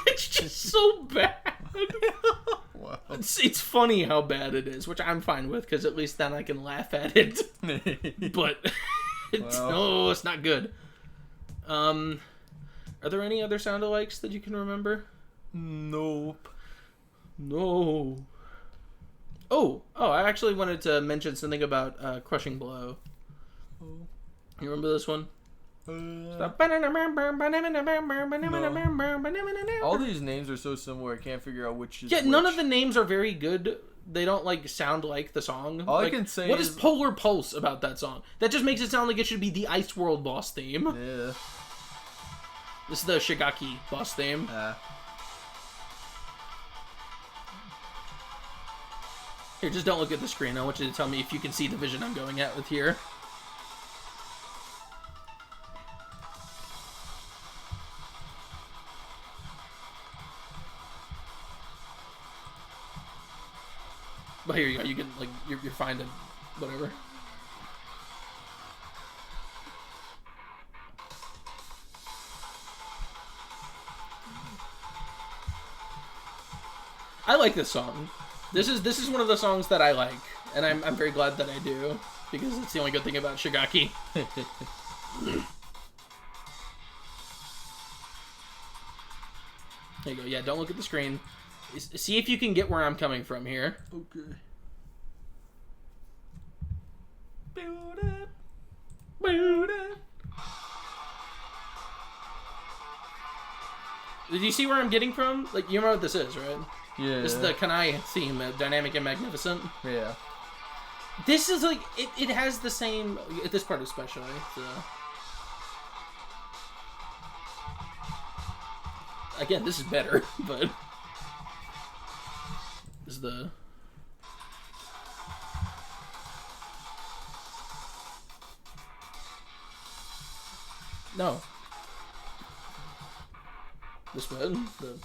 It's just so bad. Wow. It's funny how bad it is, which I'm fine with, because at least then I can laugh at it. But it's not good. Are there any other sound-alikes that you can remember? Nope. No. Oh, I actually wanted to mention something about Crushing Blow. Oh. You remember this one? All these names are so similar, I can't figure out which is which. None of the names are very good. They don't, like, sound like the song. All like, I can say what is... is Polar Pulse about that song? That just makes it sound like it should be the Ice World boss theme. Yeah. This is the Shigaki boss theme. Here, just don't look at the screen. I want you to tell me if you can see the vision I'm going at with here. But here you go. You can, like, you're fine to whatever. I like this song. This is one of the songs that I like, and I'm very glad that I do, because it's the only good thing about Shigaki. There you go. Yeah, don't look at the screen. See if you can get where I'm coming from here. Okay. Did you see where I'm getting from? Like, you know what this is, right? Yeah. This is the Kanai theme, Dynamic and Magnificent. Yeah. This is like, it has the same, this part especially. So. Again, this is better, but this is the... No. This one, the...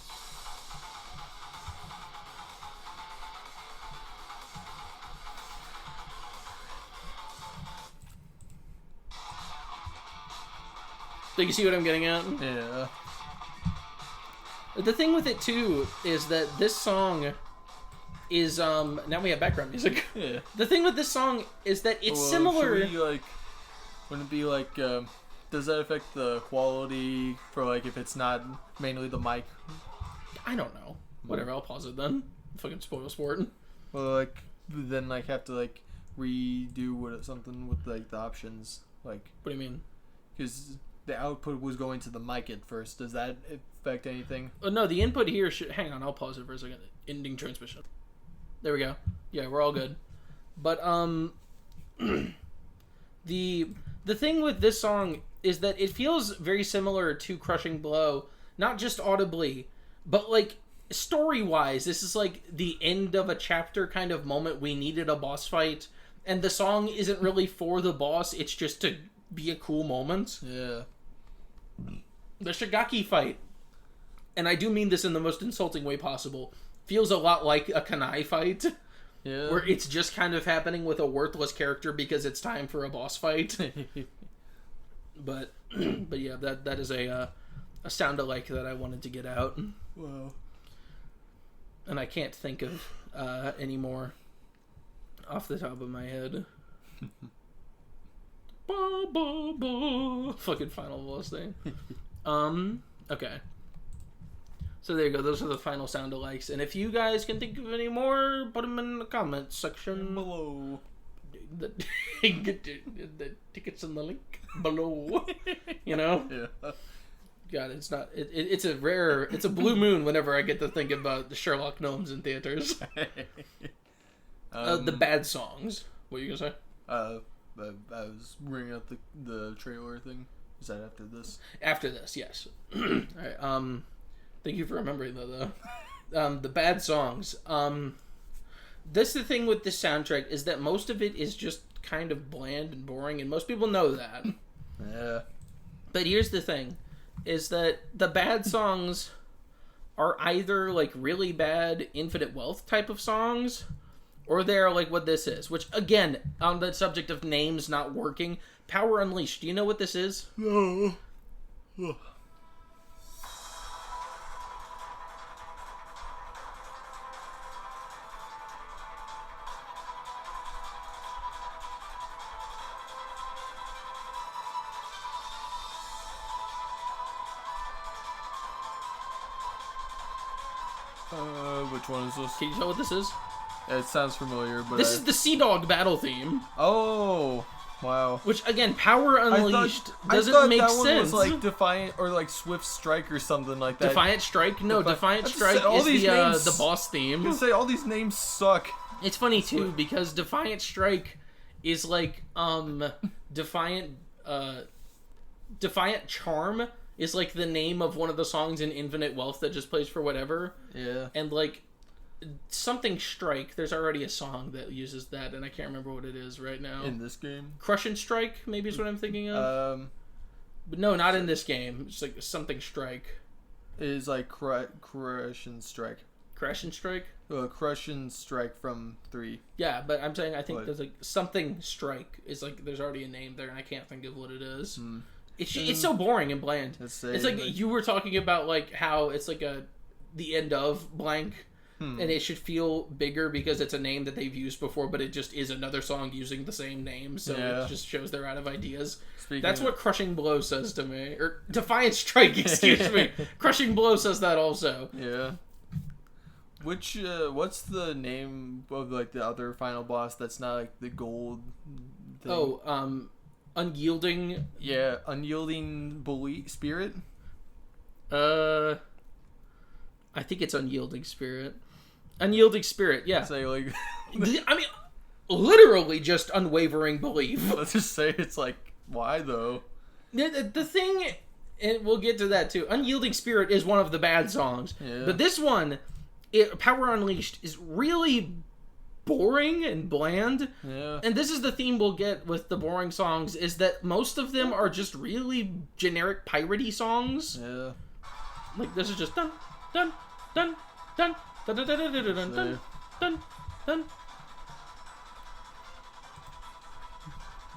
So you see what I'm getting at? Yeah. The thing with it too is that this song is now we have background music. Yeah. The thing with this song is that it's similar. Should we, like, wouldn't it be like does that affect the quality for, like, if it's not mainly the mic? I don't know. Whatever, I'll pause it then. Fucking spoil sport. Well, like, then, like, have to, like, redo something with, like, the options, like. What do you mean? Because the output was going to the mic at first. Does that affect anything? No, the input here should... Hang on, I'll pause it for a second. Ending transmission. There we go. Yeah, we're all good. But, the thing with this song is that it feels very similar to Crushing Blow. Not just audibly, but, like, story-wise. This is, like, the end of a chapter kind of moment. We needed a boss fight. And the song isn't really for the boss. It's just to be a cool moment. Yeah. The Shigaki fight, and I do mean this in the most insulting way possible, feels a lot like a Kanai fight. Yeah. Where it's just kind of happening with a worthless character because it's time for a boss fight. But yeah, that is a sound alike that I wanted to get out. Wow. and I can't think of any more off the top of my head. Ba, ba, ba. Fucking final boss thing. Okay. So there you go. Those are the final sound alikes. And if you guys can think of any more, put them in the comments section below. The tickets in the link below. You know? Yeah. God, it's not. It's a rare. It's a blue moon whenever I get to think about the Sherlock Gnomes in theaters. The bad songs. What are you gonna say? I was bringing up the trailer thing. Is that after this? After this, yes. All right. Thank you for remembering that, though. The bad songs. That's the thing with this soundtrack, is that most of it is just kind of bland and boring, and most people know that. Yeah. But here's the thing, is that the bad songs are either, like, really bad Infinite Wealth type of songs, or they're like what this is. Which, again, on the subject of names not working, Power Unleashed, do you know what this is? No. Which one is this? Can you tell what this is? It sounds familiar, but this is the Sea Dog battle theme. Oh, wow. Which, again, Power Unleashed doesn't I thought make that sense. One was like Defiant or like Swift Strike or something like that. Defiant Strike? No, Defiant Strike is the boss theme. I was gonna say all these names suck. It's funny too because Defiant Strike is like Defiant Charm is like the name of one of the songs in Infinite Wealth that just plays for whatever. Yeah. And like something Strike, there's already a song that uses that, and I can't remember what it is right now. In this game? Crush and Strike, maybe is what I'm thinking of. But no, not in this game. It's like something Strike. It is like Crush and Strike. Crash and Strike? Crush and Strike from 3. Yeah, but I'm saying I think there's like something Strike is like there's already a name there, and I can't think of what it is. It's so boring and bland. It's like you were talking about like how it's like the end of blank. And it should feel bigger because it's a name that they've used before, but it just is another song using the same name, so it just shows they're out of ideas. That's what Crushing Blow says to me. Or Defiant Strike, excuse me. Crushing Blow says that also. Yeah. Which, what's the name of, like, the other final boss that's not, like, the gold thing? Oh, Unyielding... Yeah, Unyielding Spirit? I think it's Unyielding Spirit. Unyielding Spirit, yeah. Say, like... I mean, literally just unwavering belief. Let's just say it's like, why, though? The thing, and we'll get to that, too. Unyielding Spirit is one of the bad songs. Yeah. But this one, Power Unleashed, is really boring and bland. Yeah. And this is the theme we'll get with the boring songs, is that most of them are just really generic piratey songs. Yeah. Like, this is just dun, dun, dun, dun, dun, dun, dun, dun, dun, dun, dun, dun, dun.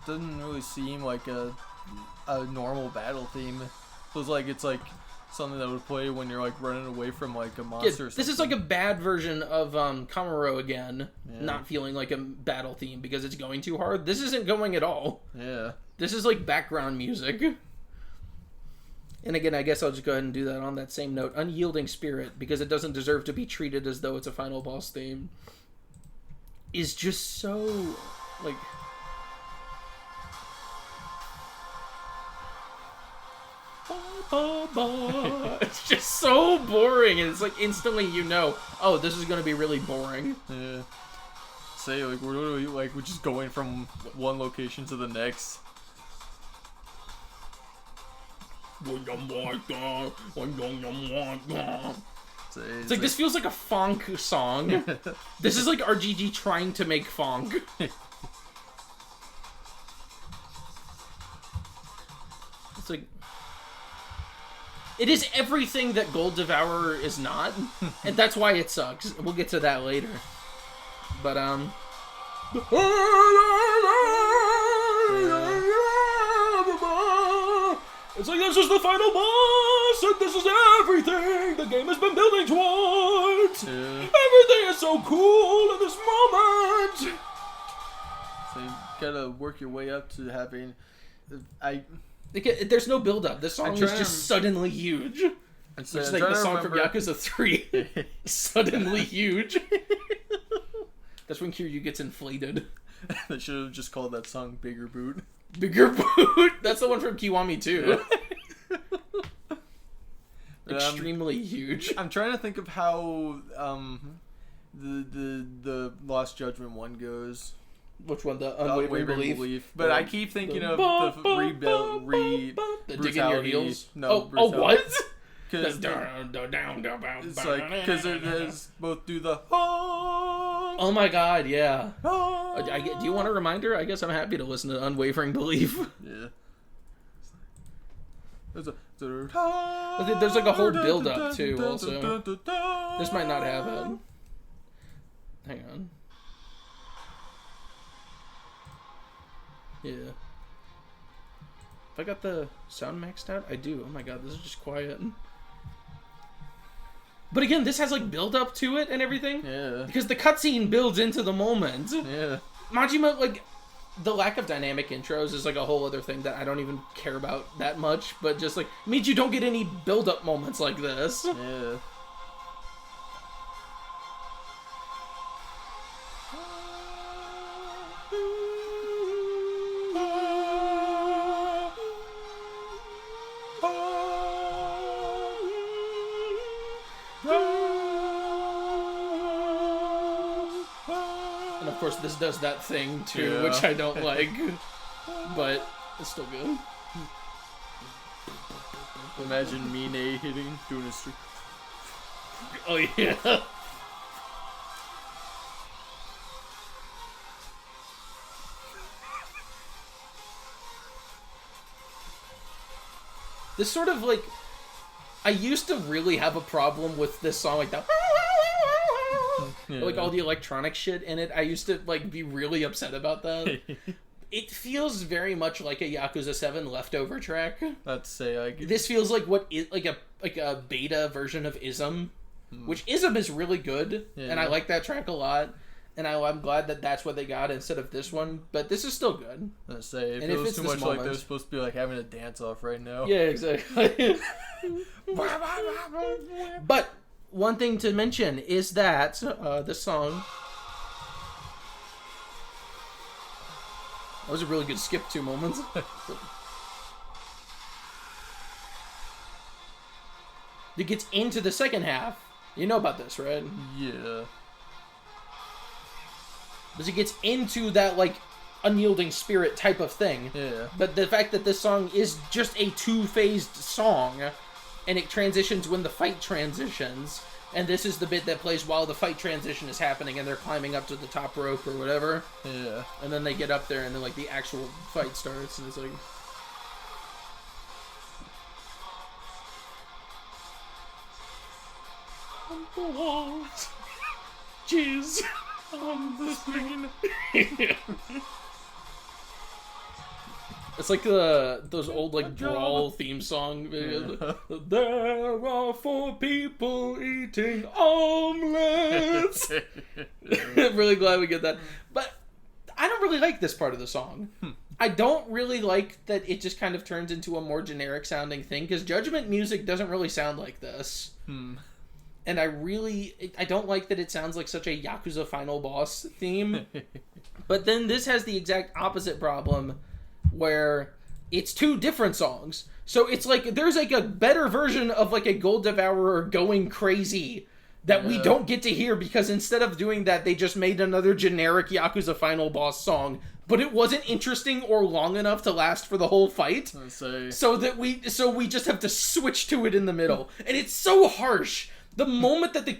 Doesn't really seem like a normal battle theme. Feels like it's like something that would play when you're like running away from like a monster or something. This is like a bad version of Kamuro again, not feeling like a battle theme because it's going too hard. This isn't going at all. Yeah. This is like background music. And again, I guess I'll just go ahead and do that on that same note. Unyielding Spirit, because it doesn't deserve to be treated as though it's a final boss theme, is just so, like... It's just so boring, and it's like instantly you know, oh, this is going to be really boring. Yeah. Say, like, we're literally, like, we're just going from one location to the next. It's like, this feels like a funk song. This is like RGG trying to make funk. It's like... It is everything that Gold Devourer is not, and that's why it sucks. We'll get to that later. But, it's like, this is the final boss, and this is everything the game has been building towards! Everything is so cool in this moment. So you gotta work your way up to having. There's no build up. This song is just suddenly huge. It's like the song from Yakuza 3. Suddenly huge. That's when Kiryu gets inflated. They should have just called that song Bigger Boot. Bigger Boot? That's the one from Kiwami 2. Extremely huge. I'm trying to think of how the Lost Judgment one goes. Which one? The Unwavering Belief? But I keep thinking of the rebuild, the digging your heels? No, oh, what? It's like, because there's both do the oh my god, yeah. Do you want a reminder? I guess I'm happy to listen to Unwavering Belief. Yeah. There's like a whole build up too, also. This might not have it. Hang on. Yeah. If I got the sound maxed out, I do. Oh my god, this is just quiet. But again, this has like build up to it and everything. Yeah. Because the cutscene builds into the moment. Yeah. Majima, like, the lack of dynamic intros is like a whole other thing that I don't even care about that much. But just like, means you don't get any build up moments like this. Yeah. And of course this does that thing too, which I don't like, but it's still good. Imagine Mine doing a streak. Oh yeah. This sort of like, I used to really have a problem with this song like that. Yeah. Like all the electronic shit in it. I used to like be really upset about that. It feels very much like a Yakuza 7 leftover track. Let's say this feels like what is like a beta version of Ism, which Ism is really good, and I like that track a lot. And I'm glad that that's what they got instead of this one. But this is still good. Let's say it feels too much like they're supposed to be like having a dance off right now. Yeah, exactly. But one thing to mention is that this song. That was a really good skip 2 moments. It gets into the second half. You know about this, right? Yeah. Because it gets into that, like, unyielding spirit type of thing. Yeah. But the fact that this song is just a 2-phased song, and it transitions when the fight transitions, and this is the bit that plays while the fight transition is happening, and they're climbing up to the top rope or whatever. Yeah. And then they get up there, and then, like, the actual fight starts, and it's like... On the walls. Jeez. On the screen. It's like those old like brawl theme song videos. There are 4 people eating omelets. I'm really glad we get that. But I don't really like this part of the song. I don't really like that it just kind of turns into a more generic sounding thing, because Judgment music doesn't really sound like this. And I don't like that it sounds like such a Yakuza final boss theme. But then this has the exact opposite problem, where it's 2 different songs. So it's like, there's like a better version of like a Gold Devourer going crazy that we don't get to hear, because instead of doing that, they just made another generic Yakuza final boss song. But it wasn't interesting or long enough to last for the whole fight. So we just have to switch to it in the middle. And it's so harsh. The moment that the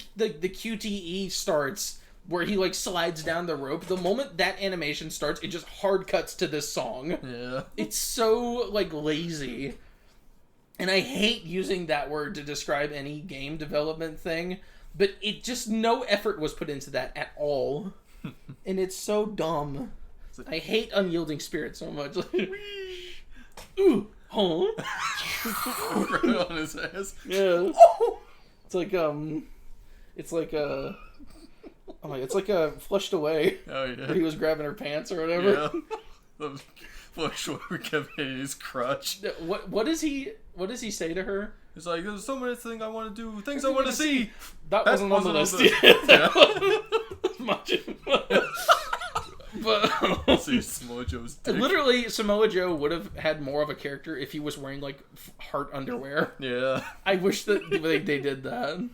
QTE starts, where he like slides down the rope, the moment that animation starts, it just hard cuts to this song. Yeah. It's so like lazy. And I hate using that word to describe any game development thing, but it just, no effort was put into that at all. And it's so dumb. I hate Unyielding Spirit so much. Ooh, huh? Right on his ass. Yeah. It's like, It's like a... Oh my, it's like a Flushed Away. Oh, yeah. Where he was grabbing her pants or whatever. Yeah. Flushed Away kept hitting his crotch. What does he say to her? It's like, there's so many things I want to do, things I want to see. That wasn't on the list. But see Samoa Joe's dick. Literally, Samoa Joe would have had more of a character if he was wearing like heart underwear. Yeah. I wish that they did that.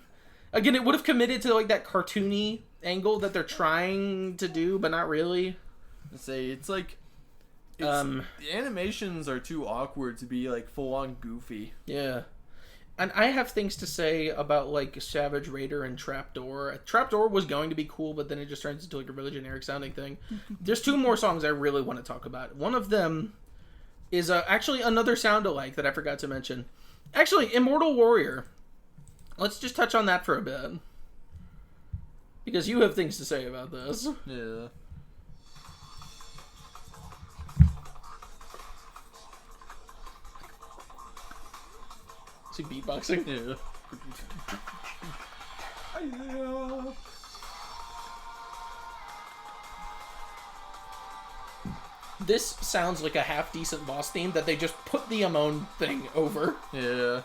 Again, it would have committed to like that cartoony angle that they're trying to do, but not really. It's like the animations are too awkward to be like full on goofy. Yeah. And I have things to say about, like, Savage Raider and Trapdoor. Trapdoor was going to be cool, but then it just turns into, like, a really generic-sounding thing. There's 2 more songs I really want to talk about. One of them is actually another sound-alike that I forgot to mention. Actually, Immortal Warrior. Let's just touch on that for a bit. Because you have things to say about this. Yeah. Beatboxing? Yeah. This sounds like a half-decent boss theme that they just put the Amon thing over. Yeah.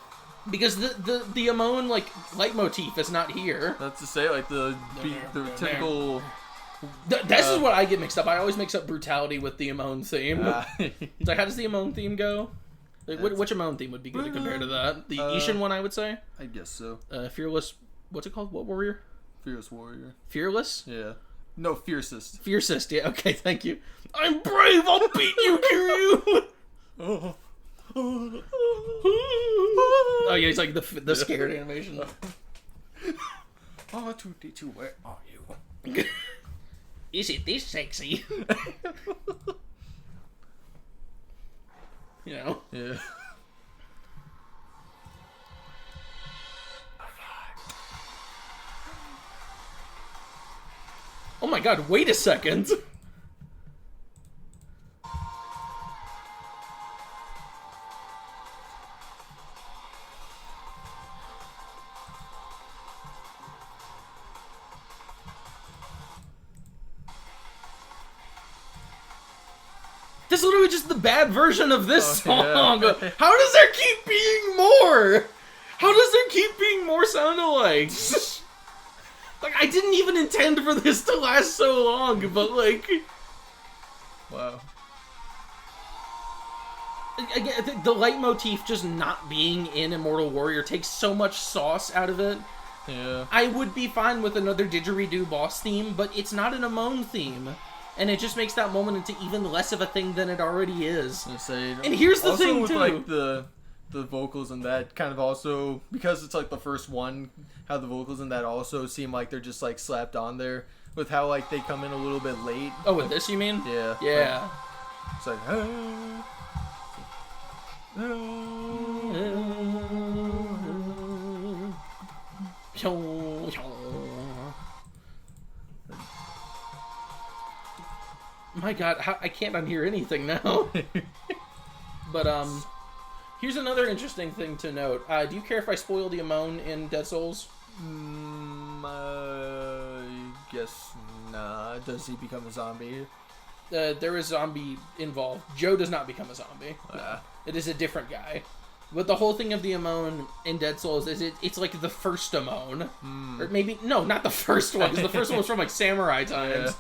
Because the Amon, like, leitmotif is not here. That's to say, like, the typical... This is what I get mixed up. I always mix up Brutality with the Amon theme. So how does the Amon theme go? Like, which Amon theme would be good to compare to that? The Ishin one, I would say? I guess so. Fearless... What's it called? What warrior? Fierce Warrior. Fearless? Yeah. No, Fiercest. Fiercest, yeah. Okay, thank you. I'm brave! I'll beat you, Kiryu! Oh, yeah, he's like the scared animation. R2-D2, where are you? Is it this sexy? You know? Yeah. Oh my god, wait a second! This is literally just the bad version of this song. Yeah. How does there keep being more? How does there keep being more sound-alikes? Like, I didn't even intend for this to last so long, but like... Wow. Again, the leitmotif just not being in Immortal Warrior takes so much sauce out of it. Yeah. I would be fine with another didgeridoo boss theme, but it's not an Amon theme. And it just makes that moment into even less of a thing than it already is. And here's the thing, with, too. Like, the vocals in that kind of also, because it's like the first one, how the vocals in that also seem like they're just like slapped on there with how like they come in a little bit late. Oh, with this you mean? Yeah. Yeah. It's like, My god, I can't unhear anything now. But, here's another interesting thing to note. Do you care if I spoil the Amon in Dead Souls? I guess not. Does he become a zombie? There is zombie involved. Joe does not become a zombie. It is a different guy. But the whole thing of the Amon in Dead Souls is it's like the first Amon. Or maybe, no, not the first one, because the first one was from like samurai times. Yeah.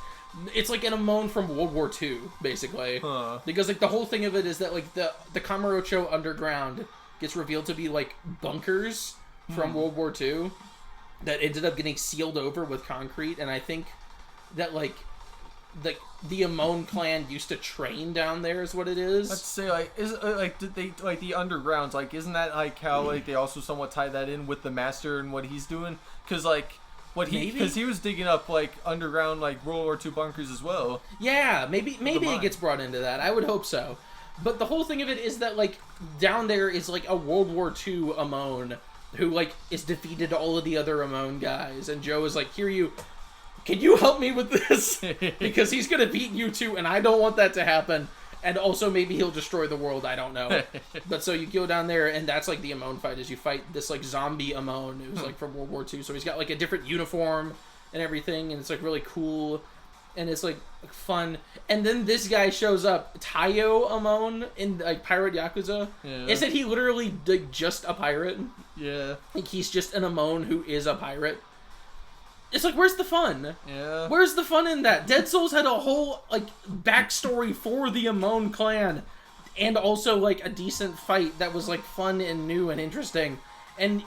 It's like an Amon from World War II, basically. Huh. Because like the whole thing of it is that like the Kamurocho underground gets revealed to be like bunkers from World War II that ended up getting sealed over with concrete, and I think that like the Amon clan used to train down there is what it is. Let's say like did they like the undergrounds, like isn't that like how like they also somewhat tie that in with the master and what he's doing? Because like because he was digging up like underground like World War II bunkers as well. Yeah, maybe it gets brought into that. I would hope so. But the whole thing of it is that like down there is like a World War II Amon who like is defeated all of the other Amon guys, and Joe is like, "Kiryu, can you help me with this? Because he's gonna beat you too, and I don't want that to happen." And also maybe he'll destroy the world, I don't know. But so you go down there, and that's like the Amon fight, is you fight this like zombie Amon who's like from World War II. So he's got like a different uniform and everything, and it's like really cool. And it's like fun. And then this guy shows up, Tayo Amon, in like Pirate Yakuza. Yeah. Isn't he literally like just a pirate? Yeah. Like he's just an Amon who is a pirate. It's like, where's the fun? Yeah. Where's the fun in that? Dead Souls had a whole, like, backstory for the Amon clan. And also, like, a decent fight that was, like, fun and new and interesting. And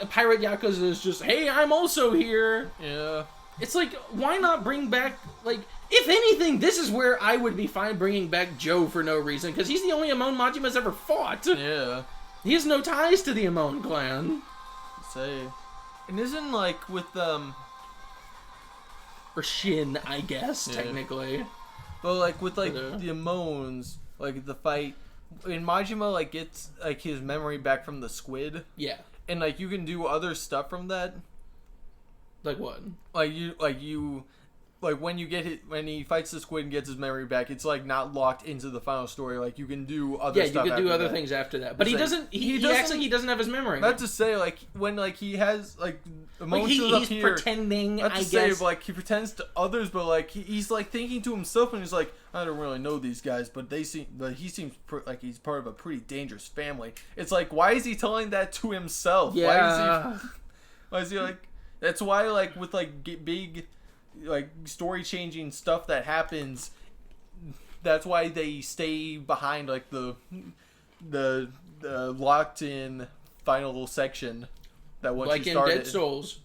Pirate Yakuza is just, hey, I'm also here. Yeah. It's like, why not bring back, like, if anything, this is where I would be fine bringing back Joe for no reason. Because he's the only Amon Majima's ever fought. Yeah. He has no ties to the Amon clan. Say. And isn't, like, with, Or Shin, I guess, technically. But, like, with, like, the Amons, like, the fight, when Majima, like, gets, like, his memory back from the squid. Yeah. And, like, you can do other stuff from that. Like what? Like, when he fights the squid and gets his memory back, it's, like, not locked into the final story. Like, you can do other stuff. Yeah, you can do other things after that. But he doesn't acts like he doesn't have his memory. Not to say, like, when, like, he has, like, emotions he's up here. pretending, not to I say, guess. like, he pretends to others, but, like, he's, like, thinking to himself, and he's like, I don't really know these guys, but he seems like he's part of a pretty dangerous family. It's like, why is he telling that to himself? Yeah. Why is he, like, that's why, like, with, like, big, like, story-changing stuff that happens, that's why they stay behind, like, the locked-in final section that once like you started. in Dead Souls,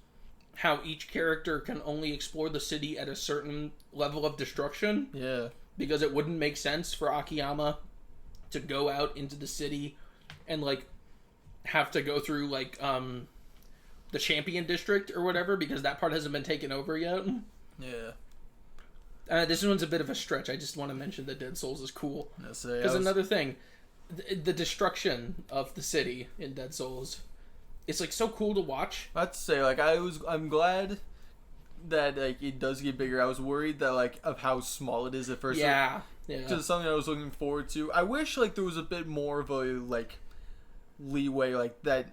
how each character can only explore the city at a certain level of destruction. Yeah. Because it wouldn't make sense for Akiyama to go out into the city and, like, have to go through, like, the Champion District or whatever, because that part hasn't been taken over yet. Yeah. This one's a bit of a stretch. I just want to mention that Dead Souls is cool. Because another thing, the destruction of the city in Dead Souls, it's, like, so cool to watch. I have to say, like, I'm glad that, like, it does get bigger. I was worried that, like, of how small it is at first. Yeah. Because it's something I was looking forward to. I wish, like, there was a bit more of a, like, leeway, like, that.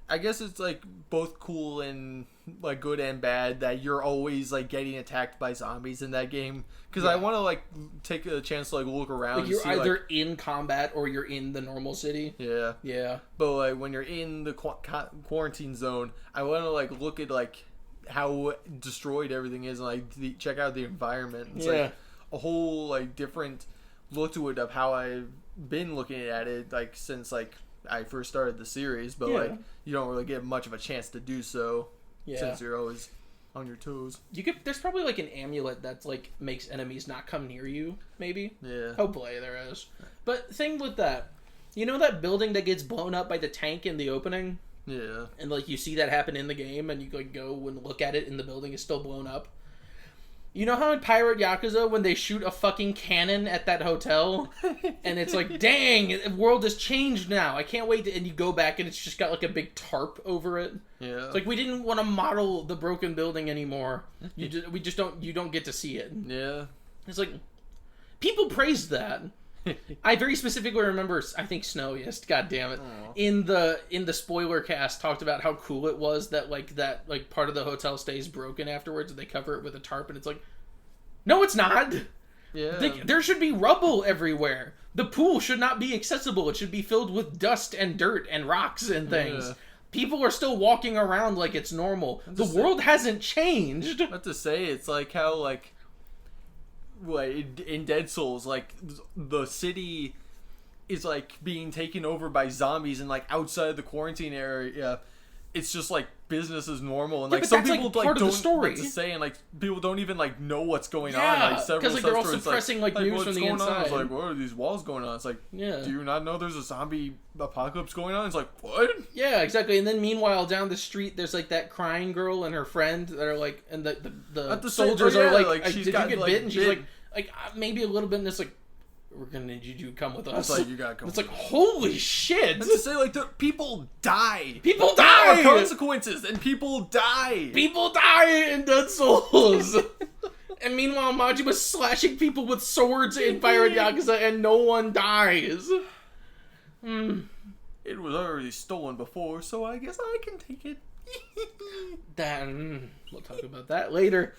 I guess it's, like, both cool and, like, good and bad that you're always, like, getting attacked by zombies in that game. Because I want to, like, take a chance to, like, look around. Like, you're see, either in combat or you're in the normal city. Yeah. Yeah. But, like, when you're in the quarantine zone, I want to, like, look at, like, how destroyed everything is and, like, check out the environment. It's, like, a whole, like, different look to it of how I've been looking at it, like, since, like, I first started the series. But, like, you don't really get much of a chance to do so since you're always on your toes. There's probably, like, an amulet that's, like, makes enemies not come near you, maybe? Yeah. Hopefully there is. But thing with that, you know that building that gets blown up by the tank in the opening? Yeah. And, like, you see that happen in the game, and you, like, go and look at it, and the building is still blown up? You know how in Pirate Yakuza, when they shoot a fucking cannon at that hotel, and it's like, dang, the world has changed now. I can't wait to, and you go back and it's just got like a big tarp over it. Yeah. It's like, we didn't want to model the broken building anymore. You don't get to see it. Yeah. It's like, people praised that. I very specifically remember, I think Snowiest, god damn it, in the spoiler cast talked about how cool it was that part of the hotel stays broken afterwards and they cover it with a tarp, and it's like, no, it's not. Yeah. There should be rubble everywhere. The pool should not be accessible. It should be filled with dust and dirt and rocks and things. Yeah. People are still walking around like it's normal. The world hasn't changed. What to say? It's like how, like, in Dead Souls, like, the city is, like, being taken over by zombies, and, like, outside the quarantine area, it's just, like, business as normal, and, like, some people, like, don't know what to say, and, like, people don't even, like, know what's going on. Like, because, like, they're all suppressing, like, news from the inside. It's like, what are these walls going on? It's like, do you not know there's a zombie apocalypse going on? It's like, what? Yeah, exactly. And then meanwhile, down the street, there's, like, that crying girl and her friend that are, like, and the soldiers are like, did you get bit? And she's like, maybe a little bit, and it's like, we're gonna need you to come with us. It's like, you gotta come. It's like, holy shit! That's to say, like, people die. People die. There are consequences, and people die. People die in Dead Souls. And meanwhile, Majima's slashing people with swords in Pirate Yakuza and no one dies. It was already stolen before, so I guess I can take it. We'll talk about that later.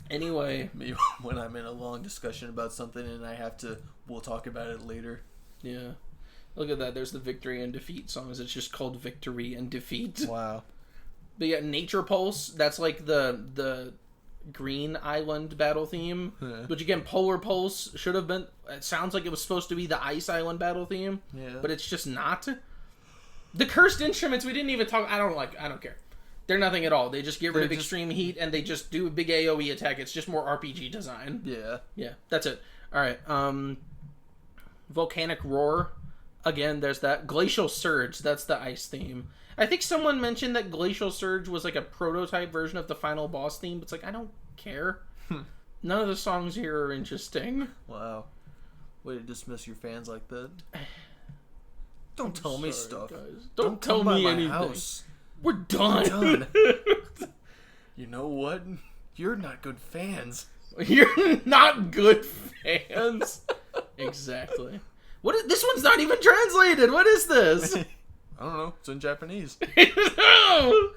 Anyway. Maybe when I'm in a long discussion about something and we'll talk about it later. Yeah. Look at that. There's the victory and defeat songs. It's just called Victory and Defeat. Wow. But yeah, Nature Pulse, that's like the Green Island battle theme. Yeah. Which again, Polar Pulse should have been... It sounds like it was supposed to be the Ice Island battle theme. Yeah. But it's just not. The cursed instruments, we didn't even talk... I don't care. They're nothing at all. They just get rid of extreme heat and they just do a big AoE attack. It's just more RPG design. Yeah. Yeah, that's it. Alright, Volcanic Roar. Again, there's that. Glacial Surge, that's the ice theme. I think someone mentioned that Glacial Surge was like a prototype version of the final boss theme, but it's like, I don't care. None of the songs here are interesting. Wow. Way to dismiss your fans like that. Don't tell me stuff. Guys. Don't tell me anything. House. We're done. You know what? You're not good fans. You're not good fans. Exactly. This one's not even translated. What is this? I don't know. It's in Japanese. No!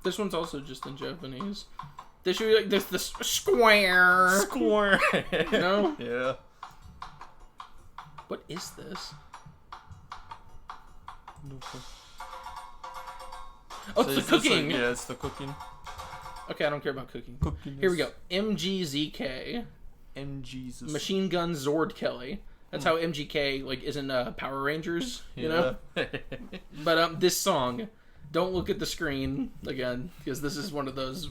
This one's also just in Japanese. This should be like this square. Square. No? Yeah. What is this? Oh, So it's the cooking. Yeah, it's the cooking. Okay, I don't care about cooking. Cooking. Here we go. MGZK. MG's. Machine Gun Zord Kelly. That's how MGK like is in Power Rangers, you know? But this song, don't look at the screen again, because this is one of those.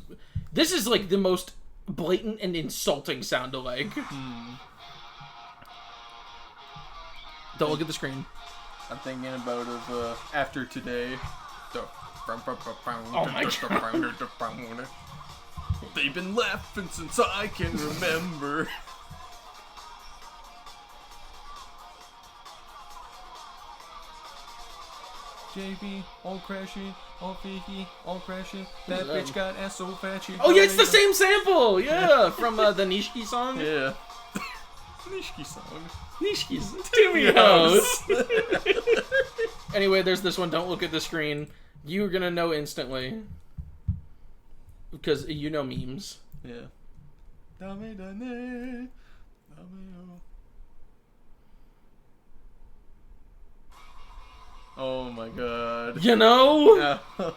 This is like the most blatant and insulting sound alike. Don't look at the screen. I'm thinking about After Today. Oh my God. They've been laughing since I can remember. JV, all crashy, all fakey, all crashy. That bitch got ass so fat she... Oh yeah, it's the same sample! Yeah, from the Nishiki song. Yeah. Nishiki song. Nishiki's Timmy House. Anyway, there's this one. Don't look at the screen. You're gonna know instantly. Because you know memes. Yeah. Oh my god. You know? Yeah.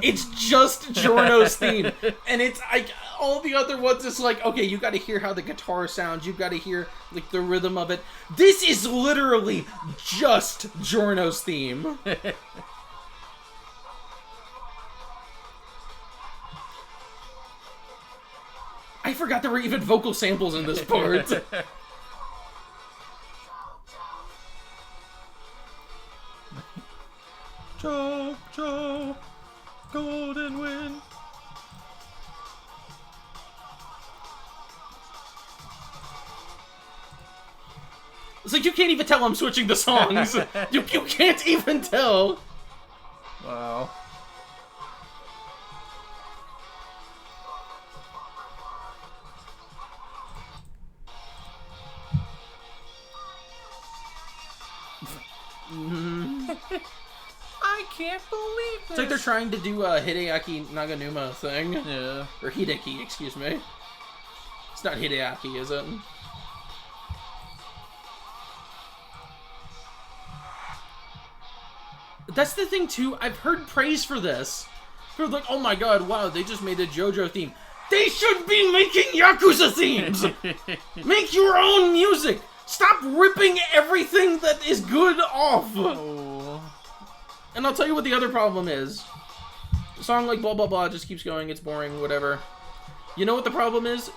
It's just Giorno's theme. And it's like all the other ones, it's like, okay, you gotta hear how the guitar sounds, you gotta hear like the rhythm of it. This is literally just Giorno's theme. I forgot there were even vocal samples in this part. Joe, golden wind. It's like you can't even tell I'm switching the songs. You can't even tell. Wow. I can't believe this. It's like they're trying to do a Hideaki Naganuma thing. Yeah. Or Hideki, excuse me. It's not Hideaki, is it? That's the thing, too. I've heard praise for this. People are like, oh my god, wow, they just made a JoJo theme. They should be making Yakuza themes! Make your own music! Stop ripping everything that is good off! Oh. And I'll tell you what the other problem is. The song like blah blah blah just keeps going, it's boring, whatever. You know what the problem is?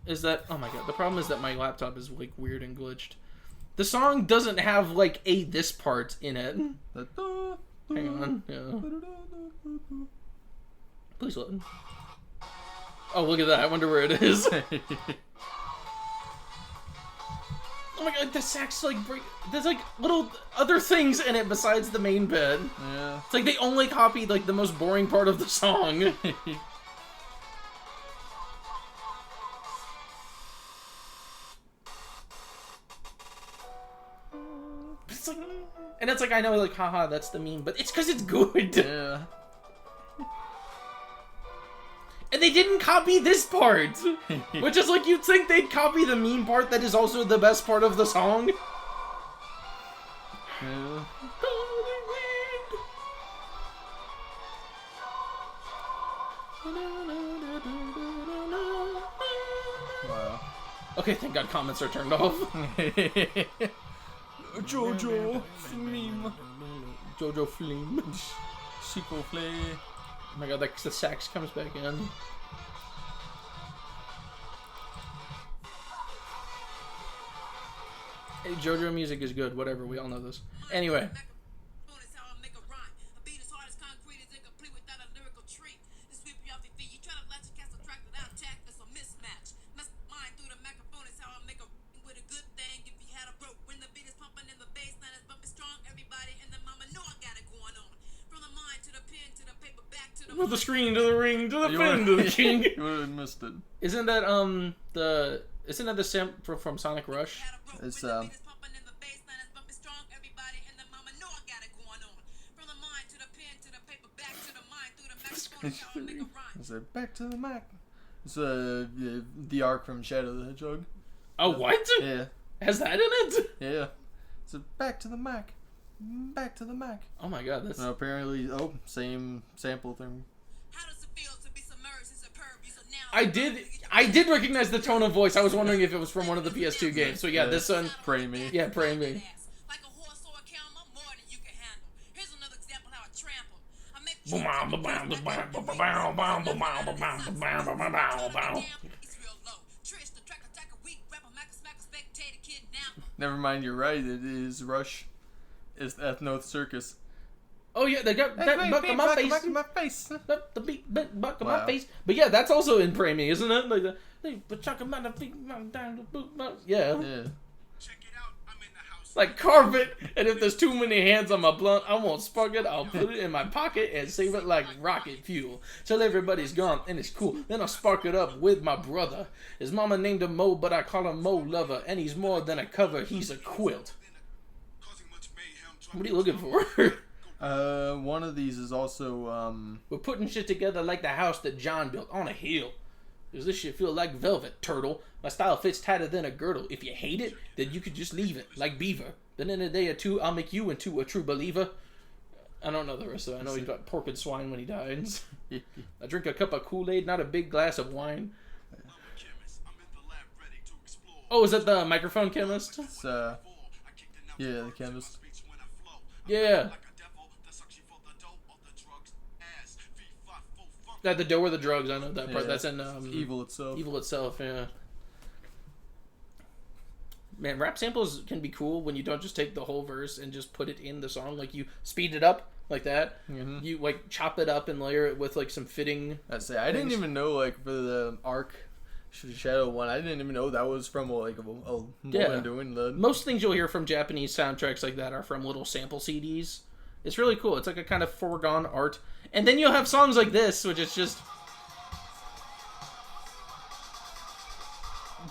Is that, oh my god, the problem is that my laptop is like weird and glitched. The song doesn't have like a this part in it. Hang on, yeah. Please load. Oh, look at that, I wonder where it is. Oh my god, the sax like there's like little other things in it besides the main bit. Yeah. It's like they only copied like the most boring part of the song. It's like, and it's like I know like haha that's the meme, but it's because it's good. Yeah. And they didn't copy this part, which is like you'd think they'd copy the meme part that is also the best part of the song. Yeah. Wow. Okay, thank God comments are turned off. Jojo Flame. Jojo Flame. Sequel play. Oh my god, the sax comes back in. Hey, JoJo music is good, whatever, we all know this. Anyway. With the screen to the ring to the fin to the king. You would have missed it. Isn't that the sample from Sonic Rush? It's It's a back to the Mac. It's the arc from Shadow the Hedgehog. Oh, what? Yeah. Has that in it? Yeah. It's a back to the Mac. Back to the Mac. Oh my god, that's... No, apparently, same sample thing. I did recognize the tone of voice. I was wondering if it was from one of the PS2 games. So yeah, this one... Pray Me. Yeah, Pray Me. Never mind, you're right. It is Rush. It's Ethno Circus. Oh yeah, they got that buck on my face. Buck on my face. The beat buck on my face. But yeah, that's also in Pray Me, isn't it? Like yeah. Yeah. Like carpet, and if there's too many hands on my blunt, I won't spark it. I'll put it in my pocket and save it like rocket fuel till everybody's gone and it's cool. Then I'll spark it up with my brother. His mama named him Mo, but I call him Mo Lover, and he's more than a cover. He's a quilt. What are you looking for? One of these is also We're putting shit together like the house that John built on a hill. Does this shit feel like velvet, turtle? My style fits tighter than a girdle. If you hate it, then you could just leave it, like Beaver. Then in a day or two, I'll make you into a true believer. I don't know the rest of it. I know he's got pork and swine when he dies. I drink a cup of Kool-Aid, not a big glass of wine. Oh, is that the microphone chemist? It's, yeah, the chemist. Yeah. At the dough or the drugs, I know that part. Yeah. That's in Evil Itself. Evil Itself, yeah. Man, rap samples can be cool when you don't just take the whole verse and just put it in the song. Like, you speed it up like that. Mm-hmm. You, like, chop it up and layer it with, like, some fitting... I didn't even know, like, for the Arc Shadow one, I didn't even know that was from, like, a woman doing the... Most things you'll hear from Japanese soundtracks like that are from little sample CDs. It's really cool. It's like a kind of foregone art. And then you'll have songs like this, which is just...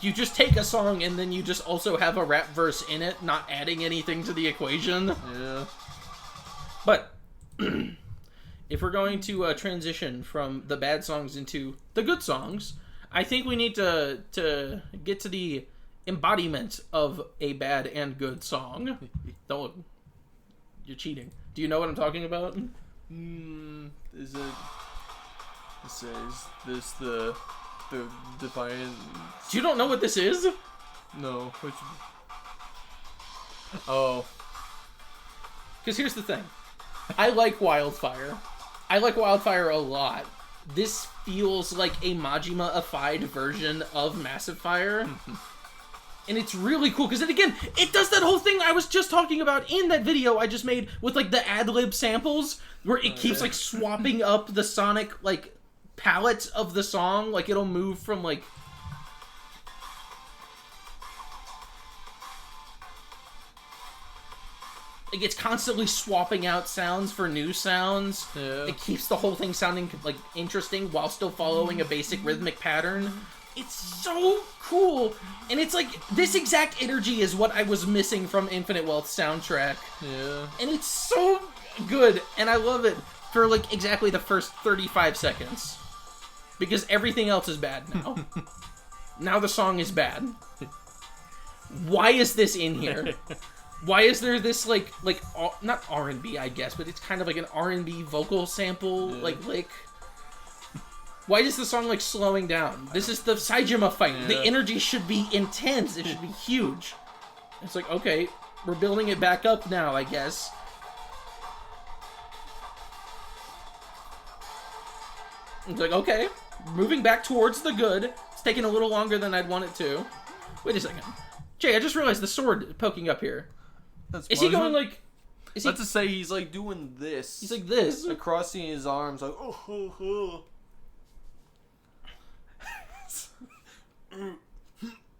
You just take a song and then you just also have a rap verse in it, not adding anything to the equation. Yeah. But if we're going to transition from the bad songs into the good songs, I think we need to get to the embodiment of a bad and good song. Don't... You're cheating. Do you know what I'm talking about? Is this the Defiant... You don't know what this is? No. Which... Oh. Because here's the thing. I like Wildfire. I like Wildfire a lot. This feels like a Majima-ified version of Massive Fire. And it's really cool, because then again, it does that whole thing I was just talking about in that video I just made with, like, the ad-lib samples, where it keeps, like, swapping up the sonic, like, palettes of the song. Like, it'll move from, like... like it's constantly swapping out sounds for new sounds. Yeah. It keeps the whole thing sounding like interesting while still following a basic rhythmic pattern. It's so cool, and it's like this exact energy is what I was missing from Infinite Wealth soundtrack. Yeah. And it's so good, and I love it for like exactly the first 35 seconds. Because everything else is bad now. Now the song is bad. Why is this in here? Why is there this not R&B, I guess, but it's kind of like an R&B vocal sample lick? Why is the song slowing down? This is the Saejima fight. Yeah. The energy should be intense. It should be huge. It's like, okay, we're building it back up now, I guess. It's like, okay, moving back towards the good. It's taking a little longer than I'd want it to. Wait a second. Jay, I just realized the sword poking up here. Is he going Let's just say he's doing this. He's like this. Crossing his arms oh.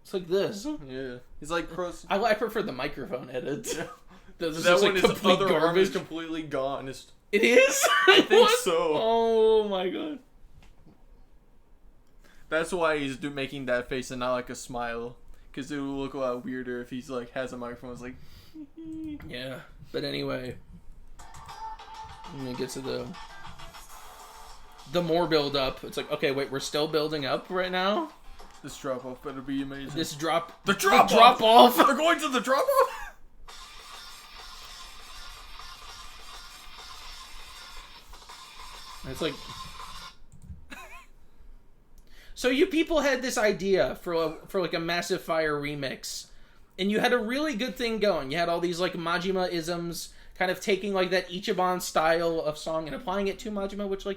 It's like this. Yeah. He's crossing. I prefer the microphone edit. That one is other arm is completely gone. It is? I think so. Oh my god. That's why he's making that face and not a smile. Because it would look a lot weirder if he's has a microphone. It's yeah. But anyway. I'm gonna get to the more build up. It's like, okay, wait, we're still building up right now? This drop off better be amazing. The drop off! They're going to the drop off? It's like... So you people had this idea for a Massive Fire remix, and you had a really good thing going. You had all these Majima-isms, kind of taking that Ichiban style of song and applying it to Majima, which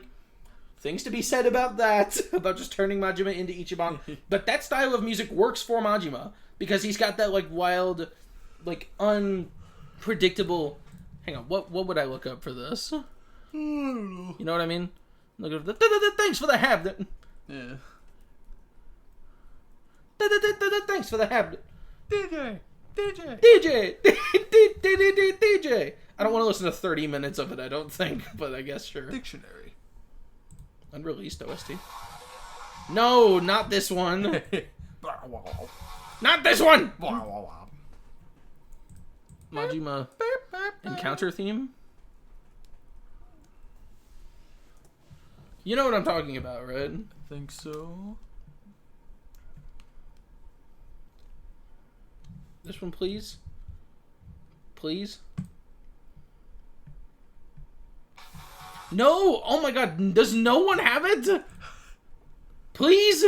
things to be said about that, about just turning Majima into Ichiban. But that style of music works for Majima, because he's got that wild, unpredictable... Hang on, what would I look up for this? You know what I mean? Look at the thanks for the habit. Yeah. Thanks for the habit. DJ. I don't want to listen to 30 minutes of it, I don't think, but I guess sure. Dictionary. Unreleased OST. No, not this one. Not this one! Majima encounter theme? You know what I'm talking about, right? I think so. This one, please. Please. No! Oh my god, does no one have it? Please?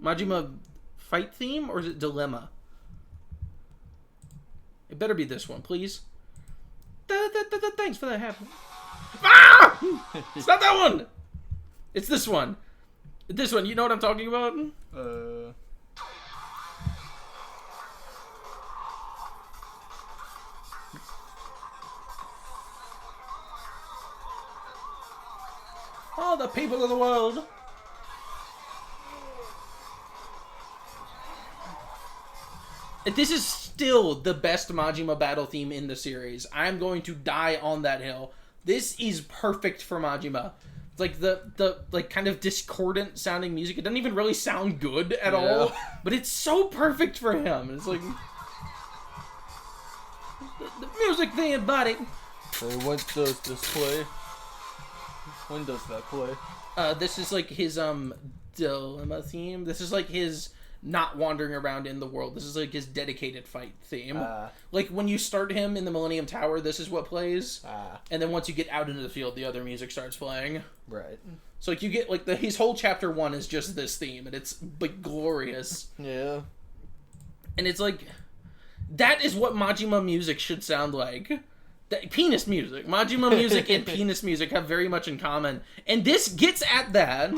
Majima fight theme, or is it dilemma? It better be this one, please. Thanks for that happen. Ah! It's not that one! It's this one. This one, you know what I'm talking about? All the people of the world. This is still the best Majima battle theme in the series. I'm going to die on that hill. This is perfect for Majima. It's the kind of discordant sounding music. It doesn't even really sound good at all, but it's so perfect for him. It's the music theme, buddy. So what does this play? When does that play? This is his dilemma theme. This is his not wandering around in the world. This is his dedicated fight theme. When you start him in the Millennium Tower, this is what plays. And then once you get out into the field, the other music starts playing. Right. So you get his whole chapter 1 is just this theme, and it's glorious. Yeah. And it's that is what Majima music should sound like. Penis music. Majima music and penis music have very much in common. And this gets at that.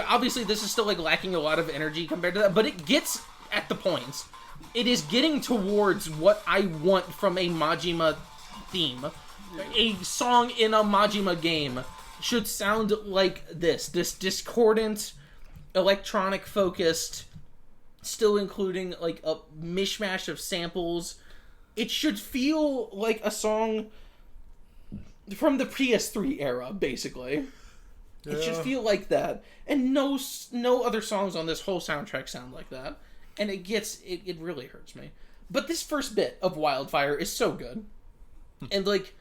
Obviously, this is still lacking a lot of energy compared to that, but it gets at the points. It is getting towards what I want from a Majima theme, A song in a Majima game should sound like this discordant, electronic focused, still including like a mishmash of samples. It should feel like a song from the PS3 era, basically. Yeah. It should feel like that. And no other songs on this whole soundtrack sound like that. And it really hurts me. But this first bit of Wildfire is so good. And like,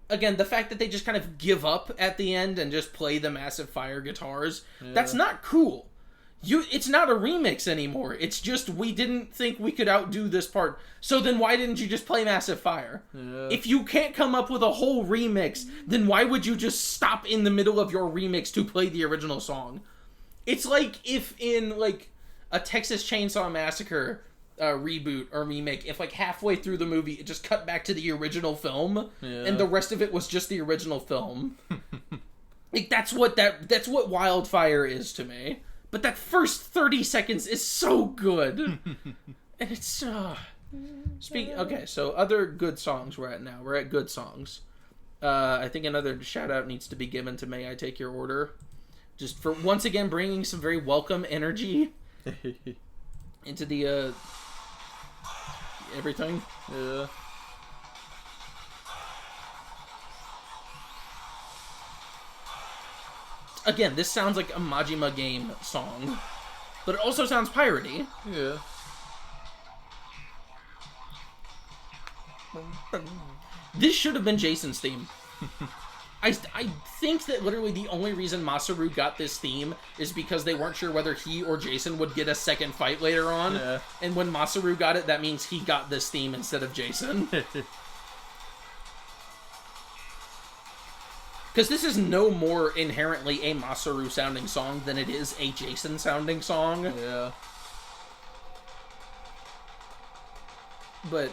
again, the fact that they just kind of give up at the end and just play the massive fire guitars, that's not cool. It's not a remix anymore. It's just, we didn't think we could outdo this part. So then why didn't you just play Massive Fire? Yeah. If you can't come up with a whole remix, then why would you just stop in the middle of your remix to play the original song? It's like if in, like, a Texas Chainsaw Massacre reboot or remake, if, like, halfway through the movie it just cut back to the original film, and the rest of it was just the original film. Like, that's what Wildfire is to me. But that first 30 seconds is so good. And it's... Okay, so other good songs we're at now. We're at good songs. I think another shout-out needs to be given to May I Take Your Order. Just for, once again, bringing some very welcome energy into the, everything. Yeah. Again, this sounds like a Majima game song, but it also sounds piratey. Yeah. This should have been Jason's theme. I think that literally the only reason Masaru got this theme is because they weren't sure whether he or Jason would get a second fight later on. Yeah. And when Masaru got it, that means he got this theme instead of Jason. Because this is no more inherently a Masaru-sounding song than it is a Jason-sounding song. Yeah. But,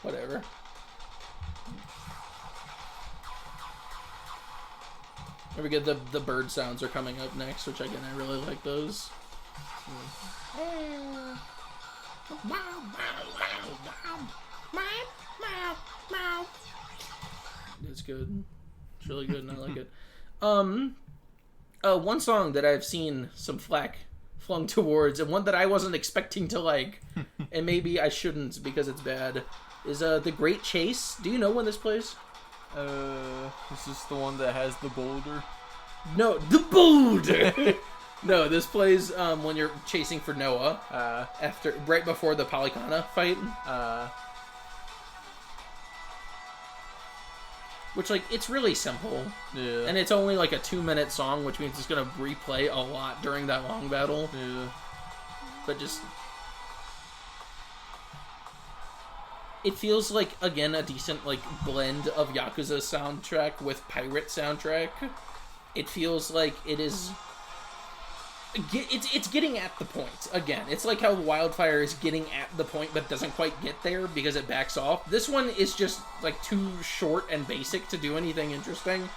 whatever. There we go, the bird sounds are coming up next, which again, I really like those. It's good. It's really good and I like it. One song that I've seen some flack flung towards, and one that I wasn't expecting to like, and maybe I shouldn't because it's bad, is The Great Chase. Do you know when this plays? Is this the one that has the boulder? No, the boulder! No, this plays when you're chasing for Noah, right before the Polycana fight. Which, like, it's really simple. Yeah. And it's only, like, a 2-minute song, which means it's gonna replay a lot during that long battle. Yeah. But just... It feels like, again, a decent, like, blend of Yakuza soundtrack with pirate soundtrack. It feels like it is... It's getting at the point, again. It's like how Wildfire is getting at the point but doesn't quite get there because it backs off. This one is just, like, too short and basic to do anything interesting.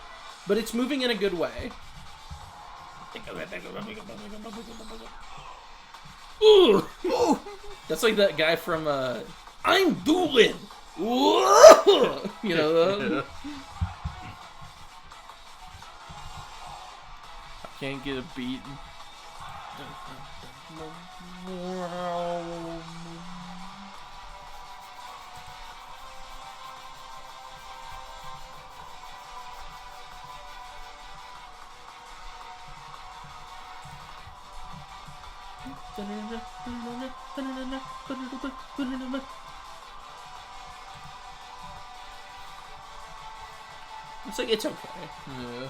But it's moving in a good way. Ooh! That's like that guy from, I'm Doolin! You know? I can't get a beat. It's like, it's okay. Yeah.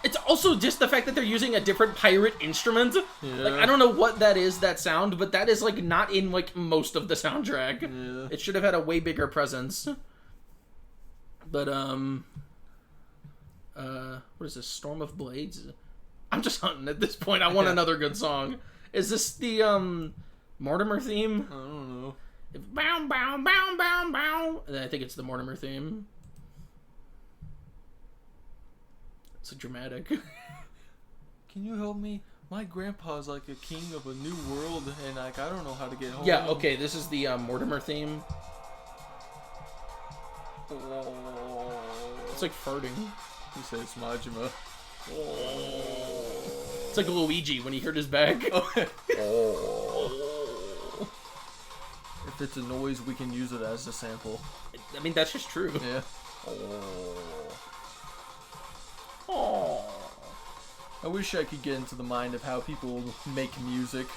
It's also just the fact that they're using a different pirate instrument. Yeah. Like, I don't know what that is, that sound, but that is, like, not in, like, most of the soundtrack. Yeah. It should have had a way bigger presence. But, what is this? Storm of Blades? I'm just hunting at this point. I want another good song. Is this the, Mortimer theme? I don't know. Bow, bow, bow, bow, bow. I think it's the Mortimer theme. It's dramatic. can you help me? My grandpa's like a king of a new world, and like I don't know how to get home. Yeah, okay, this is the Mortimer theme. It's like farting. He says Majima. It's like Luigi when he hurt his back. If it's a noise, we can use it as a sample. I mean, that's just true. Yeah. I wish I could get into the mind of how people make music.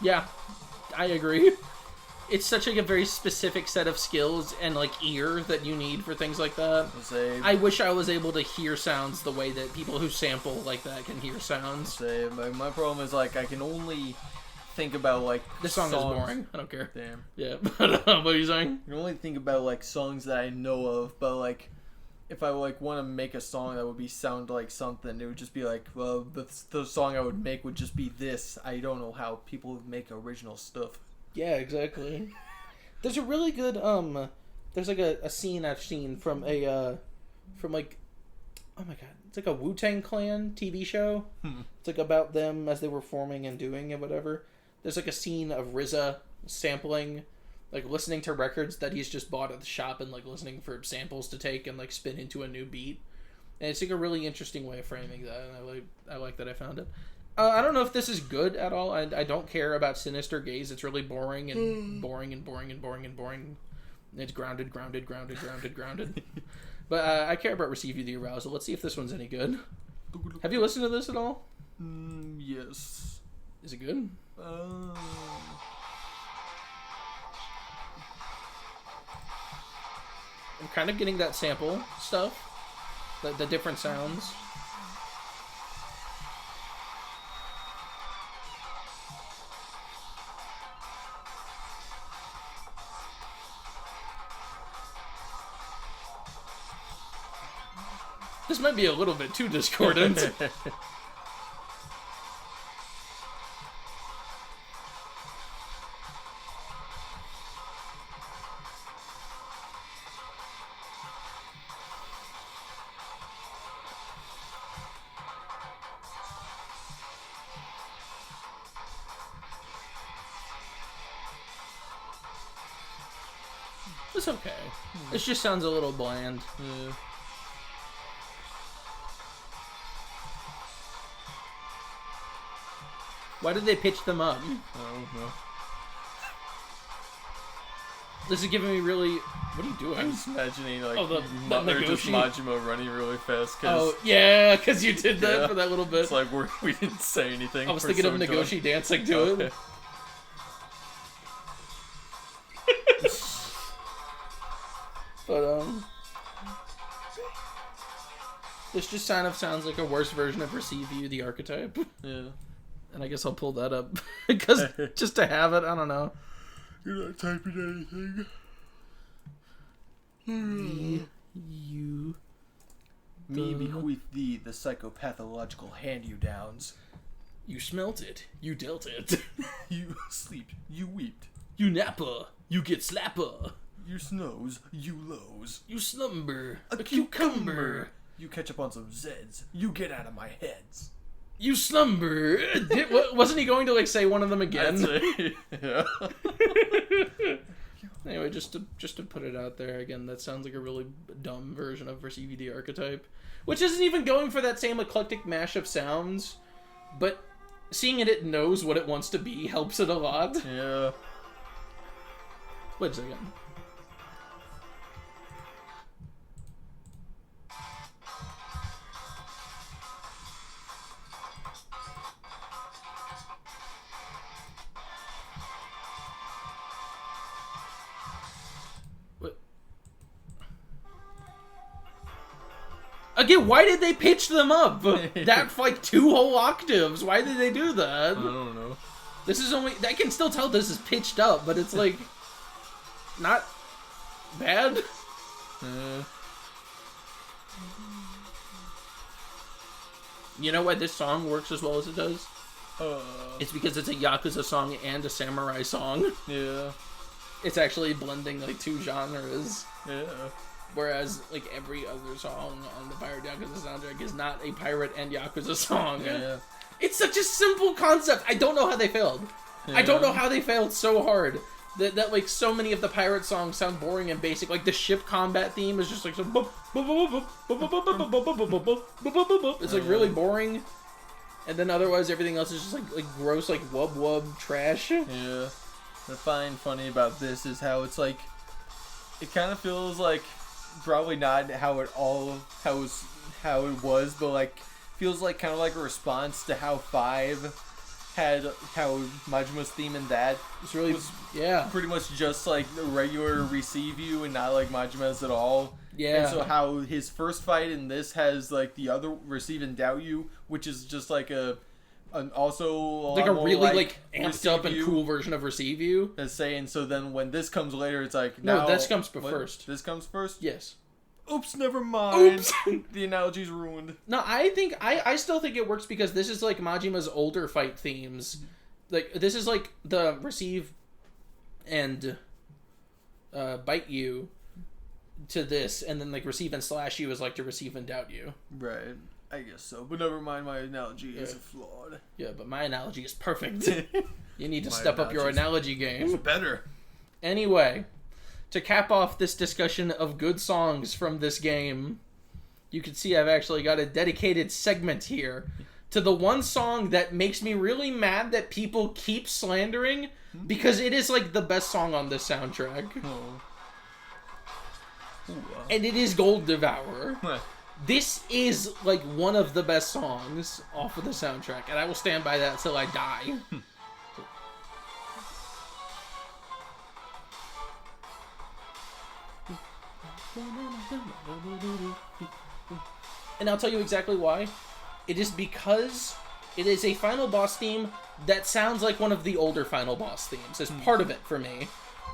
Yeah, I agree. It's such like a very specific set of skills and like ear that you need for things like that. I wish I was able to hear sounds the way that people who sample like that can hear sounds. My problem is like I can only think about like this song is boring. I don't care. Damn. Yeah. What are you saying? I can only think about like songs that I know of, but like if I like want to make a song that would sound like something, it would just be like, well, the song I would make would just be this. I don't know how people make original stuff. Yeah, exactly. There's a really good there's like a scene I've seen from from like, oh my god, it's like a Wu-Tang Clan TV show. It's like about them as they were forming and doing and whatever. There's like a scene of RZA sampling, like listening to records that he's just bought at the shop and like listening for samples to take and like spin into a new beat. And it's like a really interesting way of framing that, and I like that I found it. I don't know if this is good at all. I don't care about Sinister Gaze. It's really boring and boring and boring and boring and boring. It's grounded. But I care about Receive You the Arousal. Let's see if this one's any good. Have you listened to this at all? Yes. Is it good? I'm kind of getting that sample stuff. The different sounds. This might be a little bit too discordant. It's okay. This just sounds a little bland. Yeah. Why did they pitch them up? I don't know. This is giving me really... What are you doing? I'm just imagining like just Majima running really fast. Oh, yeah, because you did that for that little bit. It's like we didn't say anything. I was thinking of Nagoshi dancing to it. But, this just kind of sounds like a worse version of Receive You, the archetype. Yeah. And I guess I'll pull that up. Because, just to have it, I don't know. You're not typing anything. You. Me bequeath thee the psychopathological hand-you-downs. You smelt it. You dealt it. You sleep. You weeped. You napper. You get slapper. You snows. You lows. You slumber. A cucumber. You catch up on some Zeds. You get out of my heads. You slumber. Wasn't he going to like say one of them again? Yeah. Anyway, just to put it out there again, that sounds like a really dumb version of Receive You the archetype, which isn't even going for that same eclectic mash of sounds, but seeing it knows what it wants to be helps it a lot. Yeah. Wait a second. Again, why did they pitch them up? That like 2 whole octaves. Why did they do that? I don't know. This is only... I can still tell this is pitched up, but it's like... not bad. You know why this song works as well as it does? It's because it's a Yakuza song and a samurai song. Yeah. It's actually blending like 2 genres. Yeah. Whereas, like, every other song on the Pirate Yakuza soundtrack is not a pirate and Yakuza song. Yeah. It's such a simple concept. I don't know how they failed. Yeah. I don't know how they failed so hard. That like, so many of the pirate songs sound boring and basic. Like, the ship combat theme is just like... It's, like, really boring. And then otherwise, everything else is just, like gross, like, wub trash. Yeah. What I find funny about this is how it's, like... It kind of feels like... Probably not how it was, but like feels like kind of like a response to how 5 had how Majima's theme in that it's really was pretty much just like the regular receive you and not like Majima's at all. Yeah. And so how his first fight in this has like the other receive and doubt you, which is just like also like a really like amped up and cool version of receive you. That's saying so then when this comes later it's like no, this comes first. This comes first? Yes. Oops, never mind. Oops. The analogy's ruined. No, I still think it works because this is like Majima's older fight themes. Like this is like the receive and bite you to this, and then like receive and slash you is like to receive and doubt you. Right. I guess so, but never mind. My analogy is flawed. Yeah, but my analogy is perfect. You need to step up your analogy game. It's better. Anyway, to cap off this discussion of good songs from this game, you can see I've actually got a dedicated segment here to the one song that makes me really mad that people keep slandering because it is like the best song on this soundtrack. Oh. And it is Gold Devourer. This is, like, one of the best songs off of the soundtrack, and I will stand by that till I die. And I'll tell you exactly why. It is because it is a final boss theme that sounds like one of the older final boss themes. It's part of it for me.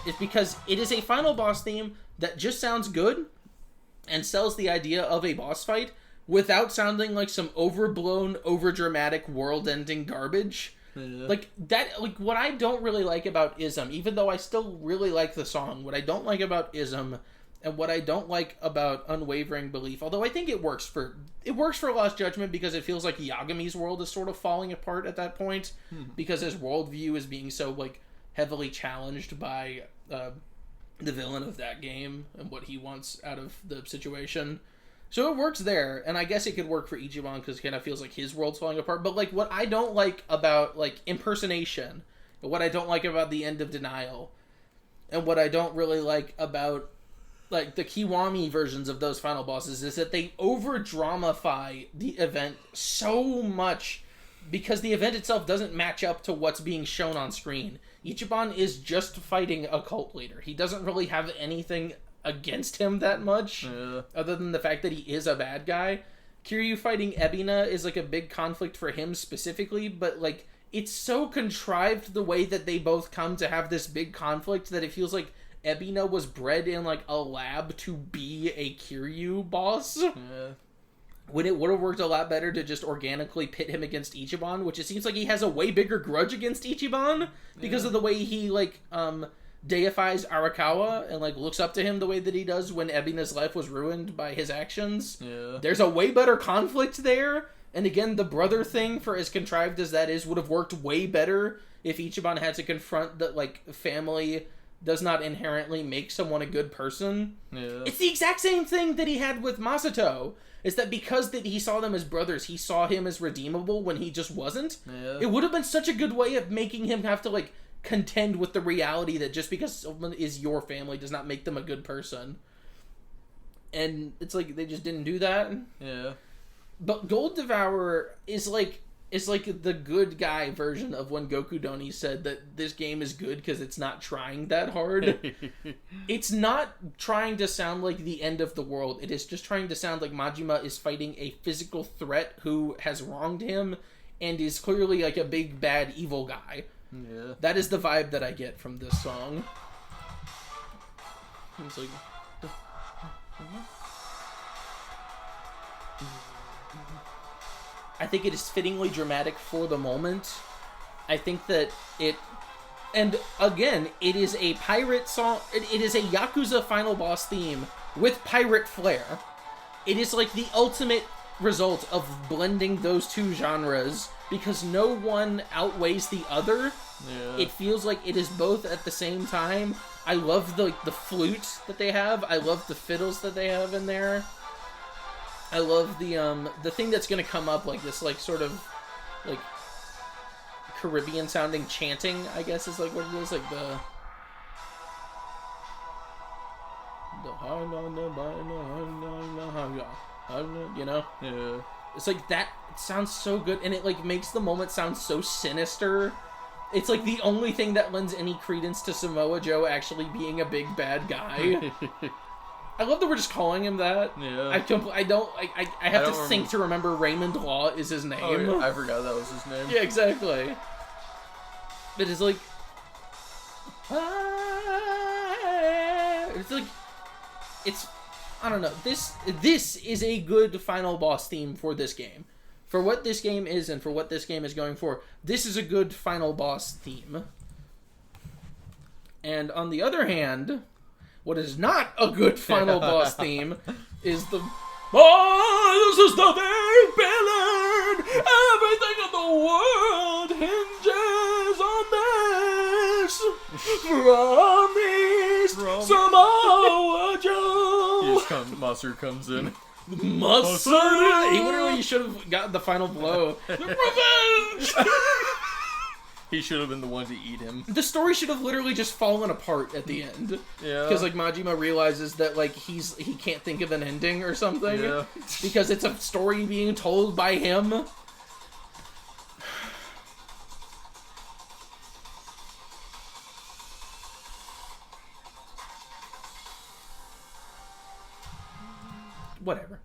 It's because it is a final boss theme that just sounds good and sells the idea of a boss fight without sounding like some overblown, overdramatic, world-ending garbage. Yeah. Like, that, like, what I don't really like about Ism, even though I still really like the song, what I don't like about Ism, and what I don't like about Unwavering Belief, although I think it works for Lost Judgment because it feels like Yagami's world is sort of falling apart at that point, because his worldview is being so, like, heavily challenged by, the villain of that game and what he wants out of the situation. So it works there, and I guess it could work for Ichiban because it kind of feels like his world's falling apart. But like what I don't like about like Impersonation, and what I don't like about the End of Denial, and what I don't really like about like the Kiwami versions of those final bosses is that they over dramify the event so much because the event itself doesn't match up to what's being shown on screen. Ichiban is just fighting a cult leader. He doesn't really have anything against him that much, other than the fact that he is a bad guy. Kiryu fighting Ebina is like a big conflict for him specifically, but like it's so contrived the way that they both come to have this big conflict that it feels like Ebina was bred in like a lab to be a Kiryu boss. When it would have worked a lot better to just organically pit him against Ichiban, which it seems like he has a way bigger grudge against Ichiban because of the way he, like, deifies Arakawa and, like, looks up to him the way that he does when Ebina's life was ruined by his actions. Yeah. There's a way better conflict there, and again, the brother thing, for as contrived as that is, would have worked way better if Ichiban had to confront that, like, family does not inherently make someone a good person. Yeah. It's the exact same thing that he had with Masato. Is that because that he saw them as brothers, he saw him as redeemable when he just wasn't? Yeah. It would have been such a good way of making him have to, like, contend with the reality that just because someone is your family does not make them a good person. And it's like, they just didn't do that. Yeah. But Gold Devourer is like the good guy version of when Goku Doni said that this game is good because it's not trying that hard. It's not trying to sound like the end of the world. It is just trying to sound like Majima is fighting a physical threat who has wronged him and is clearly like a big, bad, evil guy. Yeah. That is the vibe that I get from this song. It's like... I think it is fittingly dramatic for the moment. I think that it... And, again, it is a pirate song... It is a Yakuza final boss theme with pirate flair. It is like the ultimate result of blending those two genres because no one outweighs the other. Yeah. It feels like it is both at the same time. I love the flute that they have. I love the fiddles that they have in there. I love the thing that's gonna come up, like this, like sort of like Caribbean sounding chanting, I guess is like what it is, like the you know? Yeah. It's like that. It sounds so good, and it like makes the moment sound so sinister. It's like the only thing that lends any credence to Samoa Joe actually being a big bad guy. I love that we're just calling him that. Yeah. I have to think to remember Raymond Law is his name. Oh, yeah. I forgot that was his name. Yeah, exactly. But it's like... It's like... It's... I don't know. This is a good final boss theme for this game. For what this game is and for what this game is going for, this is a good final boss theme. And on the other hand, what is not a good final boss theme is the... Oh, this is the big villain! Everything in the world hinges on this! From Samoa Joe! Monster comes in. Mustard! He literally should have gotten the final blow. Revenge! He should have been the one to eat him. The story should have literally just fallen apart at the end. Yeah. Because like Majima realizes that like he can't think of an ending or something. Yeah. Because it's a story being told by him. Whatever.